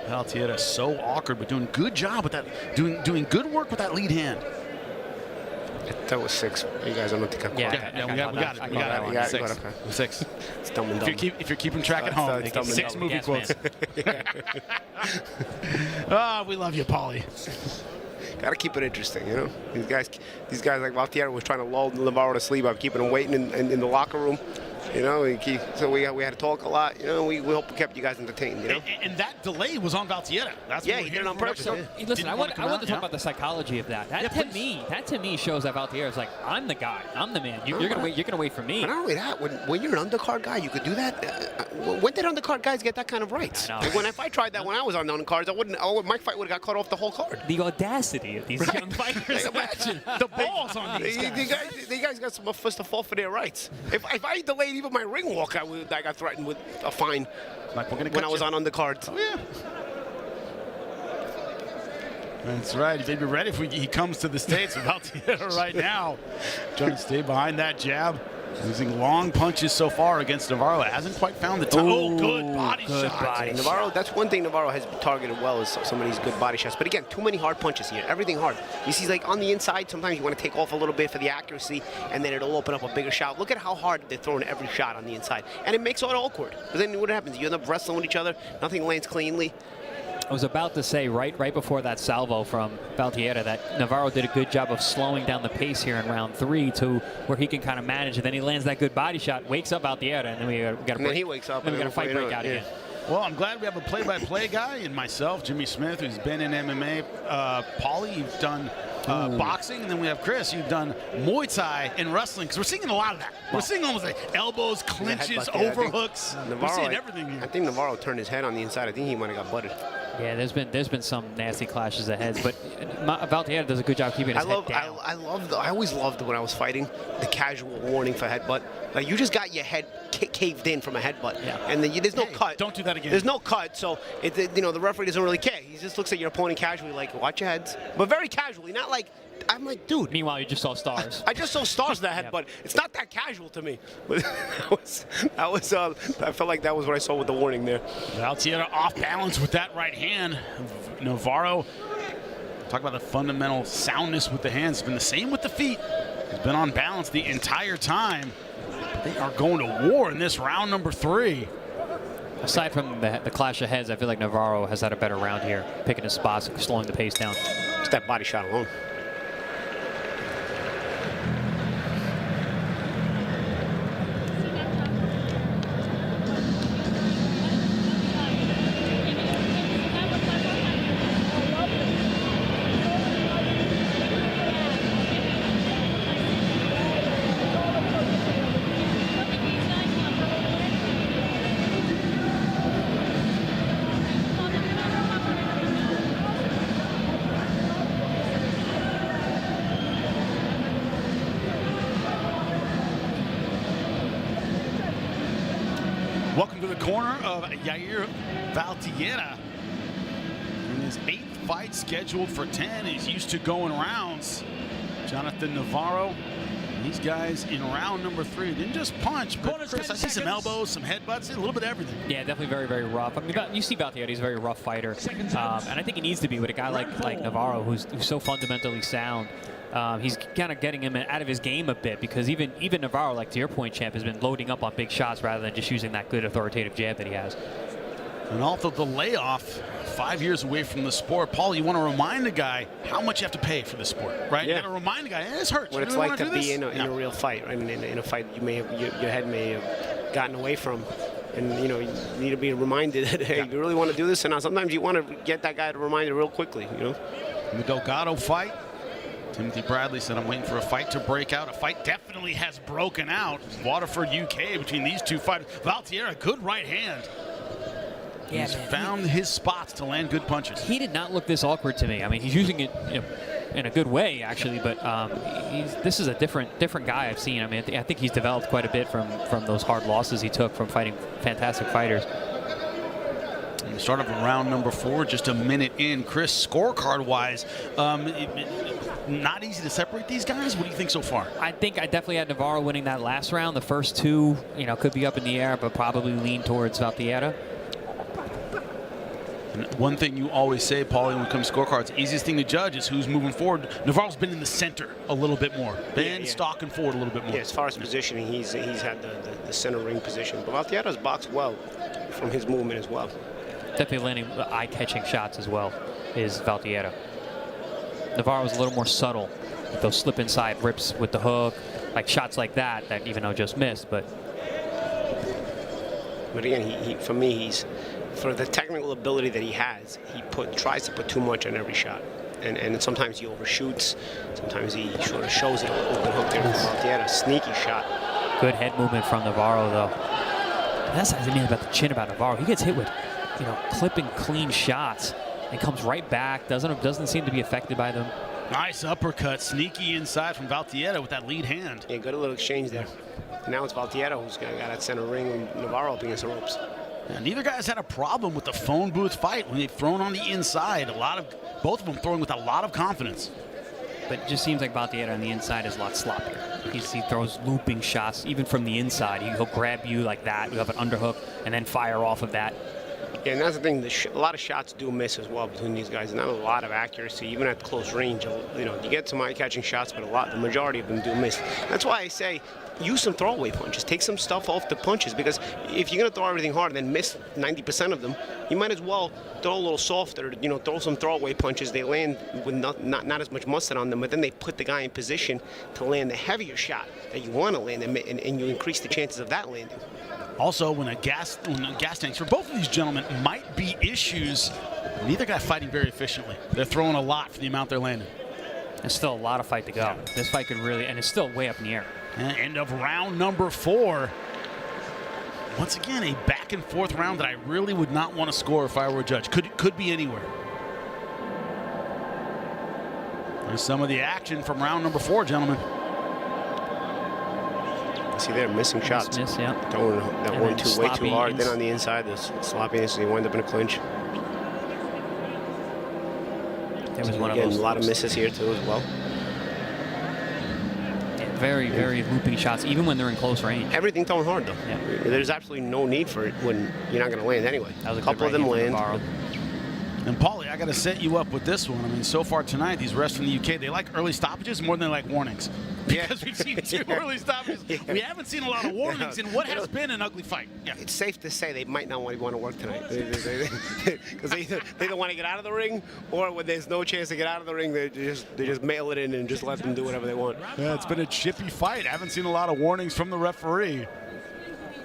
Valtierra so awkward, but doing good job with that, doing good work with that lead hand. That was 6. You guys don't think I Yeah, we got it. 6. It's dumb and dumb. If you're keeping track at home, it's dumb and 6 dumb. movie quotes. We love you, Paulie. Gotta keep it interesting, you know. These guys like Valtierra was trying to lull Navarro to sleep by keeping him waiting in the locker room. You know, so we had to talk a lot. You know, we hope we kept you guys entertained. You know, and that delay was on Valtierra. That's he did it on purpose. So, listen, I want to talk about the psychology of that. That to me shows that Valtierra is like, I'm the guy, I'm the man. You're gonna wait for me. But not only that, when you're an undercard guy, you could do that. When did undercard guys get that kind of rights? If I tried that when I was on the undercards, my fight would have got cut off the whole card. The audacity of these young fighters. Imagine the balls on these guys. These guys got some first to fall for their rights. If I delayed even my ring walk, I got threatened with a fine when I was on undercards. Oh, yeah. That's right. They'd be ready if he comes to the States. Valtierra right now trying to stay behind that jab. Using long punches so far against Navarro. Hasn't quite found the time. Good body shot. Navarro, that's one thing Navarro has targeted well, is some of these good body shots. But again, too many hard punches here. Everything hard. You see, like on the inside, sometimes you want to take off a little bit for the accuracy, and then it'll open up a bigger shot. Look at how hard they're throwing every shot on the inside. And it makes it awkward. Because then what happens? You end up wrestling with each other. Nothing lands cleanly. I was about to say right before that salvo from Valtierra that Navarro did a good job of slowing down the pace here in round 3 to where he can kind of manage it. Then he lands that good body shot, wakes up Valtierra, and then we got to break. Then he wakes up. Then we got to fight break out again. Well, I'm glad we have a play-by-play guy in myself, Jimmy Smith, who's been in MMA. Paulie, you've done boxing, and then we have Chris, you've done Muay Thai and wrestling, because we're seeing a lot of that. We're seeing almost like elbows, clinches, overhooks. We're seeing everything here. I think Navarro turned his head on the inside. I think he might have got butted. Yeah, there's been some nasty clashes of heads, but Valtierra does a good job keeping his head down. I always loved when I was fighting the casual warning for headbutt. Like you just got your head caved in from a headbutt, and then there's no cut. Don't do that again. There's no cut, so the referee doesn't really care. He just looks at your opponent casually, like watch your heads, but very casually, not like. I'm like, dude. Meanwhile, you just saw stars. I just saw stars in that headbutt. It's not that casual to me. But that was. I felt like that was what I saw with the warning there. Valtierra off balance with that right hand. Navarro, talk about the fundamental soundness with the hands. It's been the same with the feet. He's been on balance the entire time. They are going to war in this round number 3. Aside from the clash of heads, I feel like Navarro has had a better round here, picking his spots, slowing the pace down. Just that body shot alone. Welcome to the corner of Yair Valtierra. In his 8th fight scheduled for 10, he's used to going rounds. Jonathan Navarro These guys in round number 3 didn't just punch, but Chris, I see some elbows, some headbutts, a little bit of everything. Yeah, definitely very, very rough. I mean, you see Valtierra, he's a very rough fighter. And I think he needs to be with a guy like Navarro, who's so fundamentally sound. He's kind of getting him out of his game a bit, because even Navarro, like to your point, Champ, has been loading up on big shots rather than just using that good authoritative jab that he has. And also the layoff, 5 years away from the sport. Paul, you want to remind the guy how much you have to pay for the sport, right? Yeah. You got to remind the guy, this hurts. What it's like to be in a real fight, right? In a fight your head may have gotten away from. And, you need to be reminded that, hey, you really want to do this? And sometimes you want to get that guy to remind you real quickly, In the Delgado fight, Timothy Bradley said, I'm waiting for a fight to break out. A fight definitely has broken out. Waterford, UK, between these two fighters. Valtierra, good right hand. Yeah, He's found his spots to land good punches. He did not look this awkward to me. I mean, he's using it in a good way, actually, but this is a different guy I've seen. I mean, I think he's developed quite a bit from those hard losses he took from fighting fantastic fighters. And the start of round number 4, just a minute in. Chris, scorecard-wise, not easy to separate these guys. What do you think so far? I think I definitely had Navarro winning that last round. The first 2, could be up in the air, but probably lean towards Valtierra. And one thing you always say, Paulie, when it comes to scorecards, easiest thing to judge is who's moving forward. Navarro's been in the center a little bit more. Been stalking forward a little bit more. Yeah, as far as positioning, he's had the center ring position. But Valtierra's boxed well from his movement as well. Definitely landing eye-catching shots as well is Valtierra. Navarro's a little more subtle with those slip inside rips with the hook, like shots like that even though just missed. But again, for me, for the technical ability that he has, he tries to put too much on every shot. And sometimes he overshoots. Sometimes he sort of shows it a open hook there from Valtierra. Sneaky shot. Good head movement from Navarro, though. And that's what I mean about the chin about Navarro. He gets hit with, clipping clean shots and comes right back. Doesn't seem to be affected by them. Nice uppercut, sneaky inside from Valtierra with that lead hand. Yeah, good little exchange there. And now it's Valtierra who's got that center ring and Navarro up against the ropes. Yeah, neither guy's had a problem with the phone booth fight when they've thrown on the inside. Both of them throwing with a lot of confidence. But it just seems like Valtierra on the inside is a lot sloppier. He throws looping shots, even from the inside. He'll grab you like that. You have an underhook, and then fire off of that. Yeah, and that's the thing. A lot of shots do miss as well between these guys. Not a lot of accuracy, even at close range. You get some eye-catching shots, but the majority of them do miss. That's why I say use some throwaway punches. Take some stuff off the punches, because if you're going to throw everything hard and then miss 90% of them, you might as well throw a little softer. Throw some throwaway punches. They land with not as much mustard on them, but then they put the guy in position to land the heavier shot that you want to land, and you increase the chances of that landing. Also, when gas tanks for both of these gentlemen might be issues, neither guy fighting very efficiently. They're throwing a lot for the amount they're landing. There's still a lot of fight to go. Yeah. This fight could really, and it's still way up in the air. And end of round number 4. Once again, a back and forth round that I really would not want to score if I were a judge. Could be anywhere. There's some of the action from round number 4, gentlemen. See, they're missing shots. Miss, yeah. Throwing that 1-2 way too hard. Then on the inside, the sloppiness, they wind up in a clinch. There was one of those. A lot of misses here too as well. Yeah, very, very looping shots, even when they're in close range. Everything thrown hard though. Yeah. There's absolutely no need for it when you're not going to land anyway. That was a couple of them land. And Paulie, I got to set you up with this one. I mean, so far tonight, these refs from the UK, they like early stoppages more than they like warnings. Because we've seen 2 early stoppages. Yeah. We haven't seen a lot of warnings in what has been an ugly fight. Yeah. It's safe to say they might not want to work tonight. Because they either want to get out of the ring, or when there's no chance to get out of the ring, they just mail it in and just let them do whatever they want. Yeah, it's been a chippy fight. I haven't seen a lot of warnings from the referee.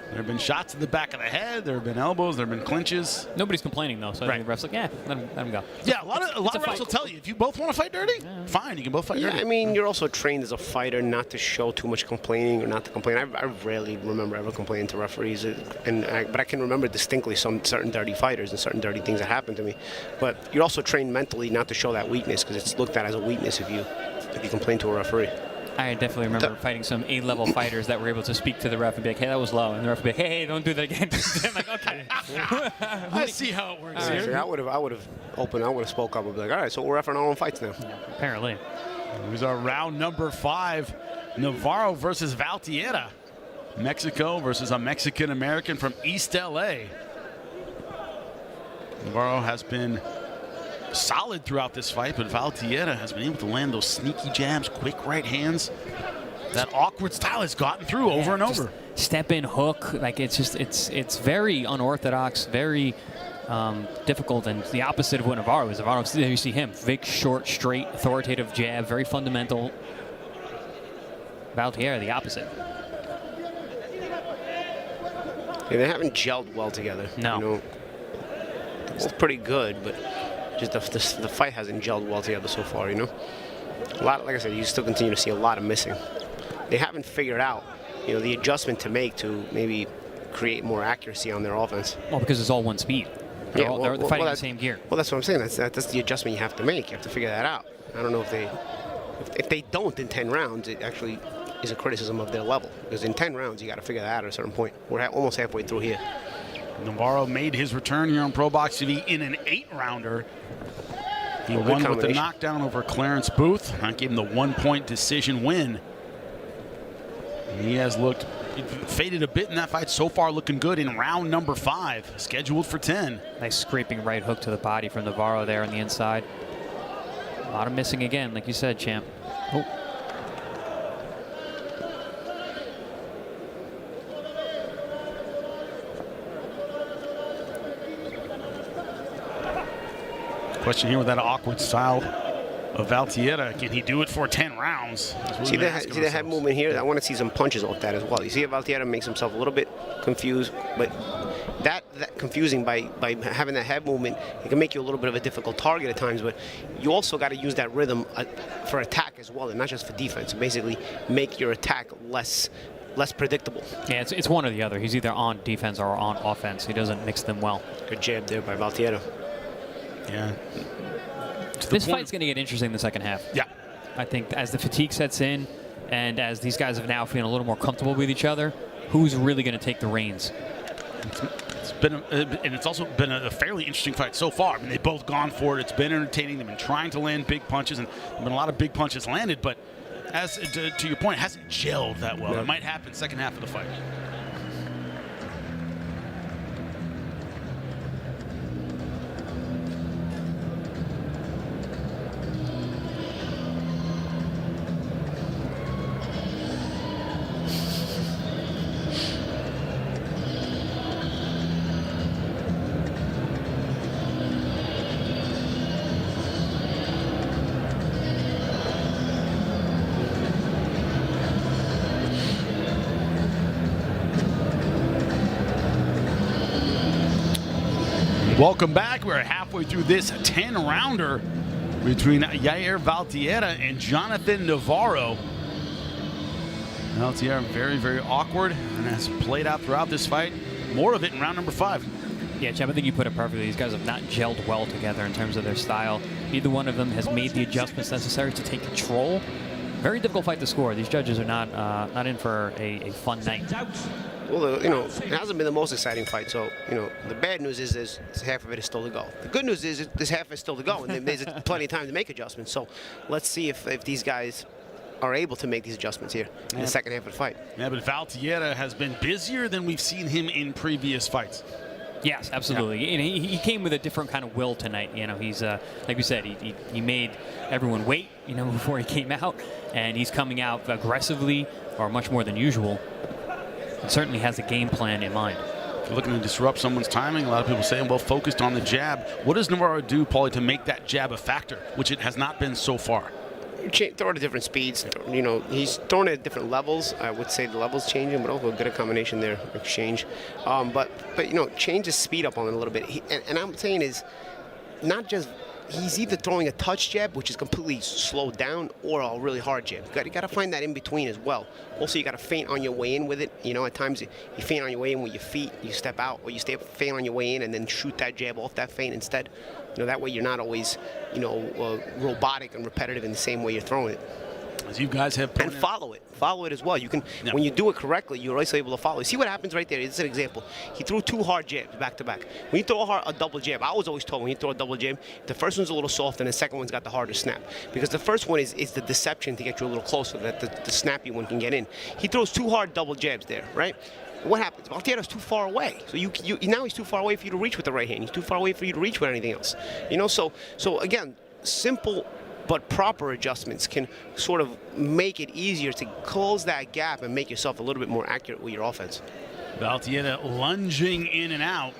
There have been shots in the back of the head. There have been elbows. There have been clinches. Nobody's complaining, though, so I think the ref's like, yeah, let him go. Yeah, a lot of refs will tell you, if you both want to fight dirty, fine, you can both fight dirty. I mean, you're also trained as a fighter not to show too much complaining or not to complain. I rarely remember ever complaining to referees, but I can remember distinctly some certain dirty fighters and certain dirty things that happened to me. But you're also trained mentally not to show that weakness, because it's looked at as a weakness if you complain to a referee. I definitely remember fighting some A-level fighters that were able to speak to the ref and be like, hey, that was low. And the ref would be like, hey, don't do that again. I'm like, okay. I see how it works here. I would have spoke up and be like, all right, so we're refereeing our own fights now. Yeah, apparently. Here's our round number 5. Navarro versus Valtierra. Mexico versus a Mexican-American from East LA. Navarro has been solid throughout this fight, but Valtierra has been able to land those sneaky jabs, quick right hands. That awkward style has gotten through over and over. Step in hook, like it's very unorthodox, very difficult, and the opposite of what Navarro is. Navarro, you see him, big, short, straight, authoritative jab, very fundamental. Valtierra, the opposite. Yeah, they haven't gelled well together. No. You know, it's pretty good, but just the fight hasn't gelled well together so far, you know? A lot, like I said, you still continue to see a lot of missing. They haven't figured out, you know, the adjustment to make to maybe create more accuracy on their offense. Well, because it's all one speed. They're fighting in the same gear. Well, that's what I'm saying. That's the adjustment you have to make. You have to figure that out. I don't know if they don't in 10 rounds, it actually is a criticism of their level. Because in 10 rounds, you got to figure that out at a certain point. We're almost halfway through here. Navarro made his return here on ProBox TV in an 8-rounder. He won with the knockdown over Clarence Booth. That gave him the 1-point decision win. He has looked faded a bit in that fight. So far looking good in round number 5, scheduled for 10. Nice scraping right hook to the body from Navarro there on the inside. A lot of missing again, like you said, champ. Oh. Question here with that awkward style of Valtierra. Can he do it for 10 rounds? See the head movement here? I want to see some punches off that as well. You see if Valtierra makes himself a little bit confused, but that confusing by having that head movement, it can make you a little bit of a difficult target at times, but you also got to use that rhythm for attack as well, and not just for defense. Basically make your attack less predictable. Yeah, it's one or the other. He's either on defense or on offense. He doesn't mix them well. Good jab there by Valtierra. Yeah. This fight's going to get interesting in the second half. Yeah. I think as the fatigue sets in and as these guys have now feeling a little more comfortable with each other, who's really going to take the reins? It's also been a fairly interesting fight so far. I mean, they've both gone for it. It's been entertaining. They've been trying to land big punches, and there have been a lot of big punches landed, but as to your point, it hasn't gelled that well. It might happen second half of the fight. Welcome back. We're halfway through this 10-rounder between Yair Valtierra and Jonathan Navarro. Valtierra very, very awkward and has played out throughout this fight. More of it in round number 5. Yeah, Chad, I think you put it perfectly. These guys have not gelled well together in terms of their style. Neither one of them has made the adjustments necessary to take control. Very difficult fight to score. These judges are not in for a fun night. Well, you know, it hasn't been the most exciting fight, so, you know, the bad news is there's half of it is still to go. The good news is there's half is still to go, and there's plenty of time to make adjustments. So let's see if these guys are able to make these adjustments here in the second half of the fight. Yeah, but Valtierra has been busier than we've seen him in previous fights. Yes, absolutely. Yeah. And he came with a different kind of will tonight. You know, he's like we said, he made everyone wait, you know, before he came out, and he's coming out aggressively, or much more than usual. And certainly has a game plan in mind. If you're looking to disrupt someone's timing, a lot of people say, well, focused on the jab. What does Navarro do, Paulie, to make that jab a factor, which it has not been so far? Throw it at different speeds. You know, he's throwing it at different levels. I would say the levels changing, but also a good combination there, exchange. But you know, change his speed up on it a little bit. And I'm saying is not just he's either throwing a touch jab, which is completely slowed down, or a really hard jab. You got to find that in between as well. Also, you got to feint on your way in with it. You know, at times you feint on your way in with your feet, you step out, or you feint on your way in and then shoot that jab off that feint instead. You know, that way you're not always, you know, robotic and repetitive in the same way you're throwing it. As you guys have and follow it as well. You can, when you do it correctly, you're also able to follow. See what happens right there? It's an example. He threw 2 hard jabs back to back. When you throw a double jab, I was always told when you throw a double jab, the first one's a little soft and the second one's got the harder snap. Because the first one is the deception to get you a little closer, that the snappy one can get in. He throws 2 hard double jabs there, right? What happens? Valtierra's too far away. So now he's too far away for you to reach with the right hand. He's too far away for you to reach with anything else. You know, so again, simple but proper adjustments can sort of make it easier to close that gap and make yourself a little bit more accurate with your offense. Valtierra lunging in and out.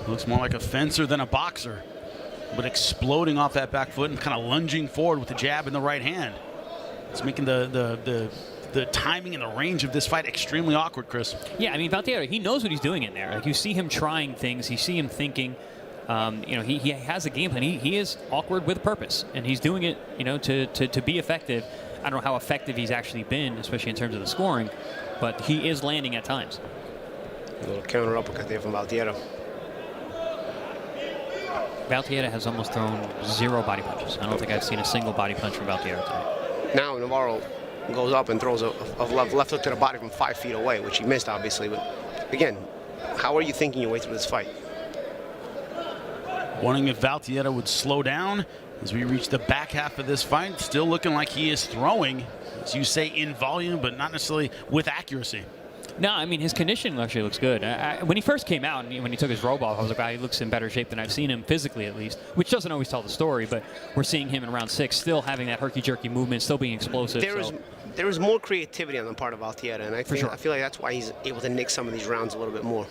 Looks more like a fencer than a boxer, but exploding off that back foot and kind of lunging forward with the jab in the right hand. It's making the timing and the range of this fight extremely awkward, Chris. Yeah, I mean, Valtierra, he knows what he's doing in there. Like, you see him trying things, you see him thinking. You know, he has a game plan. He is awkward with purpose, and he's doing it, you know, to be effective. I don't know how effective he's actually been, especially in terms of the scoring, but he is landing at times. A little counter uppercut there from Valtierra. Valtierra has almost thrown 0 body punches. I don't think I've seen a single body punch from Valtierra today. Now Navarro goes up and throws a left hook to the body from 5 feet away, which he missed, obviously. But again, how are you thinking your way through this fight? Wondering if Valtierra would slow down as we reach the back half of this fight. Still looking like he is throwing, as you say, in volume, but not necessarily with accuracy. No, I mean, his conditioning actually looks good. When he first came out and when he took his robe off, I was like, wow, he looks in better shape than I've seen him physically, at least, which doesn't always tell the story, but we're seeing him in round 6 still having that herky-jerky movement, still being explosive. There is more creativity on the part of Valtierra, and I feel like that's why he's able to nick some of these rounds a little bit more.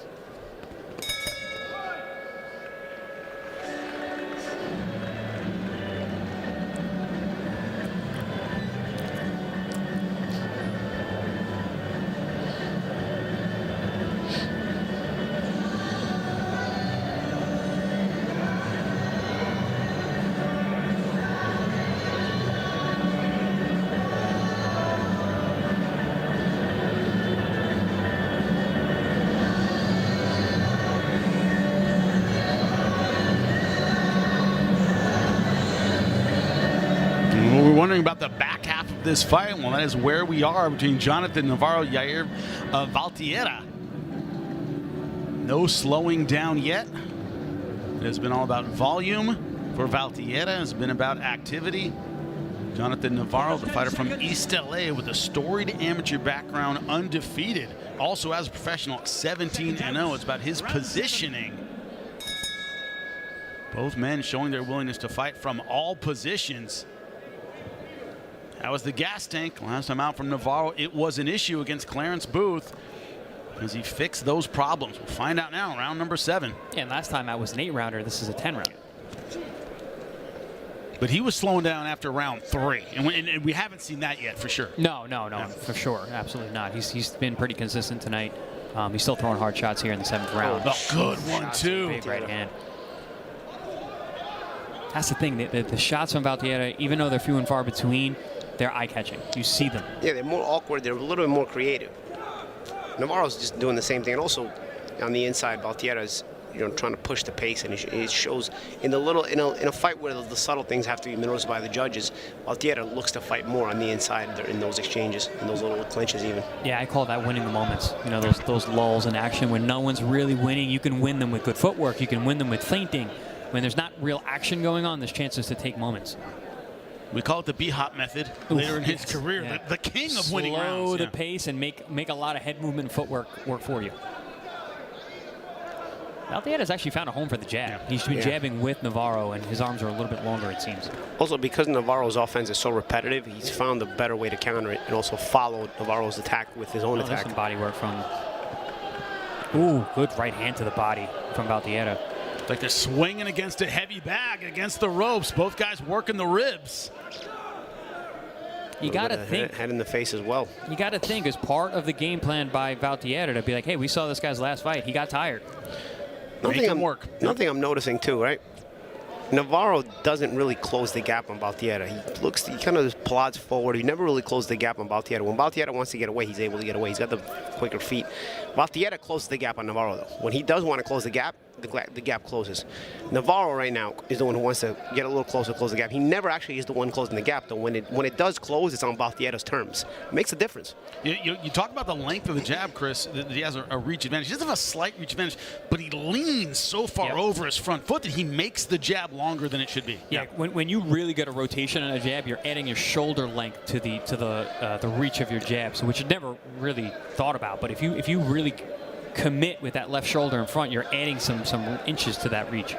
Wondering about the back half of this fight. Well, that is where we are between Jonathan Navarro, Yair Valtierra. No slowing down yet. It has been all about volume for Valtierra. It has been about activity. Jonathan Navarro, the fighter from East LA with a storied amateur background, undefeated. Also as a professional, 17-0. It's about his positioning. Both men showing their willingness to fight from all positions. That was the gas tank last time out from Navarro. It was an issue against Clarence Booth as he fixed those problems. We'll find out now, round number 7. Yeah, and last time that was an 8-rounder. This is a 10-rounder. But he was slowing down after round 3, and we haven't seen that yet for sure. No, for sure, absolutely not. He's been pretty consistent tonight. He's still throwing hard shots here in the 7th round. Oh, good one too. Big right hand. That's the thing. The shots from Valtierra, even though they're few and far between, they're eye-catching. You see them. Yeah, they're more awkward. They're a little bit more creative. Navarro's just doing the same thing, and also on the inside, Valtierra's trying to push the pace, and it shows in a fight where the subtle things have to be noticed by the judges. Valtierra looks to fight more on the inside in those exchanges, in those little clinches even. Yeah, I call that winning the moments. You know, those lulls in action when no one's really winning. You can win them with good footwork. You can win them with feinting. When there's not real action going on, there's chances to take moments. We call it the B-Hop method later in his career. Yeah. The king of winning rounds. Slow the pace and make a lot of head movement and footwork work for you. Valtierra's actually found a home for the jab. He's been jabbing with Navarro, and his arms are a little bit longer, it seems. Also, because Navarro's offense is so repetitive, he's found a better way to counter it and also followed Navarro's attack with his own attack. There's some body work from... Ooh, good right hand to the body from Valtierra. Like they're swinging against a heavy bag against the ropes. Both guys working the ribs. You got to think. Head in the face as well. You got to think as part of the game plan by Valtierra to be like, hey, we saw this guy's last fight. He got tired. Nothing I'm noticing too, right? Navarro doesn't really close the gap on Valtierra. He kind of just plods forward. He never really closed the gap on Valtierra. When Valtierra wants to get away, he's able to get away. He's got the quicker feet. Valtierra closes the gap on Navarro, though. When he does want to close the gap, the gap closes. Navarro right now is the one who wants to get a little closer, close the gap. He never actually is the one closing the gap, though. When it does close, it's on Valtierra's terms. It makes a difference. You talk about the length of the jab, Chris. That he has a reach advantage. He doesn't have a slight reach advantage, but he leans so far over his front foot that he makes the jab longer than it should be. Yeah, when you really get a rotation on a jab, you're adding your shoulder length to the reach of your jab, so which you never really thought about. But if you really commit with that left shoulder in front, you're adding some inches to that reach.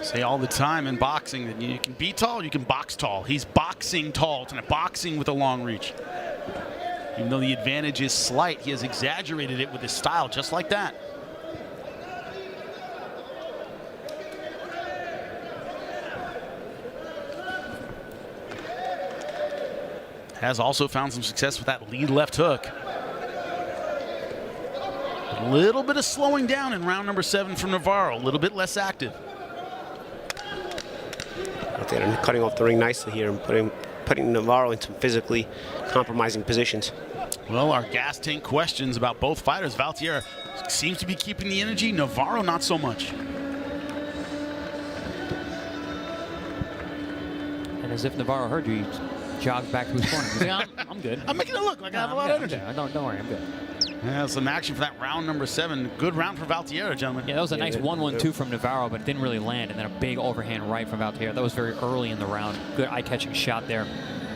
Say all the time in boxing that you can be tall, you can box tall. He's boxing tall tonight, boxing with a long reach. Even though the advantage is slight, he has exaggerated it with his style, just like that. Has also found some success with that lead left hook. A little bit of slowing down in round number 7 from Navarro, a little bit less active. They're cutting off the ring nicely here and putting Navarro into physically compromising positions. Well, our gas tank questions about both fighters. Valtierra seems to be keeping the energy, Navarro not so much. And as if Navarro heard you, he jogged back to his corner. He's like, I'm good. I'm making it look like I have a lot of energy. Don't worry, I'm good. Yeah, some action for that round number 7. Good round for Valtierra, gentlemen. Yeah, that was a nice 1-1-2 from Navarro, but it didn't really land. And then a big overhand right from Valtierra. That was very early in the round. Good eye-catching shot there.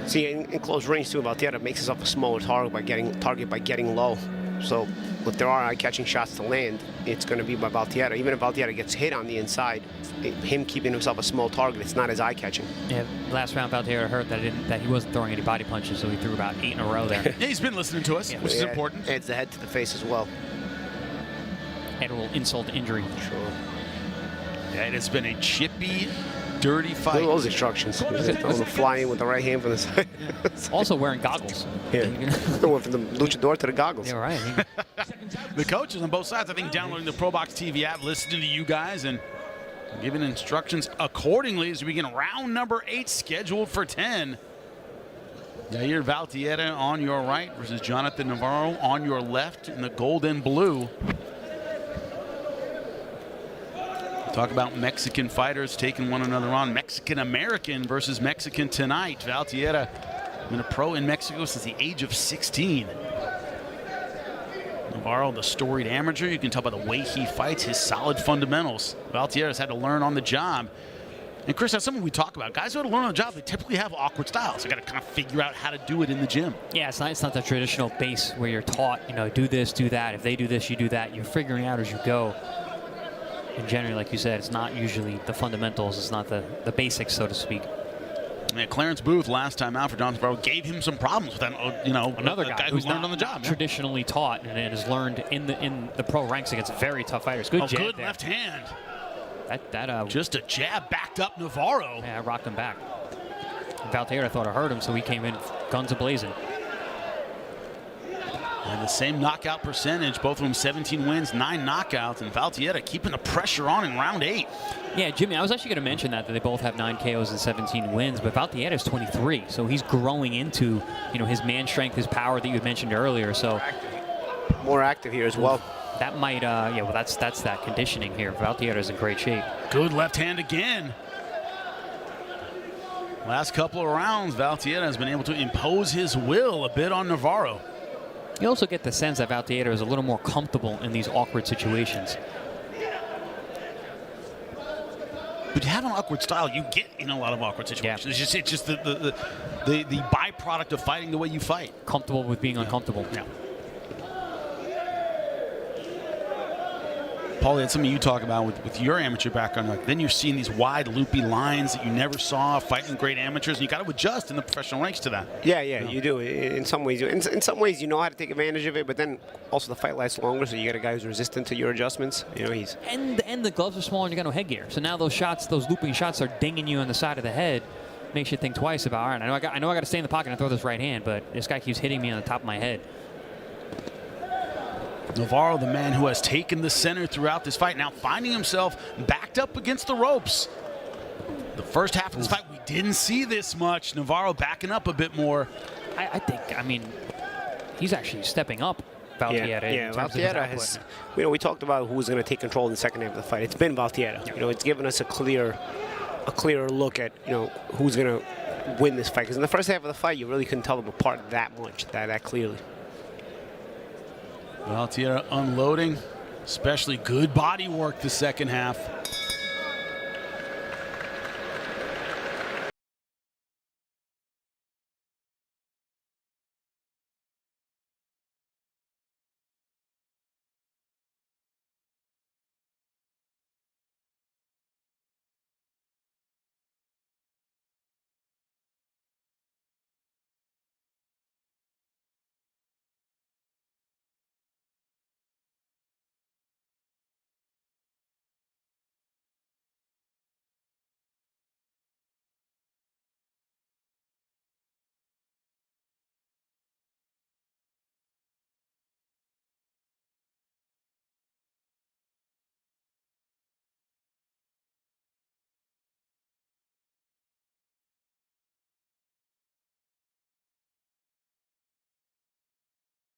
See, in close range too, Valtierra makes himself a smaller target by getting low. So if there are eye-catching shots to land, it's going to be by Valtierra. Even if Valtierra gets hit on the inside, him keeping himself a small target, it's not as eye-catching. Yeah, last round Valtierra hurt that he wasn't throwing any body punches, so he threw about 8 in a row there. Yeah, he's been listening to us, which is important. Adds the head to the face as well. And a little insult to injury. Sure. Yeah, it has been a chippy, dirty fight. Look at those instructions. Fly in with the right hand from the side. Also wearing goggles. Yeah. Went from the luchador to the goggles. Yeah, right. The coaches on both sides, I think, downloading the ProBox TV app, listening to you guys, and giving instructions accordingly as we begin round number 8, scheduled for 10. Yair Valtierra on your right versus Jonathan Navarro on your left in the gold and blue. Talk about Mexican fighters taking one another on. Mexican-American versus Mexican tonight. Valtierra been a pro in Mexico since the age of 16. Navarro, the storied amateur. You can tell by the way he fights, his solid fundamentals. Valtierra's had to learn on the job. And Chris, that's something we talk about. Guys who have to learn on the job, they typically have awkward styles. They got to kind of figure out how to do it in the gym. Yeah, it's not the traditional base where you're taught, do this, do that. If they do this, you do that. You're figuring out as you go. And generally, like you said, it's not usually the fundamentals. It's not the basics, so to speak. Yeah, Clarence Booth last time out for Jonathan Navarro gave him some problems with that. Another guy who's learned on the job. Traditionally taught and has learned in the pro ranks against very tough fighters. Good jab good there. left hand. That just a jab backed up Navarro. Yeah, rocked him back. Valtierra thought it hurt him, so he came in guns a-blazing. And the same knockout percentage, both of them 17 wins, 9 knockouts, and Valtierra keeping the pressure on in round 8. Yeah, Jimmy, I was actually going to mention that they both have 9 KOs and 17 wins, but Valtierra's 23, so he's growing into his man strength, his power that you had mentioned earlier. So more active here as well. That might, that's that conditioning here. Valtierra's in great shape. Good left hand again. Last couple of rounds, Valtierra has been able to impose his will a bit on Navarro. You also get the sense that Valtierra is a little more comfortable in these awkward situations. But you have an awkward style, you get in a lot of awkward situations. Yeah. It's just the byproduct of fighting the way you fight. Comfortable with being uncomfortable. Yeah. Paul, that's something you talk about with your amateur background. Like, then you're seeing these wide, loopy lines that you never saw fighting great amateurs, and you got to adjust in the professional ranks to that. Yeah, you do. In some ways, in some ways, you know how to take advantage of it, but then also the fight lasts longer, so you got a guy who's resistant to your adjustments. He's and the gloves are smaller, and you got no headgear. So now those shots, those looping shots, are dinging you on the side of the head. Makes you think twice about, all right, I know I got to stay in the pocket and throw this right hand, but this guy keeps hitting me on the top of my head. Navarro, the man who has taken the center throughout this fight, now finding himself backed up against the ropes. The first half of this fight, we didn't see this much. Navarro backing up a bit more. I think, he's actually stepping up Valtierra. Yeah, in terms of his Valtierra output. has. You know, we talked about who was going to take control in the second half of the fight. It's been Valtierra. You know, it's given us a clearer look at who's going to win this fight. Because in the first half of the fight, you really couldn't tell them apart that much, that clearly. Valtierra unloading, especially good body work the second half.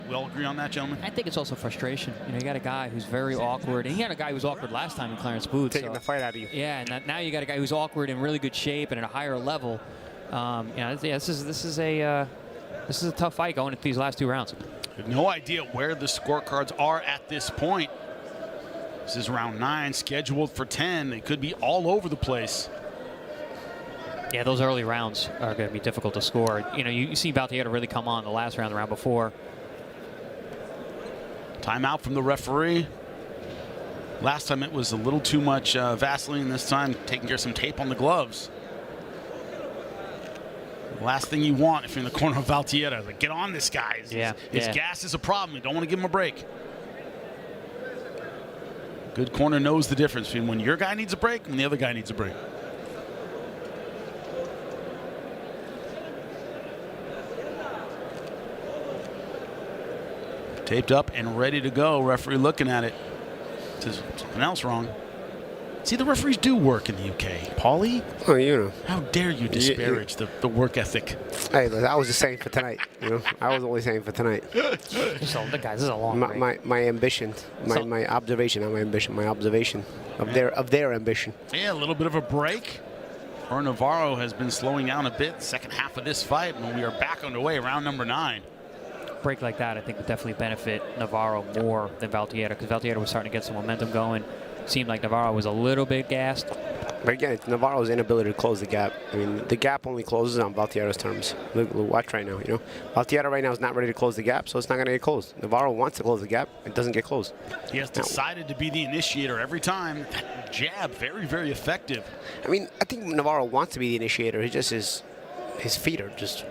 We all agree on that, gentlemen? I think it's also frustration. You know, you got a guy who's very awkward, and you had a guy who was awkward last time in Clarence Booth. Taking the fight out of you. Yeah, and now you got a guy who's awkward in really good shape and at a higher level. This is a tough fight going into these last 2 rounds. I have no idea where the scorecards are at this point. This is round 9, scheduled for 10. They could be all over the place. Yeah, those early rounds are going to be difficult to score. You know, you see Valtierra really come on the last round, the round before. Timeout from the referee. Last time it was a little too much Vaseline. This time taking care of some tape on the gloves. Last thing you want if you're in the corner of Valtierra, like, get on this guy. His gas is a problem. You don't want to give him a break. Good corner knows the difference between when your guy needs a break and the other guy needs a break. Taped up and ready to go. Referee looking at it. Says something else wrong. See, the referees do work in the UK. Paulie? Oh, you know. How dare you disparage the work ethic? Hey, I was just saying for tonight. You know, I was only saying for tonight. So the guys, this is a long break. My ambition, my observation, not my ambition, my observation of their ambition. Yeah, a little bit of a break. Or Navarro has been slowing down a bit. Second half of this fight, when we are back underway, round number 9. Break like that, I think, would definitely benefit Navarro more than Valtierra, because Valtierra was starting to get some momentum going. Seemed like Navarro was a little bit gassed. But again, it's Navarro's inability to close the gap. I mean, the gap only closes on Valtierra's terms. Look, watch right now, you know. Valtierra right now is not ready to close the gap, so it's not going to get closed. Navarro wants to close the gap. It doesn't get closed. He has decided to be the initiator every time. That jab, very, very effective. I mean, I think Navarro wants to be the initiator. He just his feet are just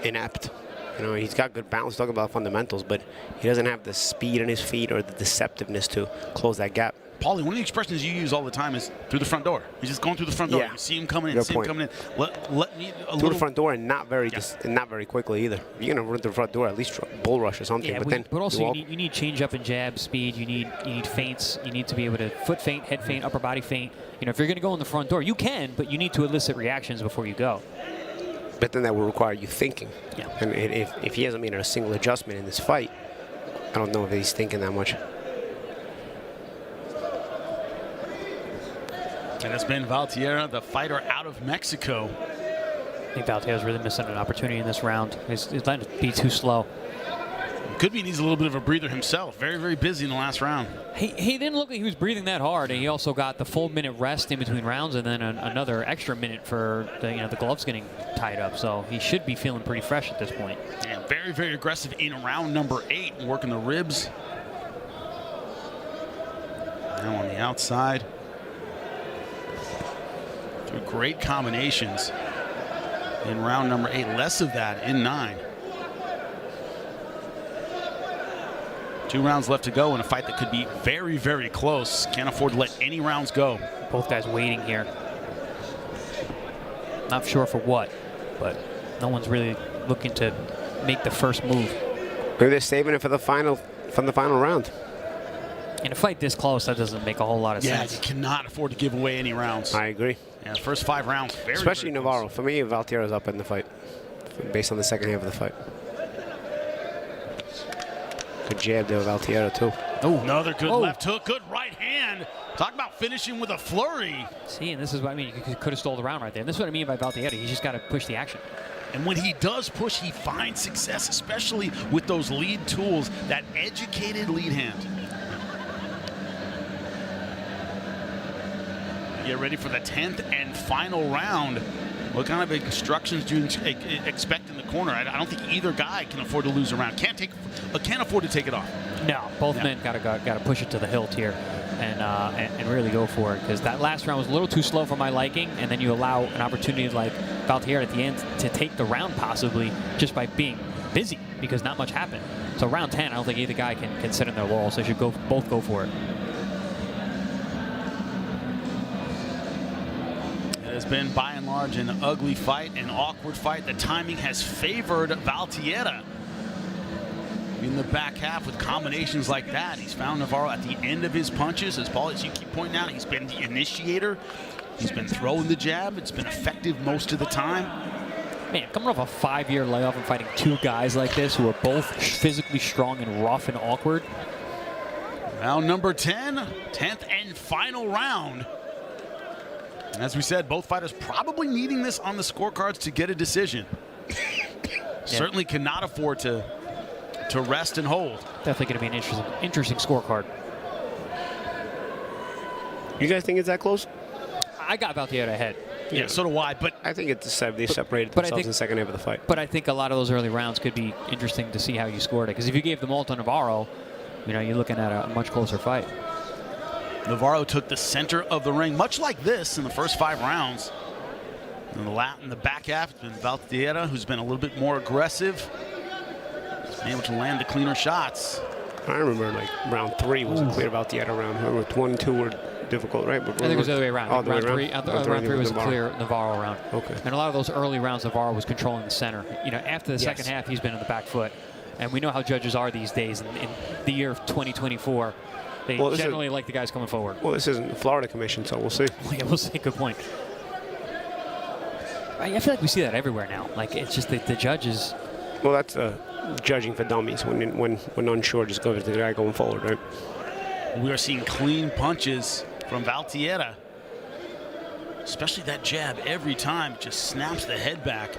inept. You know, he's got good balance, talking about fundamentals, but he doesn't have the speed in his feet or the deceptiveness to close that gap. Paulie, one of the expressions you use all the time is through the front door. He's just going through the front door. Yeah. You see him coming in, Let me through the front door, and not very not very quickly either. You're gonna run through the front door, at least bull rush or something. Yeah, but also you need change up and jab speed. You need feints. You need to be able to foot feint, head feint, upper body feint. You know, if you're gonna go in the front door, you can, but you need to elicit reactions before you go. But then that will require you thinking. Yeah. And if he hasn't made a single adjustment in this fight, I don't know if he's thinking that much. And it's been Valtierra, the fighter out of Mexico. I think Valtierra's really missing an opportunity in this round. He's letting it be too slow. Could be needs a little bit of a breather himself. Very, very busy in the last round. He didn't look like he was breathing that hard, and he also got the full minute rest in between rounds, and then another extra minute for the gloves getting tied up. So he should be feeling pretty fresh at this point. And very, very aggressive in round number 8, working the ribs. Now on the outside. Through great combinations in round number 8. Less of that in 9. 2 rounds left to go in a fight that could be very, very close. Can't afford to let any rounds go. Both guys waiting here. Not sure for what, but no one's really looking to make the first move. Maybe they're saving it for the final round. In a fight this close, that doesn't make a whole lot of sense. Yeah, you cannot afford to give away any rounds. I agree. Yeah, the first 5 rounds, especially very Navarro. close. For me, Valtierra's up in the fight, based on the second half of the fight. Good jab there, Valtierra, too. Oh, another good left hook, good right hand. Talk about finishing with a flurry. See, and this is what I mean. You could have stole the round right there. And this is what I mean by Valtierra. He's just got to push the action. And when he does push, he finds success, especially with those lead tools, that educated lead hand. Get ready for the 10th and final round. What kind of instructions do you expect in the corner? I don't think either guy can afford to lose a round. Can't afford to take it off. No, both men got to push it to the hilt here, and really go for it, because that last round was a little too slow for my liking, and then you allow an opportunity like Valtierra at the end to take the round possibly just by being busy, because not much happened. So round 10, I don't think either guy can sit in their laurels. They should both go for it. It has been by and large an ugly fight, an awkward fight. The timing has favored Valtierra. In the back half with combinations like that, he's found Navarro at the end of his punches. As Paul, as you keep pointing out, he's been the initiator. He's been throwing the jab. It's been effective most of the time. Man, coming off a 5-year layoff and fighting two guys like this who are both physically strong and rough and awkward. Round number 10, 10th and final round. And as we said, both fighters probably needing this on the scorecards to get a decision. Certainly cannot afford to rest and hold. Definitely going to be an interesting scorecard. You guys think it's that close? I got Valtierra ahead. Yeah, so do I. But I think they separated themselves in the second half of the fight. But I think a lot of those early rounds could be interesting to see how you scored it. Because if you gave them all to Navarro, you're looking at a much closer fight. Navarro took the center of the ring, much like this in the first 5 rounds. In the back half, it's been Valtierra, who's been a little bit more aggressive. He's been able to land the cleaner shots. I remember like round 3 was a clear Valtierra round. I remember 1 and 2 were difficult, right? But I think it was the other way around. Oh, round three was a clear Navarro round. Okay. And a lot of those early rounds, Navarro was controlling the center. After the second half, he's been in the back foot. And we know how judges are these days in the year of 2024. They generally like the guys coming forward. Well, this isn't the Florida Commission, so we'll see. Yeah, we'll see. Good point. I feel like we see that everywhere now. Like, it's just the judges. Well, that's judging for dummies. When unsure, just go to the guy going forward, right? We are seeing clean punches from Valtierra. Especially that jab every time just snaps the head back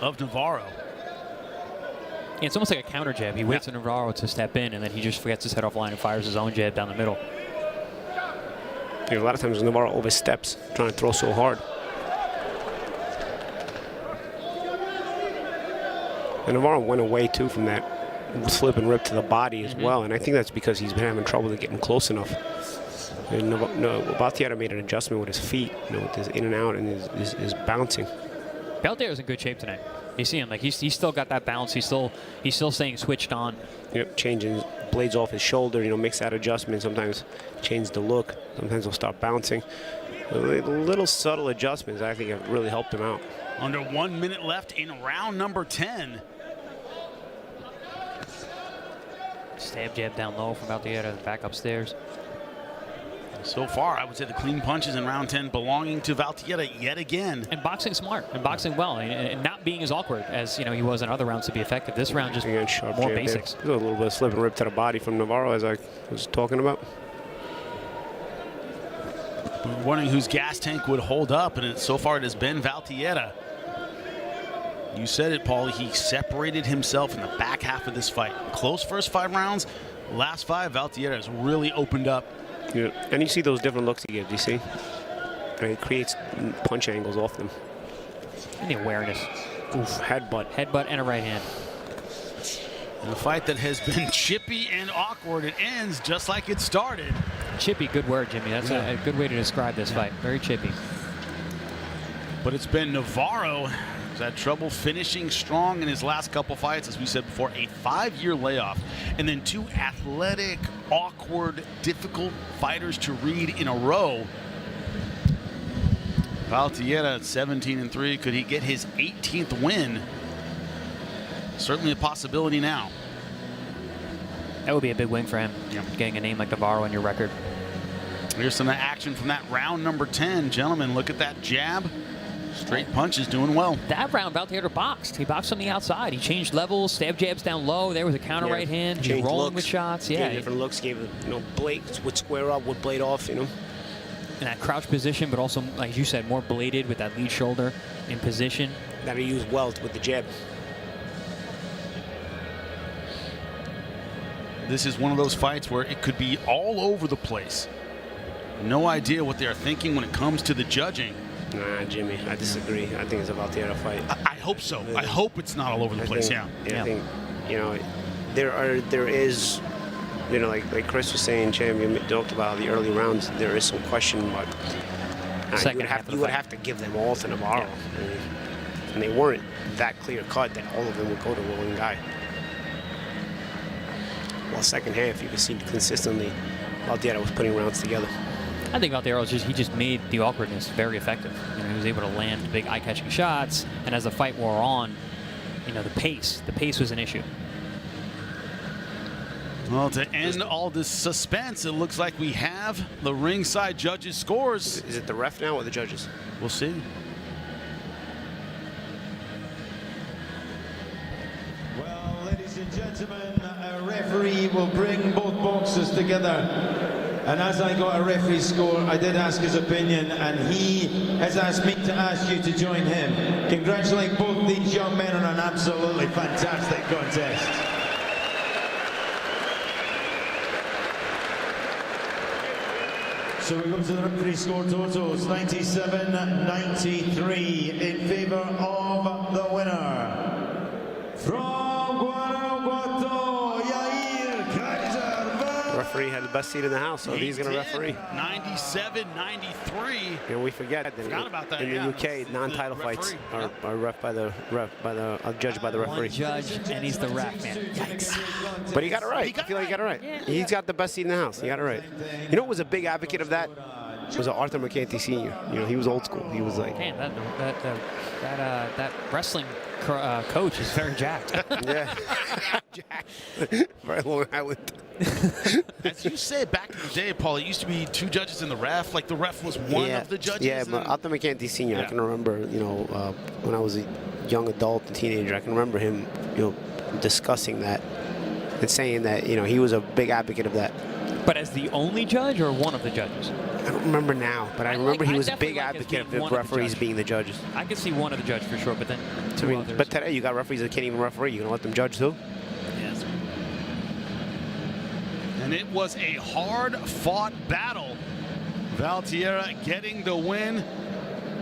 of Navarro. Yeah, it's almost like a counter jab. He waits for Navarro to step in, and then he just forgets his head off line and fires his own jab down the middle. A lot of times Navarro oversteps, trying to throw so hard. And Navarro went away, too, from that slip and rip to the body as well, and I think that's because he's been having trouble getting close enough. And Valtierra made an adjustment with his feet, with his in and out and his bouncing. Valtierra's in good shape tonight. You see him, like he's still got that bounce. He's still staying switched on. Yep, changing blades off his shoulder. Makes that adjustment. Sometimes change the look. Sometimes he'll start bouncing. Little subtle adjustments, I think, have really helped him out. Under 1 minute left in round number 10. Stab jab down low from Valtierra, back upstairs. So far, I would say the clean punches in round 10 belonging to Valtierra yet again. And boxing smart, and boxing well, and not being as awkward as he was in other rounds to be effective. This round just more basics. There's a little bit of slip and rip to the body from Navarro, as I was talking about. We were wondering whose gas tank would hold up, and so far it has been Valtierra. You said it, Paul. He separated himself in the back half of this fight. Close first 5 rounds. Last 5, Valtierra has really opened up. Yeah. And you see those different looks he gives, you see? And he creates punch angles off them. And the awareness. Oof, headbutt. Headbutt and a right hand. In a fight that has been chippy and awkward, it ends just like it started. Chippy, good word, Jimmy. That's a good way to describe this fight. Very chippy. But it's been Navarro who's had trouble finishing strong in his last couple fights. As we said before, a 5-year layoff. And then 2 athletic, awkward, difficult fighters to read in a row. Valtierra at 17-3. Could he get his 18th win? Certainly a possibility now. That would be a big win for him, getting a name like Navarro on your record. Here's some action from that round number 10. Gentlemen, look at that jab. Straight punches, doing well. That round, Valtierra boxed. He boxed on the outside. He changed levels, stab jabs down low. There was a counter right hand. He's Changed rolling looks. with shots. Gave Yeah, different looks. Gave blade would square up, would blade off. in that crouch position, but also, like you said, more bladed with that lead shoulder in position. That he used well with the jab. This is one of those fights where it could be all over the place. No idea what they're thinking when it comes to the judging. Nah, Jimmy, I disagree. I think it's a Valtierra fight. I hope so. I hope it's not all over the place. I think, there is, like Chris was saying, Jim, you talked about the early rounds. There is some question, but you would have to give them all to Navarro. And they weren't that clear cut that all of them would go to one guy. Well, second half, you can see consistently Valtierra was putting rounds together. I think Valtierra he just made the awkwardness very effective. He was able to land big eye-catching shots, and as the fight wore on, the pace was an issue. Well, to end all this suspense, it looks like we have the ringside judges' scores. Is it the ref now or the judges? We'll see. Well, ladies and gentlemen, a referee will bring both boxers together. And as I got a referee score, I did ask his opinion, and he has asked me to ask you to join him. Congratulate both these young men on an absolutely fantastic contest. So we go to the referee score totals, 97-93 in favor of the winner. From Guanajuato, Yair Kaiser. Referee had the best seat in the house, so he's going to referee. 97-93. And we forgot that about that, in the UK, non-title fights are judged by the referee. One judge, and he's the ref, man. Yikes. But he got it right. I feel like he got it right. Yeah. He's got the best seat in the house. He got it right. You know who was a big advocate of that? Was Arthur McCarthy Sr. He was old school. He was like... Man, that wrestling coach is very jacked. Yeah. Jack. Very Long Island. As you said back in the day, Paul, it used to be two judges and the ref. Like the ref was one of the judges. Yeah, but Arthur McCarthy Sr. I can remember, when I was a young adult and teenager, I can remember him, discussing that and saying that, he was a big advocate of that. But as the only judge or one of the judges? I don't remember now, but I remember he was a big advocate of the referees being the judges. I can see one of the judges for sure, but then two others. But today you got referees that can't even referee. You gonna let them judge too? Yes. And it was a hard-fought battle. Valtierra getting the win.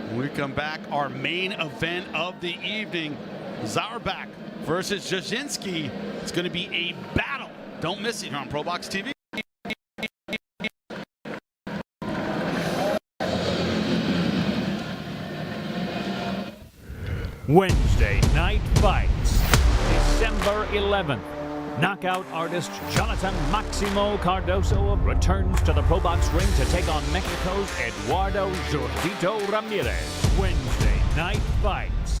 When we come back, our main event of the evening, Zaurbek versus Szczinski. It's going to be a battle. Don't miss it here on ProBox TV. Wednesday night fights, December 11th. Knockout artist Jonathan Maximo Cardoso returns to the ProBox ring to take on Mexico's Eduardo Zurdito Ramirez. Wednesday night fights.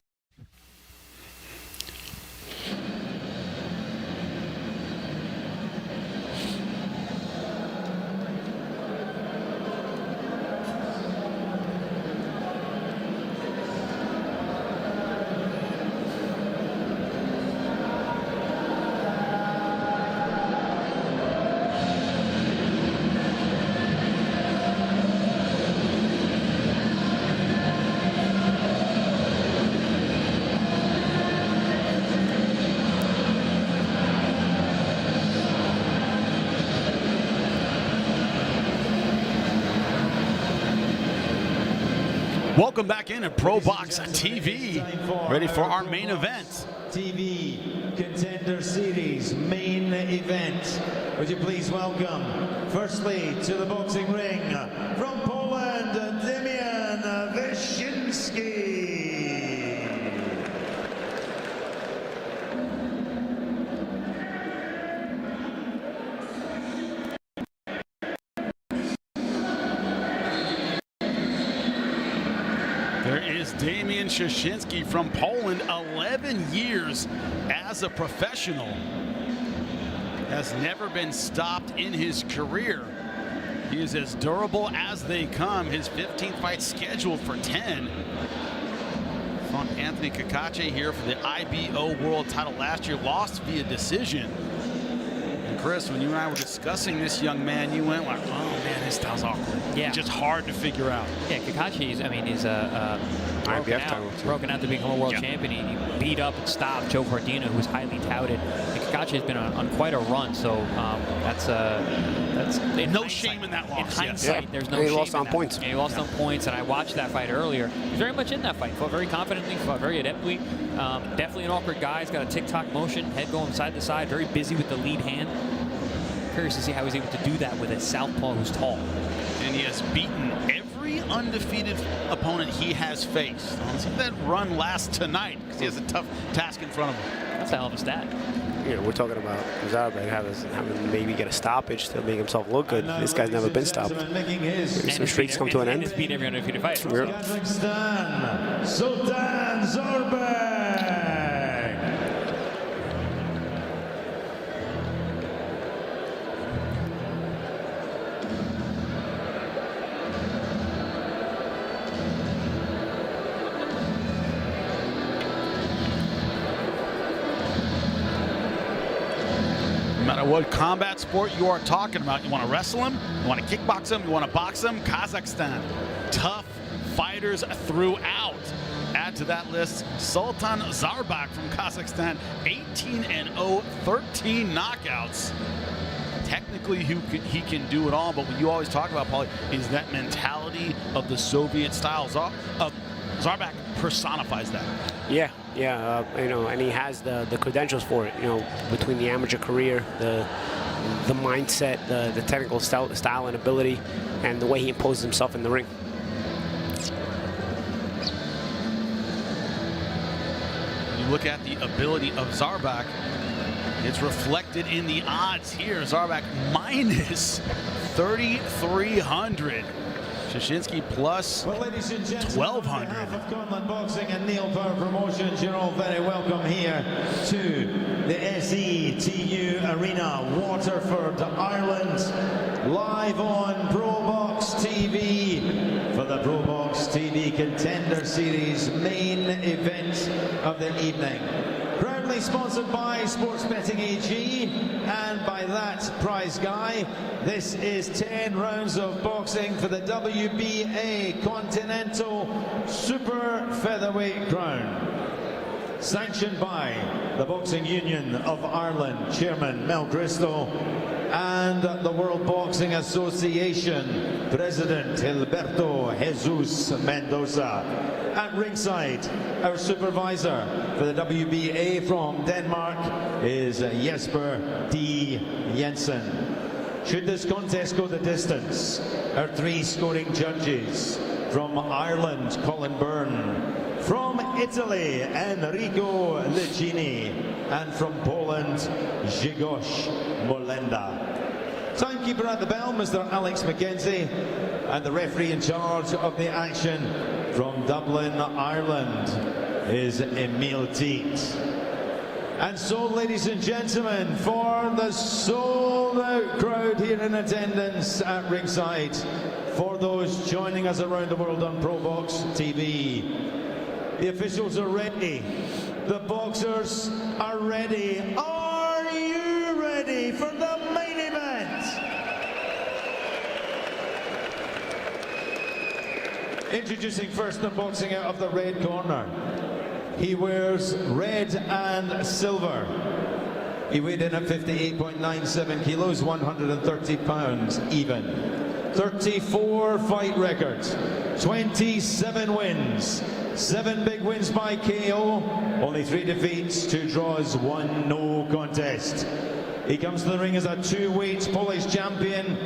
Welcome back in at ProBox TV, ready for our main event. TV Contender Series main event. Would you please welcome, firstly, to the boxing ring, from Poland, Damian Szczcinski. There is Damian Szczcinski from Poland, 11 years as a professional. Has never been stopped in his career. He is as durable as they come. His 15th fight scheduled for 10. fought Anthony Kakache here for the IBO World title last year, lost via decision. And Chris, when you and I were discussing this young man, you went like, oh man, his style's awkward. Yeah. It's just hard to figure out. Yeah, Kakache's, I mean, he's broken out to become a world champion. He beat up and stopped Joe Cordina, who's highly touted. And Kakache's been on quite a run, so that's no shame in that loss. In hindsight, there's no shame. He lost on points. Yeah, he lost on points, and I watched that fight earlier. He was very much in that fight. Fought very confidently, fought very adeptly. Definitely an awkward guy. He's got a tick-tock motion, head going side to side, very busy with the lead hand. Curious to see how he's able to do that with a southpaw who's tall. And he has beaten every undefeated opponent he has faced. Let's see if that run lasts tonight, because he has a tough task in front of him. That's a hell of a stat. You know, we're talking about Zaurbek having maybe get a stoppage to make himself look good. This guy's never been stopped. Maybe some streaks come to an end. And he's beat every undefeated fighter. Kazakhstan, Sultan Zaurbek. No matter what combat sport you are talking about, you want to wrestle him, you want to kickbox him, you want to box him, Kazakhstan. Tough fighters throughout. Add to that list Sultan Zaurbek from Kazakhstan, 18-0, 13 knockouts. Technically, he can do it all, but what you always talk about, Paulie, is that mentality of the Soviet style. Zaurbek personifies that. Yeah, you know, and he has the credentials for it. You know, between the amateur career, the mindset, the technical style and ability, and the way he imposes himself in the ring. You look at the ability of Zaurbek, it's reflected in the odds here. Zaurbek minus 3,300. Szczinski plus 1,200. Of Conlan Boxing and Neil Power Promotions, you're all very welcome here to the SETU Arena, Waterford, Ireland, live on ProBox TV for the ProBox TV Contender Series main event of the evening. Proudly sponsored by Sports Betting AG and by that prize guy. This is 10 rounds of boxing for the WBA Continental Super Featherweight crown. Sanctioned by the Boxing Union of Ireland, Chairman Mel Christo, and the World Boxing Association, President Gilberto Jesus Mendoza. At ringside, our supervisor for the WBA from Denmark is Jesper D. Jensen. Should this contest go the distance, our three scoring judges: from Ireland, Colin Byrne; from Italy, Enrico Licini; and from Poland, Grzegorz Molenda. Timekeeper at the bell, Mr. Alex McKenzie, and the referee in charge of the action from Dublin, Ireland, is Emil Teat. And so, ladies and gentlemen, for the sold-out crowd here in attendance at ringside, for those joining us around the world on ProBox TV, the officials are ready. The boxers are ready. Are you ready for the main event? Introducing first, the boxing out of the red corner. He wears red and silver. He weighed in at 58.97 kilos, 130 pounds even. 34 fight records, 27 wins, 7 big wins by KO, only 3 defeats, 2 draws, 1 no contest. He comes to the ring as a 2-weight Polish champion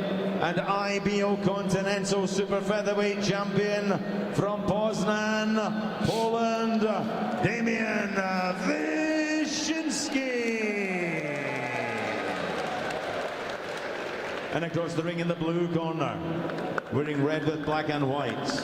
and IBO Continental Super Featherweight champion from Poznan, Poland, Damian Szczynski. And across the ring in the blue corner, wearing red with black and white,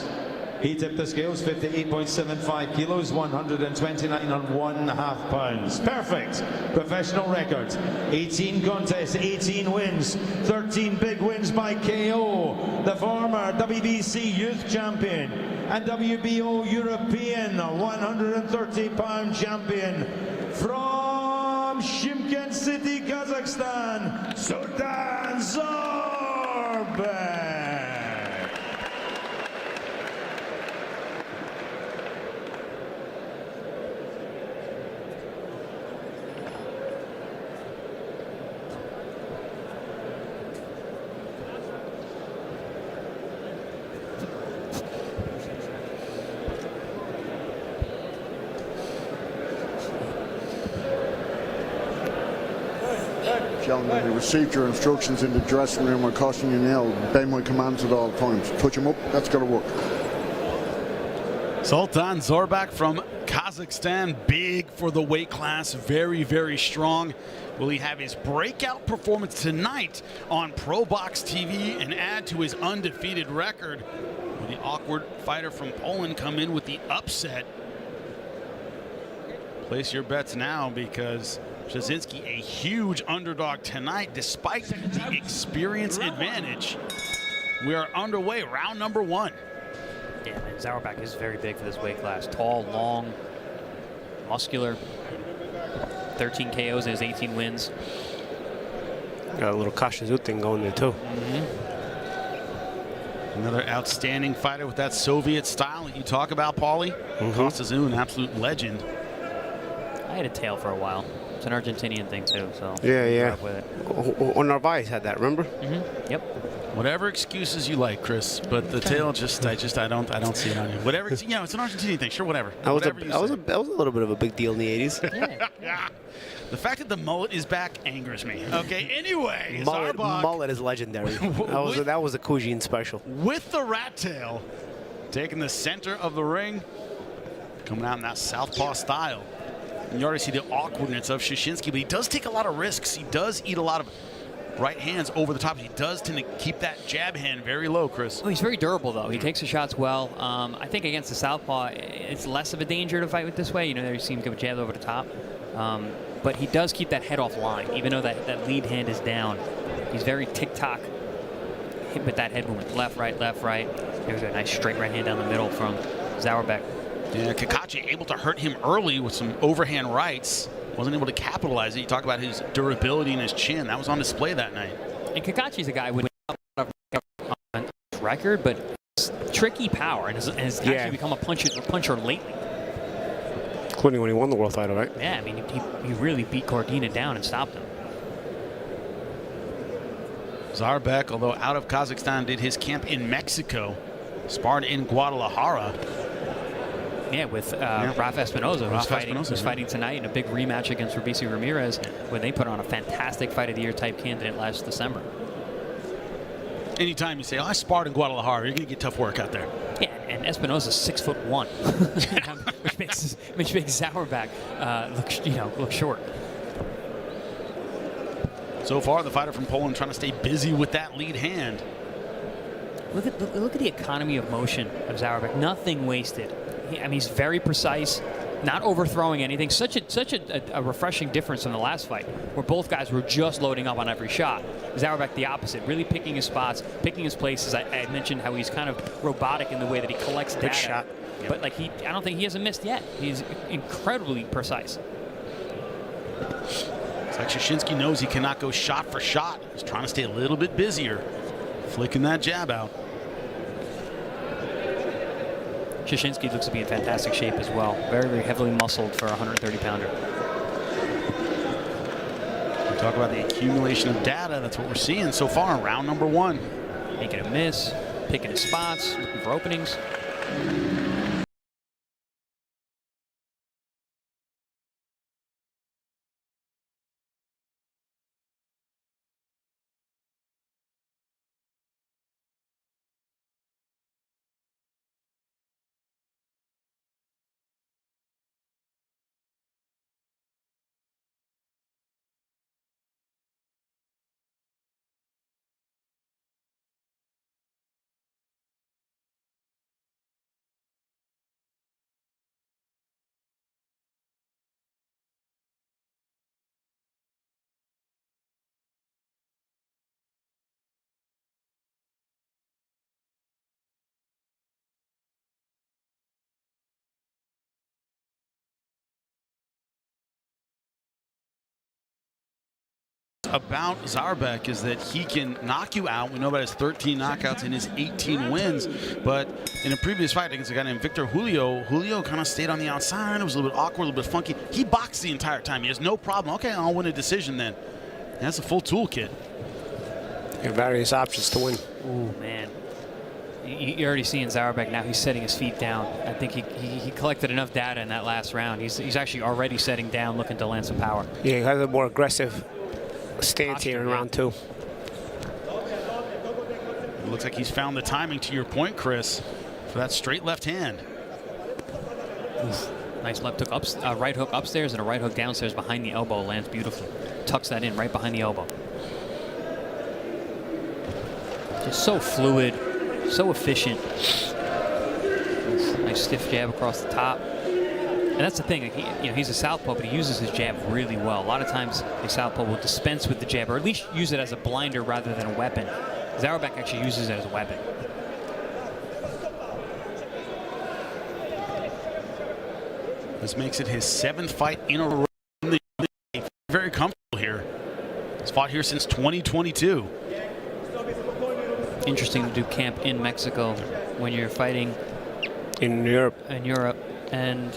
He tipped the scales 58.75 kilos, 129.5 pounds. Perfect professional record. 18 contests, 18 wins, 13 big wins by KO. The former WBC Youth Champion and WBO European 130-pound champion from Shymkent City, Kazakhstan, Sultan Zaurbek. Gentlemen, you received your instructions in the dressing room. We're costing you now. Obey my commands at all times. Touch him up. That's got to work. Sultan Zaurbek from Kazakhstan, big for the weight class, very, very strong. Will he have his breakout performance tonight on ProBox TV and add to his undefeated record? Will the awkward fighter from Poland come in with the upset? Place your bets now, because Szczinski a huge underdog tonight despite the experience advantage. We are underway, round number 1. Yeah, man, Zaurbek is very big for this weight class. Tall, long, muscular. 13 KOs in his 18 wins. Got a little Kashizu thing going there too. Another outstanding fighter with that Soviet style that you talk about, Paulie. Kashizu, an absolute legend. I had a tail for a while. It's an Argentinian thing too, so Yeah. with it. Narvaez had that, remember? Yep. Whatever excuses you like, Chris, but the tail I don't see it on you. Whatever, it's an Argentinian thing, sure, whatever. That was a little bit of a big deal in the 80s. Yeah. The fact that the mullet is back angers me. Okay, anyway, Zaurbek mullet is legendary. That was a Kujin special. with the rat tail, taking the center of the ring, coming out in that southpaw style. And you already see the awkwardness of Szczinski, but he does take a lot of risks. He does eat a lot of right hands over the top. He does tend to keep that jab hand very low, Chris. Well, he's very durable, though. He takes the shots well. I think against the southpaw, it's less of a danger to fight with this way. You know, there you see him go jab over the top. But he does keep that head off line, even though that lead hand is down. He's very tick-tock hit with that head movement. Left, right, left, right. There's a nice straight right hand down the middle from Zaurbek. Yeah, Kakachi able to hurt him early with some overhand rights. Wasn't able to capitalize it. You talk about his durability and his chin. That was on display that night. And Kakachi's a guy with a lot of record, but tricky power, and has actually become a puncher lately. Including when he won the world title, right? Yeah, I mean, he really beat Cordina down and stopped him. Zaurbek, although out of Kazakhstan, did his camp in Mexico. Sparred in Guadalajara. Yeah, with Rafa Espinoza, who's fighting tonight in a big rematch against Fabricio Ramirez, where they put on a fantastic Fight of the Year type candidate last December. Anytime you say, I sparred in Guadalajara, you're going to get tough work out there. Yeah, and Espinoza's 6'1", which makes Zaurbek look short. So far, the fighter from Poland trying to stay busy with that lead hand. Look at the economy of motion of Zaurbek. Nothing wasted. He's very precise, not overthrowing anything. Such a refreshing difference from the last fight, where both guys were just loading up on every shot. Zaurbek the opposite, really picking his spots, picking his places. I mentioned how he's kind of robotic in the way that he collects data. Big shot. But I don't think he hasn't missed yet. He's incredibly precise. It's like Szczinski knows he cannot go shot for shot. He's trying to stay a little bit busier, flicking that jab out. Szczinski looks to be in fantastic shape as well. Very, very heavily muscled for a 130-pounder. We talk about the accumulation of data. That's what we're seeing so far in round number 1. Making a miss, picking his spots, looking for openings. about Zaurbek is that he can knock you out. We know about his 13 knockouts and his 18 wins, but in a previous fight against a guy named Victor Julio kind of stayed on the outside. It was a little bit awkward, a little bit funky. He boxed the entire time. He has no problem. Okay, I'll win a decision then. That's a full toolkit. Various options to win. Ooh, man. You're already seeing Zaurbek now. He's setting his feet down. I think he collected enough data in that last round. He's actually already setting down, looking to land some power. Yeah, he has a more aggressive stance here in round 2. It looks like he's found the timing, to your point, Chris, for that straight left hand. Oof. Nice left hook right hook upstairs and a right hook downstairs behind the elbow. Lands beautifully. Tucks that in right behind the elbow. Just so fluid, so efficient. Oof. Nice stiff jab across the top. And that's the thing, he's a southpaw, but he uses his jab really well. A lot of times, a southpaw will dispense with the jab, or at least use it as a blinder rather than a weapon. Zaurbek actually uses it as a weapon. This makes it his 7th fight in a row. Very comfortable here. He's fought here since 2022. Interesting to do camp in Mexico when you're fighting in Europe. And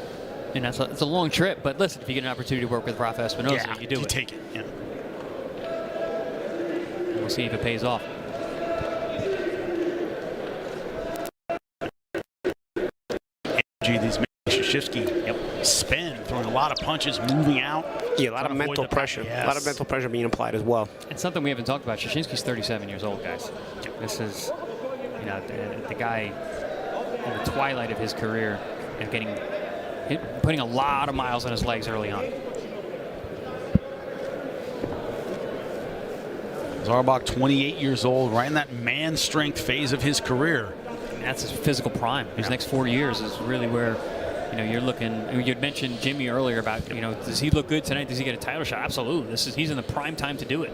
it's a long trip, but listen, if you get an opportunity to work with Rafa Espinosa, you do it. Take it. Yeah. And we'll see if it pays off. These Szczinski spin, throwing a lot of punches, moving out. Yeah, a lot of mental pressure. Yes. A lot of mental pressure being applied as well. It's something we haven't talked about. Szczinski's 37 years old, guys. This is, the guy in the twilight of his career and putting a lot of miles on his legs early on. Zaurbek, 28 years old, right in that man strength phase of his career. And that's his physical prime. His next 4 years is really where, you're looking. You'd mentioned Jimmy earlier about, does he look good tonight? Does he get a title shot? Absolutely. He's in the prime time to do it.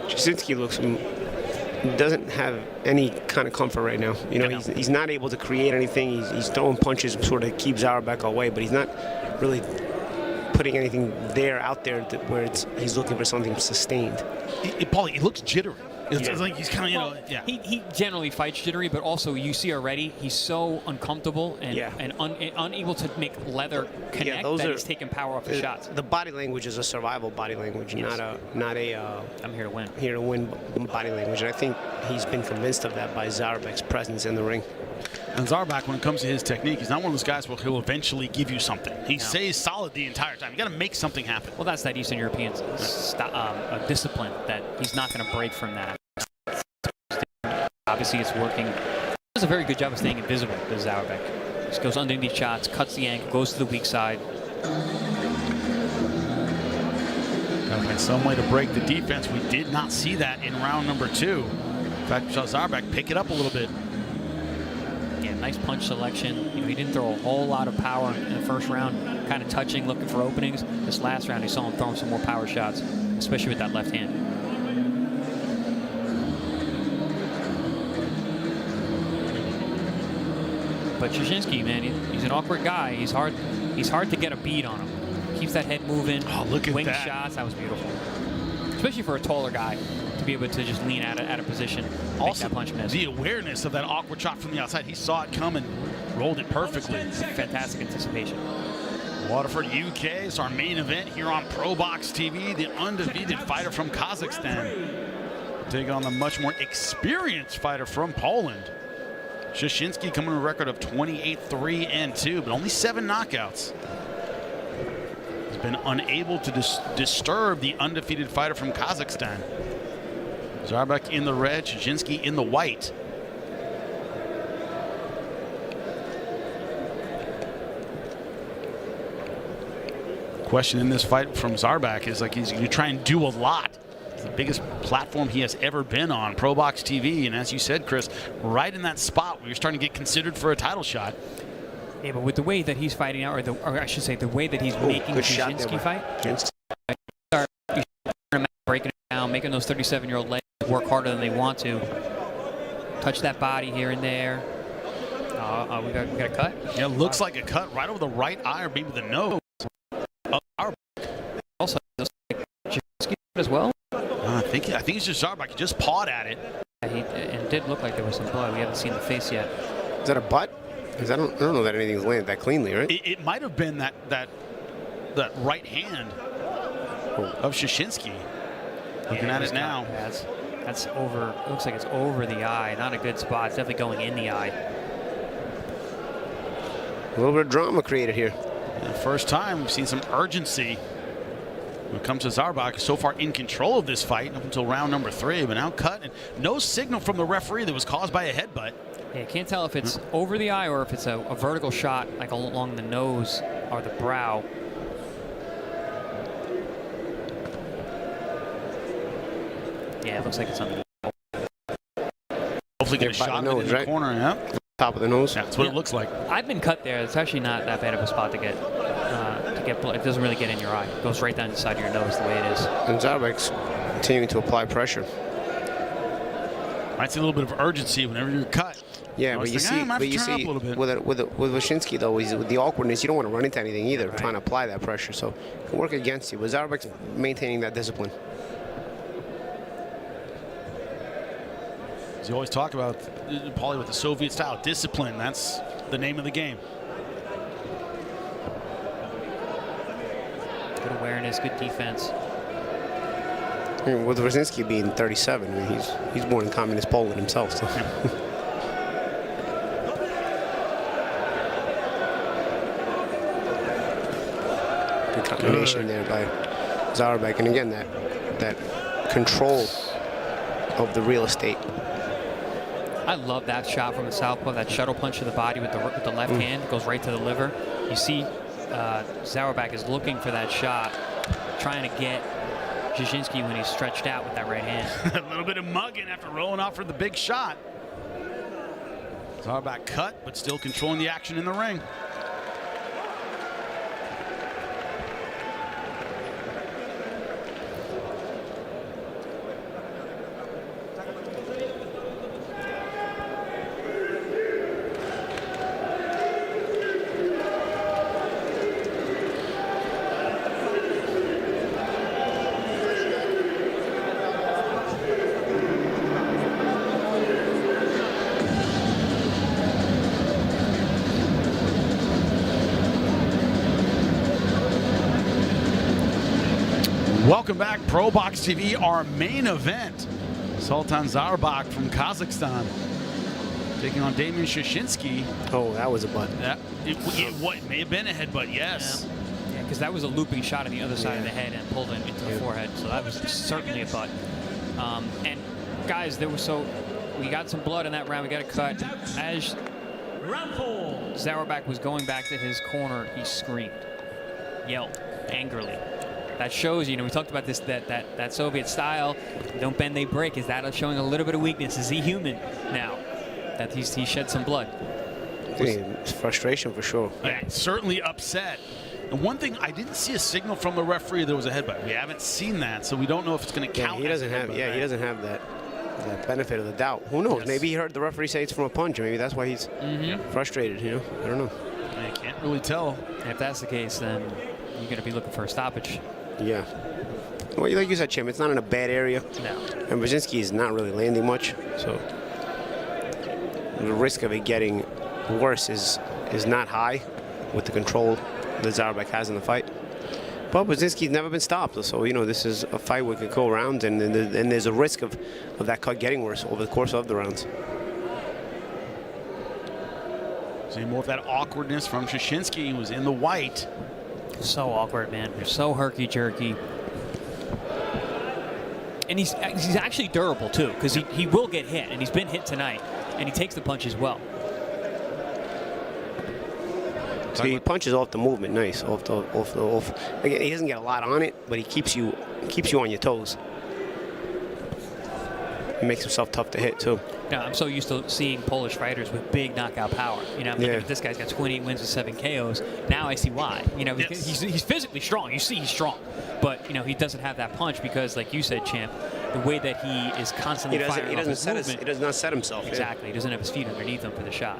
Szczinski doesn't have any kind of comfort right now. He's not able to create anything. He's throwing punches, sort of keep Zaurbek away, but he's not really putting anything out there where he's looking for something sustained. Paulie, he looks jittery. It's like he's kind of, He generally fights jittery, but also you see already he's so uncomfortable and unable to make leather connect that he's taking power off the shots. The body language is a survival body language, not a I'm here to win. Here to win body language, and I think he's been convinced of that by Zaurbek's presence in the ring. And Zaurbek, when it comes to his technique, he's not one of those guys where he'll eventually give you something. He stays solid the entire time. You got to make something happen. Well, that's that Eastern European discipline that he's not going to break from that. Obviously, it's working. He does a very good job of staying invisible, this Zaurbek. Just goes underneath shots, cuts the ankle, goes to the weak side. Got to find some way to break the defense. We did not see that in round number 2. In fact, we saw Zaurbek pick it up a little bit. Yeah, nice punch selection. He didn't throw a whole lot of power in the first round, kind of touching, looking for openings. This last round, he saw him throwing some more power shots, especially with that left hand. But Szczinski, man, he's an awkward guy. He's hard to get a beat on him. Keeps that head moving. Oh, look at wing that. shots. That was beautiful. Especially for a taller guy to be able to just lean out of position. Also, that punch miss. The awareness of that awkward shot from the outside. He saw it come and rolled it perfectly. Fantastic anticipation. Waterford, UK is our main event here on ProBox TV. The undefeated fighter from Kazakhstan taking on the much more experienced fighter from Poland. Szczinski coming with a record of 28-3-2, but only 7 knockouts. He's been unable to disturb the undefeated fighter from Kazakhstan. Zaurbek in the red, Szczinski in the white. Question in this fight from Zaurbek is like he's going to try and do a lot. It's the biggest platform he has ever been on, ProBox TV, and as you said, Chris, right in that spot where you're starting to get considered for a title shot. Yeah, but with the way that he's fighting out, or I should say, the way that he's making the Szczinski fight, breaking it down, making those 37-year-old legs work harder than they want to. Touch that body here and there. We got a cut? Yeah, looks like a cut right over the right eye or maybe the nose. Also, Szczinski as well. I think it's just Zaurbek. He just pawed at it. And it did look like there was some blood. We haven't seen the face yet. Is that a butt? Because I don't know that anything's landed that cleanly, right? It might have been that right hand of Szczinski. Looking at it now. That's over. It looks like it's over the eye. Not a good spot. It's definitely going in the eye. A little bit of drama created here. The first time we've seen some urgency when it comes to Zaurbek. So far in control of this fight up until round number 3, but now cut and no signal from the referee that was caused by a headbutt. Yeah, can't tell if it's over the eye or if it's a vertical shot like along the nose or the brow. Yeah, it looks like it's on the hopefully get a shot in nose, the right? corner. Yeah. Top of the nose. That's what it looks like. I've been cut there. It's actually not that bad of a spot to get blood. It doesn't really get in your eye. It goes right down the side of your nose the way it is. And Zaurbek's continuing to apply pressure. Might see a little bit of urgency whenever you're cut. Yeah, but you see, with Szczinski though, with the awkwardness, you don't want to run into anything either, trying to apply that pressure. So it can work against you. But Zaurbek's maintaining that discipline. As you always talk about, Paulie, with the Soviet style, discipline, that's the name of the game. Good awareness, good defense. I mean, with Szczinski being 37, I mean, he's born in communist Poland himself. So. Good combination there by Zaurbek, and again that control of the real estate. I love that shot from the southpaw, that shuttle punch to the body with the left hand, goes right to the liver. You see Zaurbek is looking for that shot, trying to get Szczinski when he's stretched out with that right hand. A little bit of mugging after rolling off for the big shot. Zaurbek cut, but still controlling the action in the ring. Welcome back, ProBox TV, our main event. Sultan Zaurbek from Kazakhstan taking on Damien Szczinski. Oh, that was a butt. It may have been a headbutt, yes. Yeah, because that was a looping shot on the other side of the head and pulled it into the forehead, so that was certainly a butt. And guys, we got some blood in that round. We got a cut. As Zaurbek was going back to his corner, he screamed, yelled angrily. That shows, we talked about this, that Soviet style, don't bend, they break. Is that showing a little bit of weakness? Is he human now that he shed some blood? It's frustration for sure. Yeah, certainly upset. And one thing, I didn't see a signal from the referee there was a headbutt. We haven't seen that, so we don't know if it's going to count. He doesn't have. He doesn't have that benefit of the doubt. Who knows? Yes. Maybe he heard the referee say it's from a punch. Maybe that's why he's frustrated. I don't know. I can't really tell. If that's the case, then you're going to be looking for a stoppage. Yeah. Well, like you said, Chim, it's not in a bad area. No. And Szczinski is not really landing much, so the risk of it getting worse is not high with the control that Zaurbek has in the fight. But Szczinski's never been stopped, so this is a fight where it could go around, and there's a risk of that cut getting worse over the course of the rounds. See more of that awkwardness from Szczinski, who was in the white. So awkward, man. They're so herky-jerky. And he's actually durable, too, because he will get hit, and he's been hit tonight, and he takes the punches well. So he punches off the movement, nice. Off. Again, he doesn't get a lot on it, but he keeps you on your toes. He makes himself tough to hit, too. Yeah, I'm so used to seeing Polish fighters with big knockout power. I'm thinking this guy's got 28 wins with 7 KOs. Now I see why. He's physically strong. You see he's strong. But, he doesn't have that punch because, like you said, Champ, the way that he is constantly firing off his movement. He does not set himself. Exactly. He doesn't have his feet underneath him for the shot.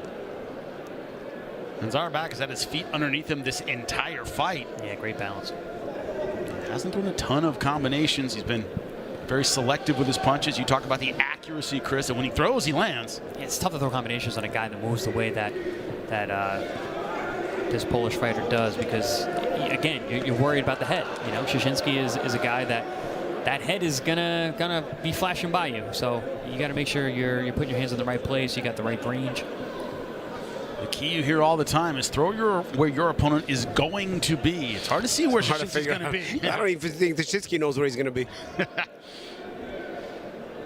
And Zaurbek has had his feet underneath him this entire fight. Yeah, great balance. Hasn't thrown a ton of combinations. He's been very selective with his punches. You talk about the accuracy, Chris, and when he throws, he lands. Yeah, it's tough to throw combinations on a guy that moves the way that this Polish fighter does, because again, you're worried about the head. You know, Szczinski is a guy that head is gonna be flashing by you. So you got to make sure you're putting your hands in the right place. You got the right range. The key you hear all the time is throw where your opponent is going to be. It's hard to see where Szczinski's going to be. I don't even think the Szczinski knows where he's going to be.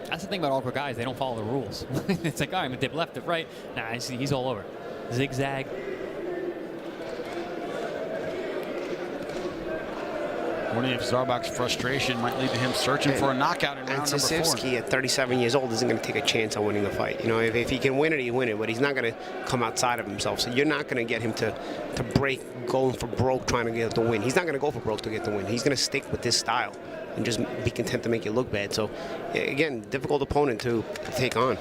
That's the thing about awkward guys. They don't follow the rules. It's like, all right, I'm going to dip left, dip right. Nah, I see he's all over. Zigzag. Wondering if Zaurbek's frustration might lead to him searching for a knockout in round number 4. Szczinski at 37 years old isn't going to take a chance on winning the fight. You know, if he can win it, he win it, but he's not going to come outside of himself. So you're not going to get him to break, going for broke, trying to get the win. He's not going to go for broke to get the win. He's going to stick with this style and just be content to make you look bad. So, again, difficult opponent to take on.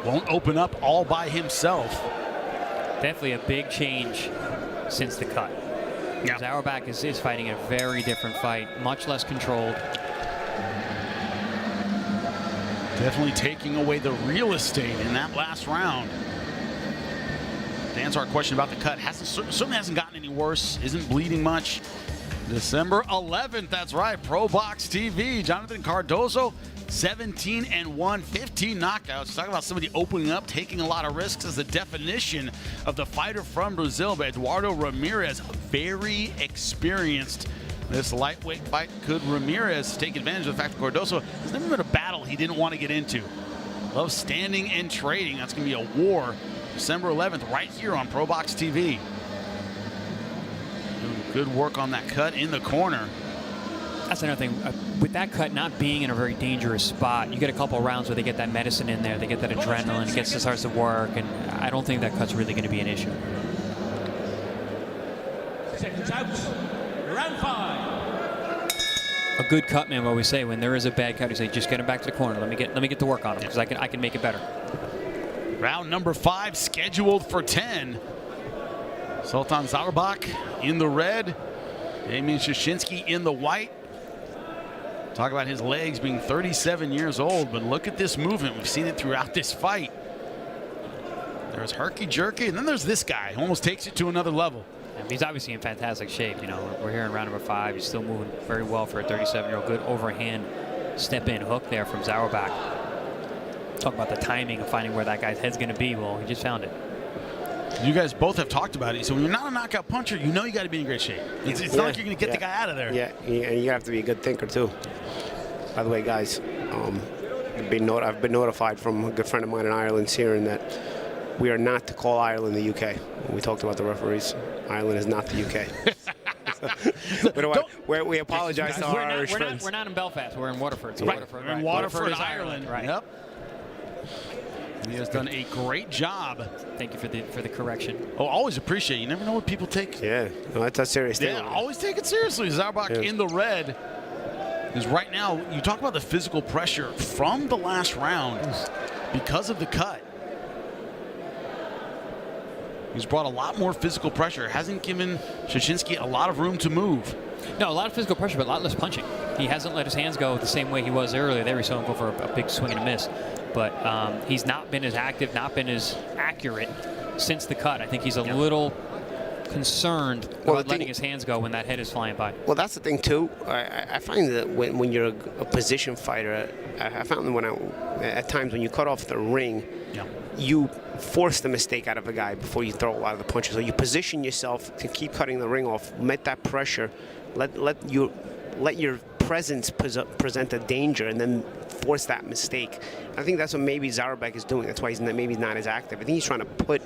Won't open up all by himself. Definitely a big change since the cut. Yeah. Zaurbek is fighting a very different fight, much less controlled. Definitely taking away the real estate in that last round. To answer our question about the cut, certainly hasn't gotten any worse, isn't bleeding much. December 11th, that's right, ProBox TV. Jonathan Cardoso, 17-1, 15 knockouts. Talking about somebody opening up, taking a lot of risks as the definition of the fighter from Brazil. But Eduardo Ramirez, very experienced. This lightweight fight, could Ramirez take advantage of the fact that Cardoso has never been a battle he didn't want to get into. Loves standing and trading. That's going to be a war. December 11th, right here on ProBox TV. Doing good work on that cut in the corner. That's another thing. With that cut not being in a very dangerous spot, you get a couple rounds where they get that medicine in there, they get that adrenaline, it starts to work, and I don't think that cut's really going to be an issue. Seconds out. Round 5. A good cut, man, what we say, when there is a bad cut, you say, just get him back to the corner. Let me get to work on him, because I can make it better. Round number 5 scheduled for 10. Sultan Zaurbek in the red. Damian Szczinski in the white. Talk about his legs being 37 years old, but look at this movement. We've seen it throughout this fight. There's herky-jerky, and then there's this guy who almost takes it to another level. And he's obviously in fantastic shape. You know, we're here in round number 5. He's still moving very well for a 37-year-old. Good overhand step-in hook there from Zaurbek. Talk about the timing of finding where that guy's head's going to be. Well, he just found it. You guys both have talked about it. So when you're not a knockout puncher, you know you got to be in great shape. It's not like you're going to get the guy out of there. Yeah, and you have to be a good thinker too. By the way, guys, I've been notified from a good friend of mine in Ireland, hearing that we are not to call Ireland the UK. When we talked about the referees, Ireland is not the UK. We apologize to our Irish friends. We're not in Belfast. We're in Waterford. So right. Waterford, we're in right. Waterford, Ireland. Right. Yep. And he has done a great job. Thank you for the correction. Oh, always appreciate it. You never know what people take. Yeah, no, that's a serious thing. Yeah, always take it seriously. Zaurbek in the red. Because right now, you talk about the physical pressure from the last round because of the cut. He's brought a lot more physical pressure. Hasn't given Szczinski a lot of room to move. No, a lot of physical pressure, but a lot less punching. He hasn't let his hands go the same way he was earlier. There we saw him go for a big swing and a miss. But he's not been as active, not been as accurate since the cut. I think he's a little concerned about letting his hands go when that head is flying by. Well, that's the thing, too. I find that when you're a position fighter, I found that at times when you cut off the ring, you force the mistake out of a guy before you throw a lot of the punches. So you position yourself to keep cutting the ring off, met that pressure, let your presence present a danger, and then force that mistake. I think that's what maybe Zaurbek is doing. That's why he's maybe not as active. I think he's trying to put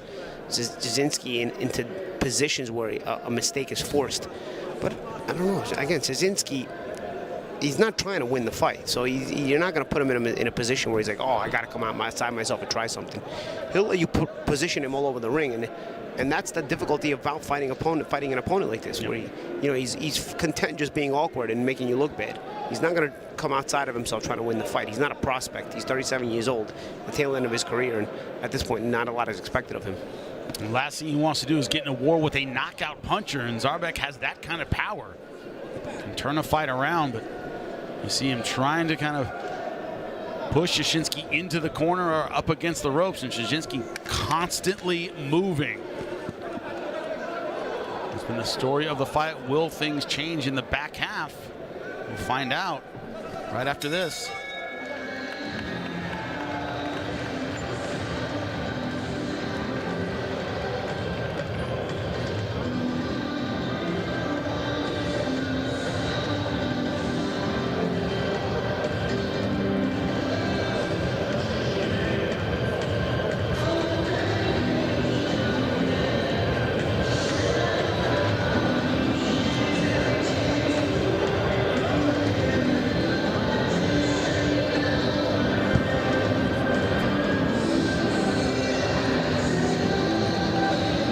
Szczinski into positions where a mistake is forced. But I don't know. Again, Szczinski, he's not trying to win the fight. So you're not going to put him in a position where he's like, oh, I got to come outside myself and try something. He'll let you position him all over the ring, and that's the difficulty about fighting an opponent like this, where he's content just being awkward and making you look bad. He's not going to come outside of himself trying to win the fight. He's not a prospect. He's 37 years old, the tail end of his career, and at this point, not a lot is expected of him. The last thing he wants to do is get in a war with a knockout puncher, and Zaurbek has that kind of power. Can turn a fight around, but you see him trying to kind of push Szczinski into the corner or up against the ropes, and Szczinski constantly moving. It's been the story of the fight. Will things change in the back half? We'll find out right after this.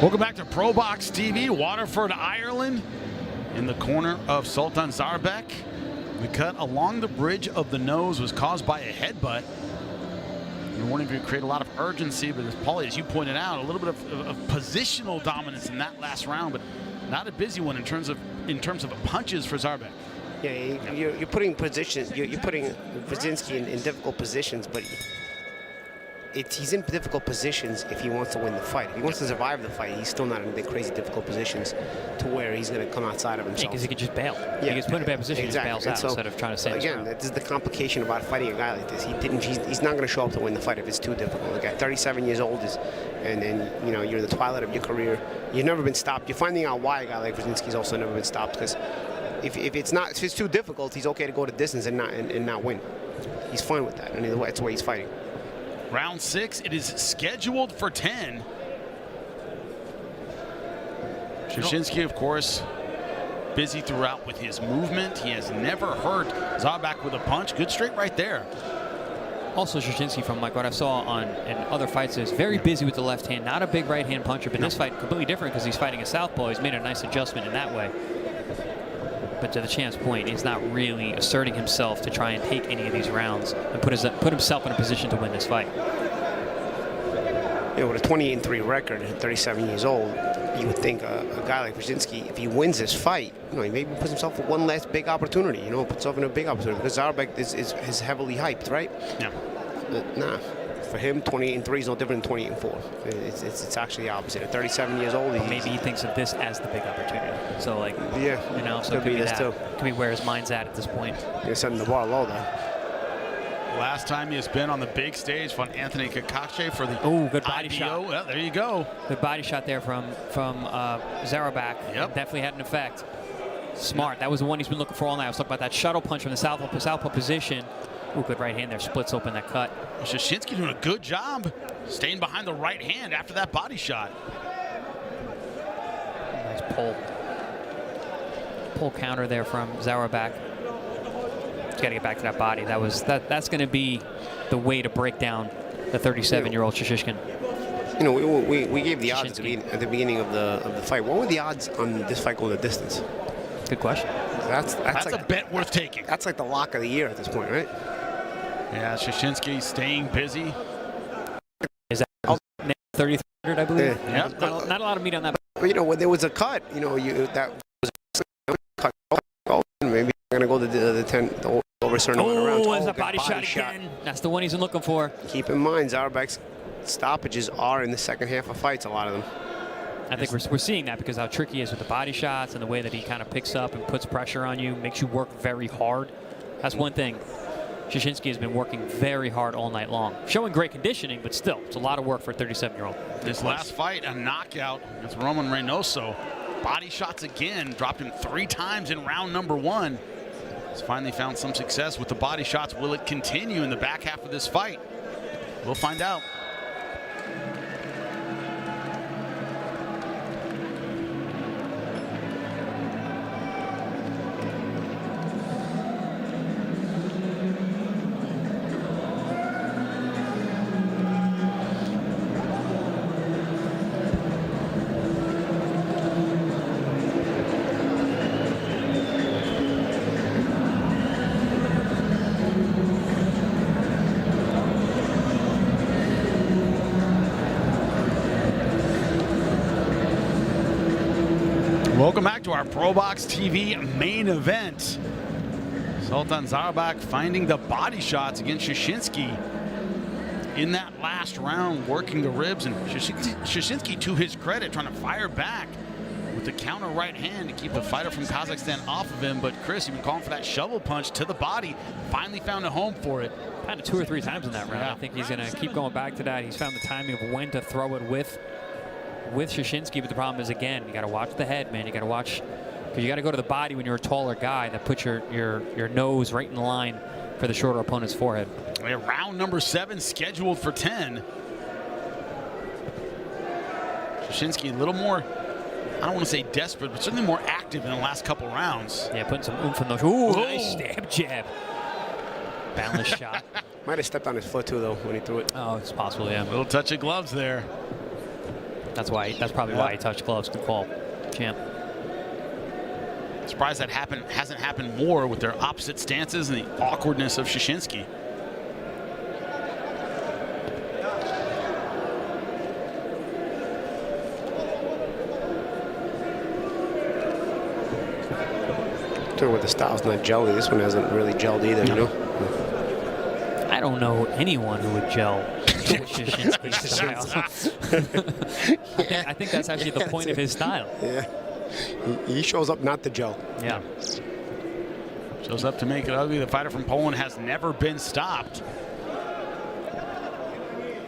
Welcome back to ProBox TV, Waterford, Ireland. In the corner of Sultan Zaurbek. The cut along the bridge of the nose was caused by a headbutt. You're wanting to create a lot of urgency, but as Paulie, as you pointed out, a little bit of positional dominance in that last round, but not a busy one in terms of punches for Zaurbek. Yeah, you're putting positions. You're putting Szczinski in difficult positions, but he's in difficult positions if he wants to win the fight. If he wants to survive the fight, he's still not in the crazy difficult positions to where he's going to come outside of himself. Because he could just bail. Yeah, he gets put in a bad position, exactly. he just bails out instead of trying to stand his again, ground. this is the complication about fighting a guy like this. He's not going to show up to win the fight if it's too difficult. The guy, 37 years old, and you know, you're in the twilight of your career. You've never been stopped. You're finding out why a guy like Szczinski's also never been stopped, because if it's too difficult, he's okay to go to distance and not win. He's fine with that, and that's the way he's fighting. Round 6, it is scheduled for 10. Szczinski, of course, busy throughout with his movement. He has never hurt Zaurbek with a punch. Good straight right there. Also, Szczinski, from like what I saw in other fights, is very busy with the left hand. Not a big right hand puncher, but this fight completely different because he's fighting a southpaw. He's made a nice adjustment in that way. But to the champ's point, he's not really asserting himself to try and take any of these rounds and put himself in a position to win this fight. You know, with a 28-3 record at 37 years old, you would think a guy like Szczinski, if he wins this fight, you know, he maybe puts himself in one last big opportunity. You know, puts himself in a big opportunity because Zaurbek is heavily hyped, right? Yeah. Nah. For him, 28-3 is no different than 28-4. It's actually the opposite. At 37 years old, maybe he thinks of this as the big opportunity. So like, yeah, you know, so could be this too. Could be where his mind's at this point. You're setting the bar low there. Last time he has been on the big stage for Anthony Kakache for the good body IBO. shot. Well, there you go. Good body shot there from Zaurbek. Yep. Definitely had an effect. Smart. That was the one he's been looking for all night. I was talking about that shuttle punch from the southpaw position. Ooh, good right hand there. Splits open that cut. Szczinski doing a good job staying behind the right hand after that body shot. Nice pull. Pull counter there from Zaurbek. He's got to get back to that body. That's going to be the way to break down the 37-year-old Szczinski. You know, we gave the odds at the beginning of the fight. What were the odds on this fight going the distance? Good question. That's like a bet worth taking. That's like the lock of the year at this point, right? Yeah, Szczinski staying busy. Is that 3,300, I believe? Yeah. Not a lot of meat on that. But, you know, when there was a cut, you know, that was a cut. Oh, maybe you're going to go the 10 over a certain amount of rounds. Oh, there's a body shot again. That's the one he's been looking for. Keep in mind, Zaurbek's stoppages are in the second half of fights, a lot of them. I think we're seeing that because how tricky he is with the body shots and the way that he kind of picks up and puts pressure on you, makes you work very hard. That's one thing. Szczinski has been working very hard all night long. Showing great conditioning, but still, it's a lot of work for a 37-year-old. This last fight, a knockout against Roman Reynoso. Body shots again, dropped him 3 times in round number 1. He's finally found some success with the body shots. Will it continue in the back half of this fight? We'll find out. our ProBox TV main event. Sultan Zaurbek finding the body shots against Szczinski in that last round, working the ribs, and Szczinski, to his credit, trying to fire back with the counter right hand to keep the fighter from Kazakhstan off of him. But Chris, you've been calling for that shovel punch to the body, finally found a home for it. Kind of 2 or 3 times in that round. Yeah. I think he's going to keep going back to that. He's found the timing of when to throw it with Szczinski, but the problem is, again, you got to watch the head, man. You got to watch, because you got to go to the body when you're a taller guy that puts your nose right in the line for the shorter opponent's forehead. Round number 7 scheduled for 10. Szczinski a little more, I don't want to say desperate, but certainly more active in the last couple rounds. Yeah, putting some oomph in those. Ooh, nice stab jab. Balance shot. Might have stepped on his foot too, though, when he threw it. Oh, it's possible, yeah. A little touch of gloves there. That's probably why he touched gloves. Good call, champ. Surprised that hasn't happened more with their opposite stances and the awkwardness of Szczinski. Talking about the style's not jelly. This one hasn't really gelled either, you know? I don't know anyone who would gel Szczinski's style. I think that's actually the point of his style. Yeah. He shows up not to gel. Yeah. Shows up to make it ugly. The fighter from Poland has never been stopped.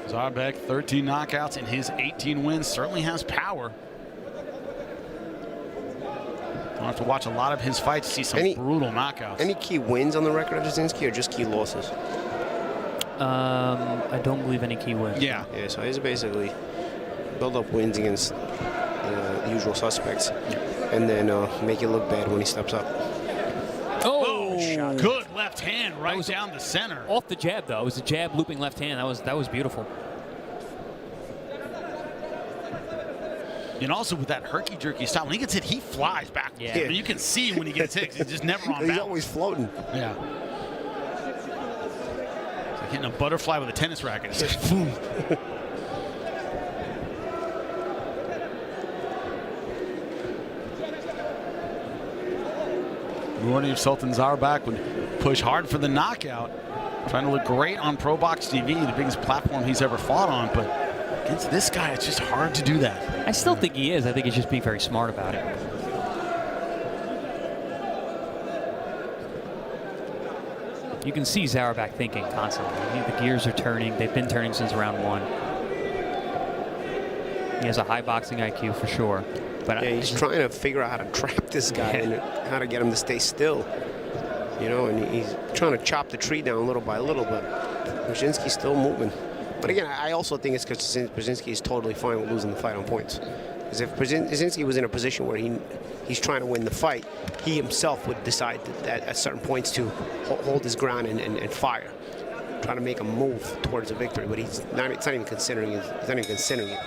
Zaurbek, 13 knockouts in his 18 wins, certainly has power. I'll have to watch a lot of his fights to see some brutal knockouts. Any key wins on the record of Szczinski, or just key losses? I don't believe any key wins. Yeah. Yeah, so he's basically build up wins against the usual suspects, and then make it look bad when he steps up. Oh, good left hand right down the center. Off the jab, though. It was a jab looping left hand. That was beautiful. And also with that herky-jerky style, when he gets hit, he flies back. Yeah. I mean, you can see when he gets hit, 'cause he's just never on balance. He's always floating. Yeah. It's like hitting a butterfly with a tennis racket. It's like, boom. Warning if Sultan Zaurbek would push hard for the knockout. Trying to look great on ProBox TV, the biggest platform he's ever fought on, but against this guy, it's just hard to do that. I still think he is. I think he's just being very smart about it. You can see Zaurbek thinking constantly. The gears are turning. They've been turning since round 1. He has a high boxing IQ for sure. But yeah, he's trying to figure out how to trap this guy and how to get him to stay still. You know, and he's trying to chop the tree down little by little, but Szczinski's still moving. But again, I also think it's because Szczinski is totally fine with losing the fight on points. Because if Szczinski was in a position where he's trying to win the fight, he himself would decide that at certain points to hold his ground and fire, trying to make a move towards a victory. But it's not even considering it. He's not even considering it.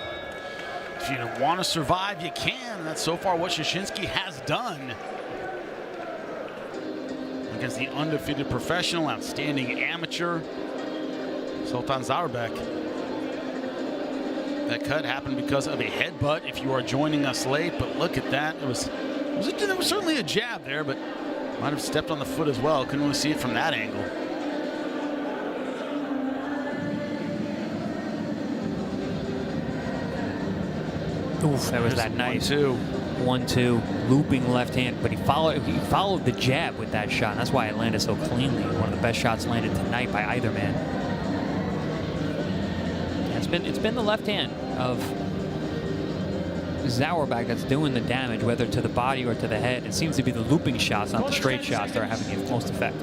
If you want to survive, you can. That's so far what Szczinski has done against the undefeated professional, outstanding amateur, Sultan Zaurbek. That cut happened because of a headbutt if you are joining us late, but look at that. There was certainly a jab there, but might have stepped on the foot as well. Couldn't really see it from that angle. Oof, that was that nice 1-2 looping left hand, but he followed the jab with that shot. And that's why it landed so cleanly. One of the best shots landed tonight by either man. It's been the left hand of Zaurbek that's doing the damage, whether to the body or to the head. It seems to be the looping shots, not the straight shots, that are having the most effect.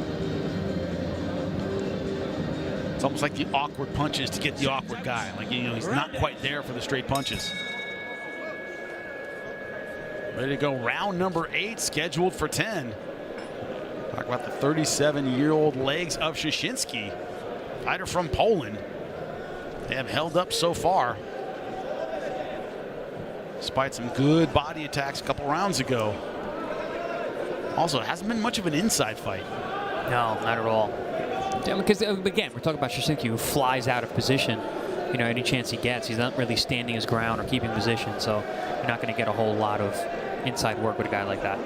It's almost like the awkward punches to get the awkward guy. Like, you know, he's not quite there for the straight punches. Ready to go. Round number 8 scheduled for 10. Talk about the 37-year-old legs of Szczinski, fighter from Poland. They have held up so far, despite some good body attacks a couple rounds ago. Also, it hasn't been much of an inside fight. No, not at all. Because, again, we're talking about Szczinski, who flies out of position, you know, any chance he gets. He's not really standing his ground or keeping position, so you're not going to get a whole lot of inside work with a guy like that.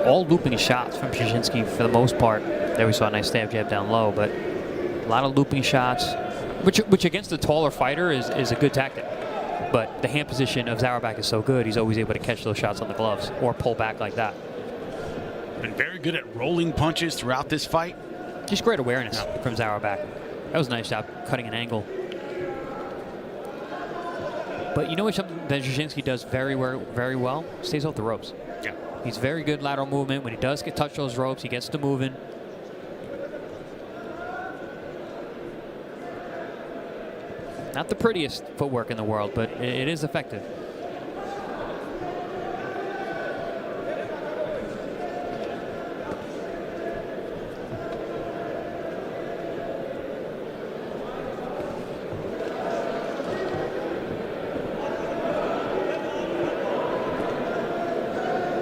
All looping shots from Szczinski for the most part. There we saw a nice stab jab down low, but a lot of looping shots, which against a taller fighter is a good tactic. But the hand position of Zaurbek is so good, he's always able to catch those shots on the gloves or pull back like that. Been very good at rolling punches throughout this fight. Just great awareness from Zaurbek. That was a nice job cutting an angle. But you know what, something that Szczinski does very well? Stays off the ropes. Yeah. He's very good lateral movement. When he does touch those ropes, he gets to moving. Not the prettiest footwork in the world, but it is effective.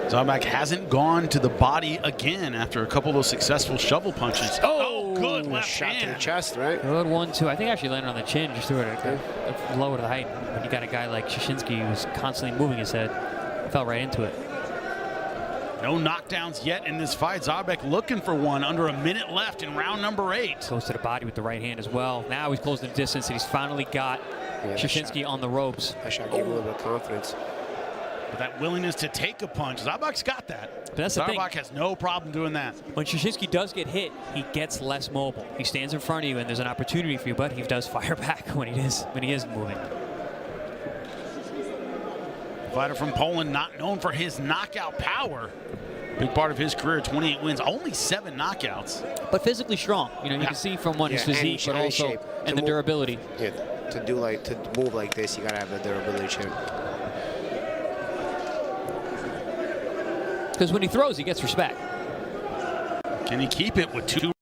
Zaurbek hasn't gone to the body again after a couple of those successful shovel punches. Oh, good left shot hand. to the chest, right? Good 1-2. I think actually landed on the chin, just threw it low to the height. When you got a guy like Szczinski who's constantly moving his head, fell right into it. No knockdowns yet in this fight. Zaurbek looking for one under a minute left in round number 8. Goes to the body with the right hand as well. Now he's closing the distance and he's finally got Szczinski on the ropes. That shot gave him a little bit of confidence. But that willingness to take a punch, Zaurbek's got that. But that's the thing. Zaurbek has no problem doing that. When Szczinski does get hit, he gets less mobile. He stands in front of you and there's an opportunity for you, but he does fire back when he is moving. Fighter from Poland, not known for his knockout power. Big part of his career, 28 wins, only 7 knockouts. But physically strong. You know, you can see from his physique, but also and the durability. Yeah, to move like this, you gotta have the durability champ. Because when he throws, he gets respect. Can he keep it with 2?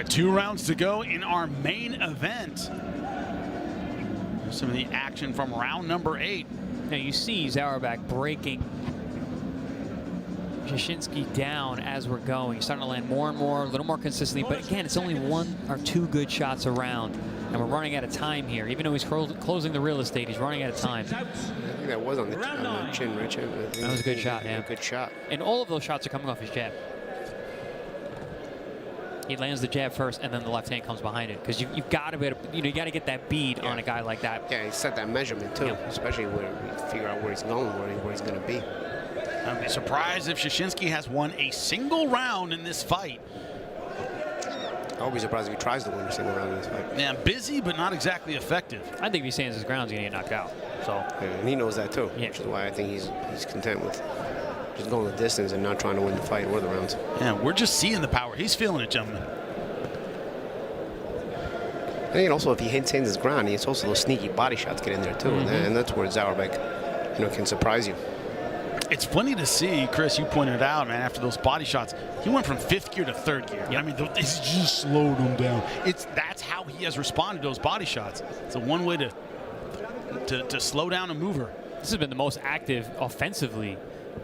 Two rounds to go in our main event. Here's some of the action from round number 8. Now you see Zaurbek breaking Szczinski down as we're going. He's starting to land more and more, a little more consistently. But again, it's only 1 or 2 good shots around. And we're running out of time here. Even though he's closing the real estate, he's running out of time. I think that was on the chin, right? That was a good shot, yeah. Good shot. And all of those shots are coming off his jab. He lands the jab first, and then the left hand comes behind it. Because you've got to be able to, you got to get that bead on a guy like that. Yeah, he set that measurement too, especially where you figure out where he's going, where he's going to be. I'd be surprised if Szczinski has won a single round in this fight. I'll be surprised if he tries to win a single round in this fight. Yeah, busy, but not exactly effective. I think if he stands his ground, he's going to get knocked out. So. Yeah, and he knows that too, which is why I think he's content with just going the distance and not trying to win the fight or the rounds. Yeah, we're just seeing the power. He's feeling it, gentlemen. I think also if he hits his ground, it's also those sneaky body shots get in there too, and that's where Zaurbek, can surprise you. It's funny to see, Chris, you pointed it out, man, after those body shots, he went from 5th gear to 3rd gear. I mean, it's just slowed him down. That's how he has responded to those body shots. It's a one way to slow down a mover. This has been the most active offensively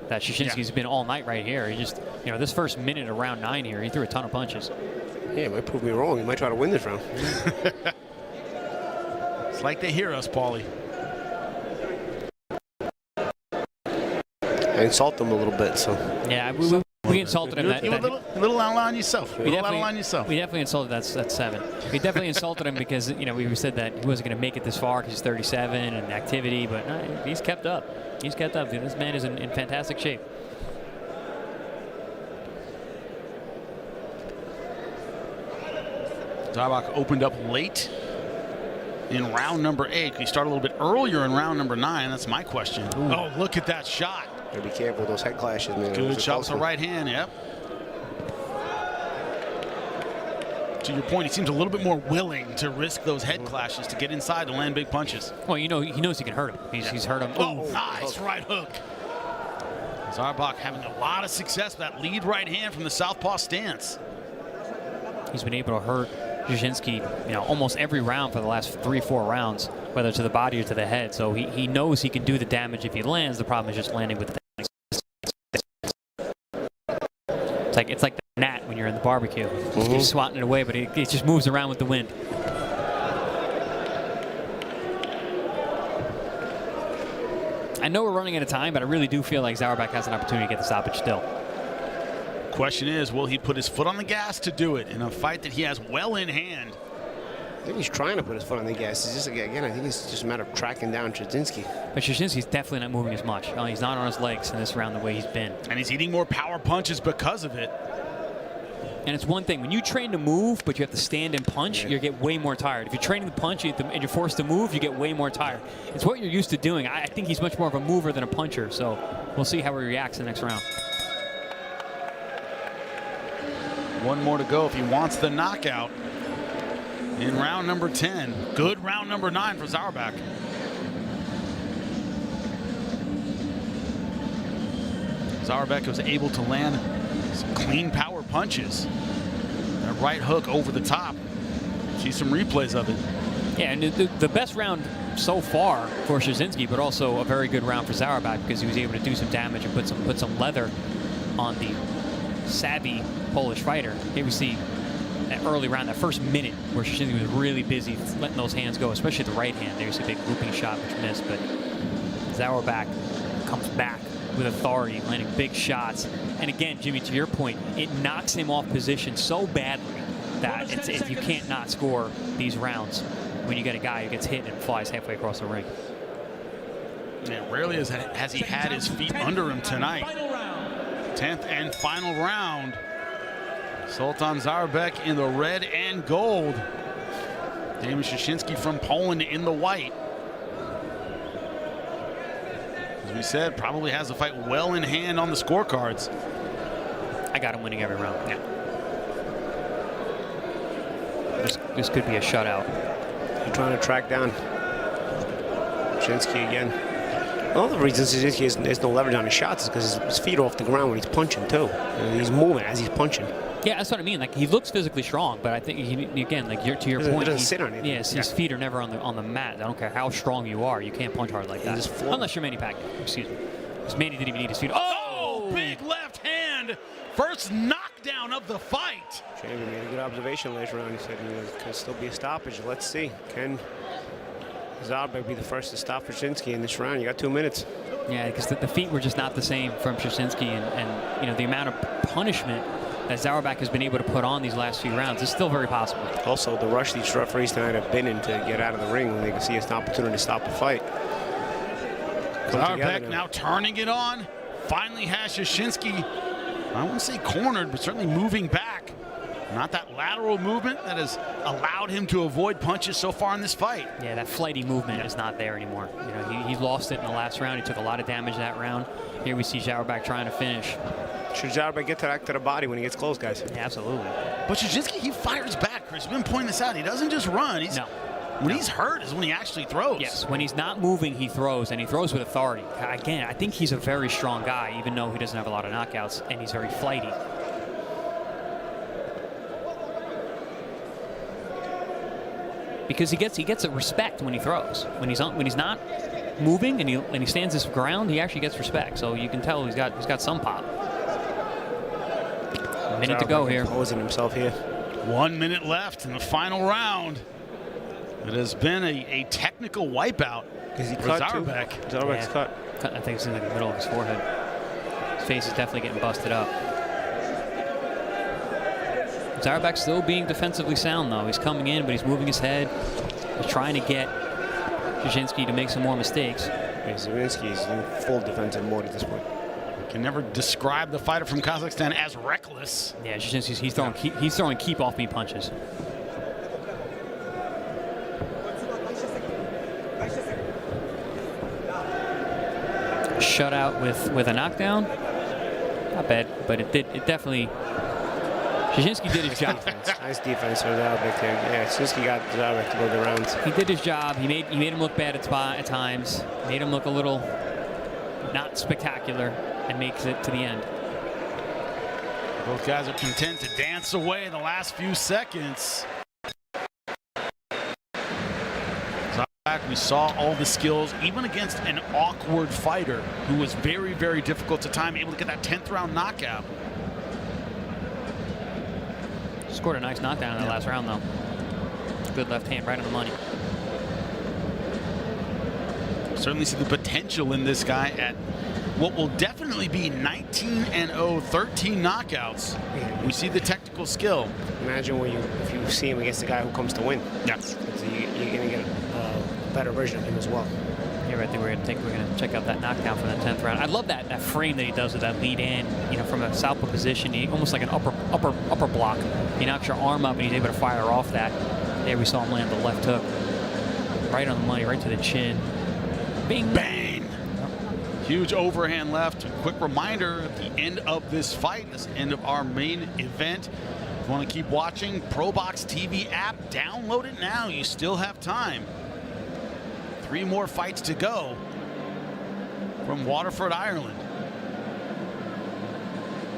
that Szczinski's been all night right here. He just, this first minute of round 9 here, he threw a ton of punches. Yeah, it might prove me wrong. He might try to win this round. It's like they hear us, Paulie. I insult them a little bit, so. Yeah, we insulted him. You a little out on yourself. We definitely insulted that 7. We definitely insulted him because, we said that he wasn't going to make it this far because he's 37 and activity, but no, he's kept up. He's kept up. This man is in fantastic shape. Zaurbek opened up late in round number 8. He started a little bit earlier in round number 9. That's my question. Ooh. Oh, look at that shot. Gotta be careful with those head clashes, man. Good shot with the right hand, yep. To your point, he seems a little bit more willing to risk those head clashes to get inside to land big punches. Well, you know, he knows he can hurt him. He's hurt him. Oh, nice right hook. Zaurbek having a lot of success with that lead right hand from the southpaw stance. He's been able to hurt Szczinski, you know, almost every round for the last 3-4 rounds, whether to the body or to the head. So he knows he can do the damage if he lands. The problem is just landing with the It's like the gnat when you're in the barbecue. You're swatting it away, but it just moves around with the wind. I know we're running out of time, but I really do feel like Zaurbek has an opportunity to get the stoppage still. Question is, will he put his foot on the gas to do it in a fight that he has well in hand? I think he's trying to put his foot on the gas. It's just, again, I think it's just a matter of tracking down Szczinski. But Szczinski's definitely not moving as much. He's not on his legs in this round the way he's been. And he's eating more power punches because of it. And it's one thing, when you train to move, but you have to stand and punch, you get way more tired. If you're training to punch and you're forced to move, you get way more tired. It's what you're used to doing. I think he's much more of a mover than a puncher, so we'll see how he reacts in the next round. One more to go if he wants the knockout in round number 10. Good round number 9 for Zaurbek. Zaurbek was able to land some clean power punches. That right hook over the top. See some replays of it. Yeah, and the best round so far for Szczinski, but also a very good round for Zaurbek because he was able to do some damage and put some leather on the savvy Polish fighter. Here we see that early round, that first minute where Szczinski was really busy letting those hands go, especially the right hand. There's a big looping shot which missed, but Zaurbek comes back with authority, landing big shots. And again, Jimmy, to your point, it knocks him off position so badly that you can't not score these rounds when you get a guy who gets hit and flies halfway across the ring. Yeah, rarely has he had his feet under him tonight. 10th and final round. Sultan Zaurbek in the red and gold. Damian Szczinski from Poland in the white. As we said, probably has the fight well in hand on the scorecards. I got him winning every round. Yeah. This could be a shutout. You're trying to track down Szczinski again. One of the reasons Szczinski has no leverage on his shots is because his feet are off the ground when he's punching too. And he's moving as he's punching. Yeah, that's what I mean. Like, he looks physically strong, but I think again, like to your point, he doesn't sit on it. Yes, his feet are never on the mat. I don't care how strong you are, you can't punch hard like that. Unless you're Manny Pacquiao. Excuse me. Because Manny didn't even need his feet. Oh, big left hand. First knockdown of the fight. Champion made a good observation later on. He said there could still be a stoppage. Let's see. Can Zaurbek be the first to stop Szczinski in this round? You got 2 minutes. Yeah, because the feet were just not the same from Szczinski, and you know, the amount of punishment that Zaurbek has been able to put on these last few rounds is still very possible. Also, the rush these referees tonight have been in to get out of the ring when they can see it's an opportunity to stop the fight. Zaurbek now turning it on. Finally has Szczinski, I won't say cornered, but certainly moving back. Not that lateral movement that has allowed him to avoid punches so far in this fight. Yeah, that flighty movement is not there anymore. You know, he lost it in the last round. He took a lot of damage that round. Here we see Zaurbek trying to finish. Should Zaurbek get to the body when he gets close, guys? Yeah, absolutely. But Szczinski, he fires back, Chris. We've been pointing this out. He doesn't just run. When he's hurt is when he actually throws. Yes, when he's not moving, he throws, and he throws with authority. Again, I think he's a very strong guy, even though he doesn't have a lot of knockouts, and he's very flighty. Because he gets a respect when he throws. When he's not moving and he stands his ground, he actually gets respect. So you can tell he's got some pop. A minute to go here. Imposing himself here. 1 minute left in the final round. It has been a technical wipeout. Is he for cut Zaurbek? Too? Zaurbek's cut. I think it's in the middle of his forehead. His face is definitely getting busted up. Zaurbek's still being defensively sound, though. He's coming in, but he's moving his head. He's trying to get Szczinski to make some more mistakes. Szczinski's in full defensive mode at this point. Can never describe the fighter from Kazakhstan as reckless. Yeah, Szczinski's he's throwing keep off me punches. shutout with a knockdown. Not bad, but it definitely. Szczinski did his job. Nice defense for Zaurbek there. Yeah, Szczinski got Zaurbek to go the round. He did his job. He made him look bad at times. Made him look a little not spectacular, and makes it to the end. Both guys are content to dance away in the last few seconds. We saw all the skills, even against an awkward fighter who was very, very difficult to time, able to get that 10th round knockout. Scored a nice knockdown in the last round, though. Good left hand, right on the money. Certainly see the potential in this guy at what will definitely be 19-0, 13 knockouts. We see the technical skill. Imagine if you see him against the guy who comes to win. Yeah. So you're going to get a better version of him as well. Yeah, I think we're going to check out that knockdown from the 10th round. I love that frame that he does with that lead in, from a southpaw position, almost like an upper block. He knocks your arm up and he's able to fire off that. There we saw him land the left hook, right on the money, right to the chin. Bing, bang! Huge overhand left. Quick reminder at the end of this fight, this end of our main event. If you want to keep watching, ProBox TV app, download it now. You still have time. 3 more fights to go from Waterford, Ireland.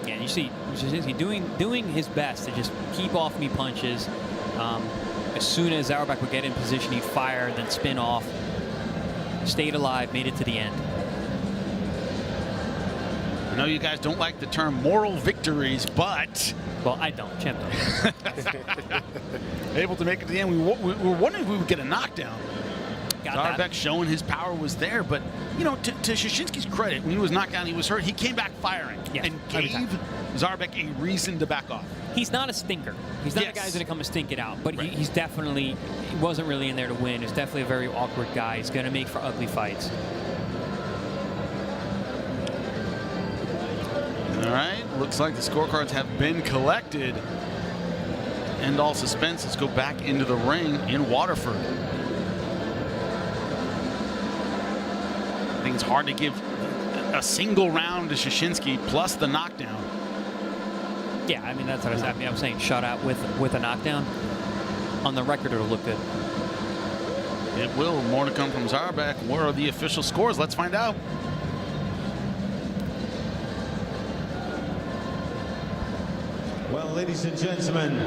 Yeah, and you see Szczinski doing his best to just keep off me punches. As soon as Zaurbek would get in position, he'd fire, then spin off. Stayed alive, made it to the end. I know you guys don't like the term moral victories, but... Well, I don't. Champ don't. Able to make it to the end. We were wondering if we would get a knockdown. Zaurbek showing his power was there, but to Szczinski's credit, when he was knocked down, he was hurt. He came back firing and gave Zaurbek a reason to back off. He's not a stinker. He's not a guy who's going to come and stink it out, but he's definitely wasn't really in there to win. He's definitely a very awkward guy. He's going to make for ugly fights. All right, looks like the scorecards have been collected. End all suspense. Let's go back into the ring in Waterford. I think it's hard to give a single round to Szczinski plus the knockdown. Yeah, I mean, that's what I was saying. I'm saying shutout with a knockdown. On the record, it'll look good. It will. More to come from Zaurbek. What are the official scores? Let's find out. Well, ladies and gentlemen,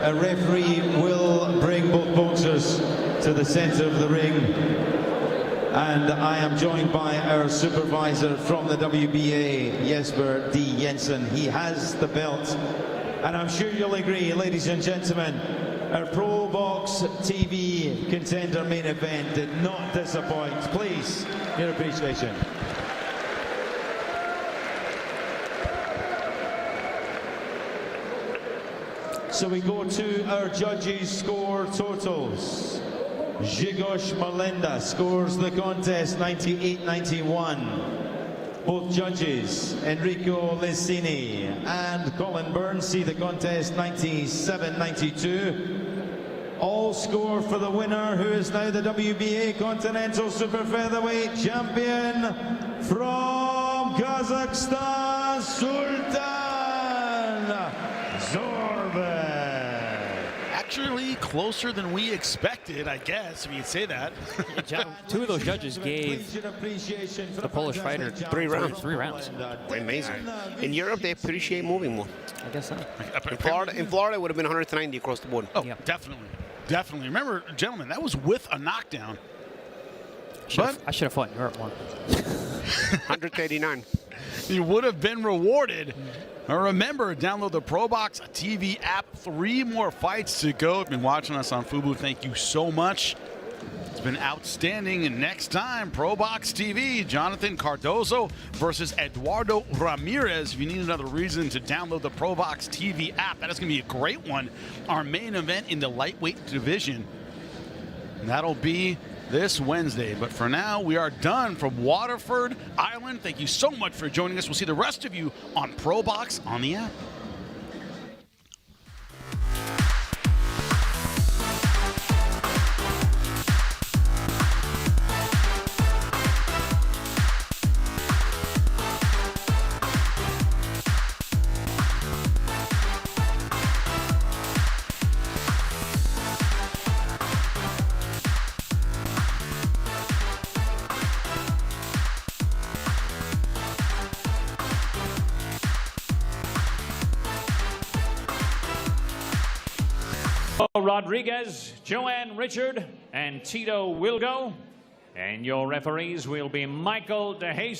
a referee will bring both boxers to the center of the ring. And I am joined by our supervisor from the WBA, Jesper D. Jensen. He has the belt. And I'm sure you'll agree, ladies and gentlemen, our ProBox TV Contender main event did not disappoint. Please, your appreciation. So we go to our judges' score totals. Zigos Malenda scores the contest 98-91. Both judges, Enrico Licini and Colin Burns, see the contest 97-92. All score for the winner, who is now the WBA Continental Super Featherweight champion from Kazakhstan, Sultan Zaurbek. Actually closer than we expected, I guess, if you could say that. 2 of those judges gave the Polish fighter 3 rounds. 3 rounds. Amazing. In Europe, they appreciate moving more. I guess so. In Florida, it would have been 190 across the board. Oh, definitely. Definitely. Remember, gentlemen, that was with a knockdown. I should have fought in Europe one. 139. You would have been rewarded. Remember, download the ProBox TV app. 3 more fights to go. If you've been watching us on Fubo, thank you so much. It's been outstanding. And next time, ProBox TV, Jonathan Cardozo versus Eduardo Ramirez. If you need another reason to download the ProBox TV app, that is going to be a great one. Our main event in the lightweight division. And that'll be this Wednesday. But for now, we are done from Waterford, Ireland. Thank you so much for joining us. We'll see the rest of you on ProBox on the app. Rodriguez, Joanne Richard, and Tito Wilgo. And your referees will be Michael DeHace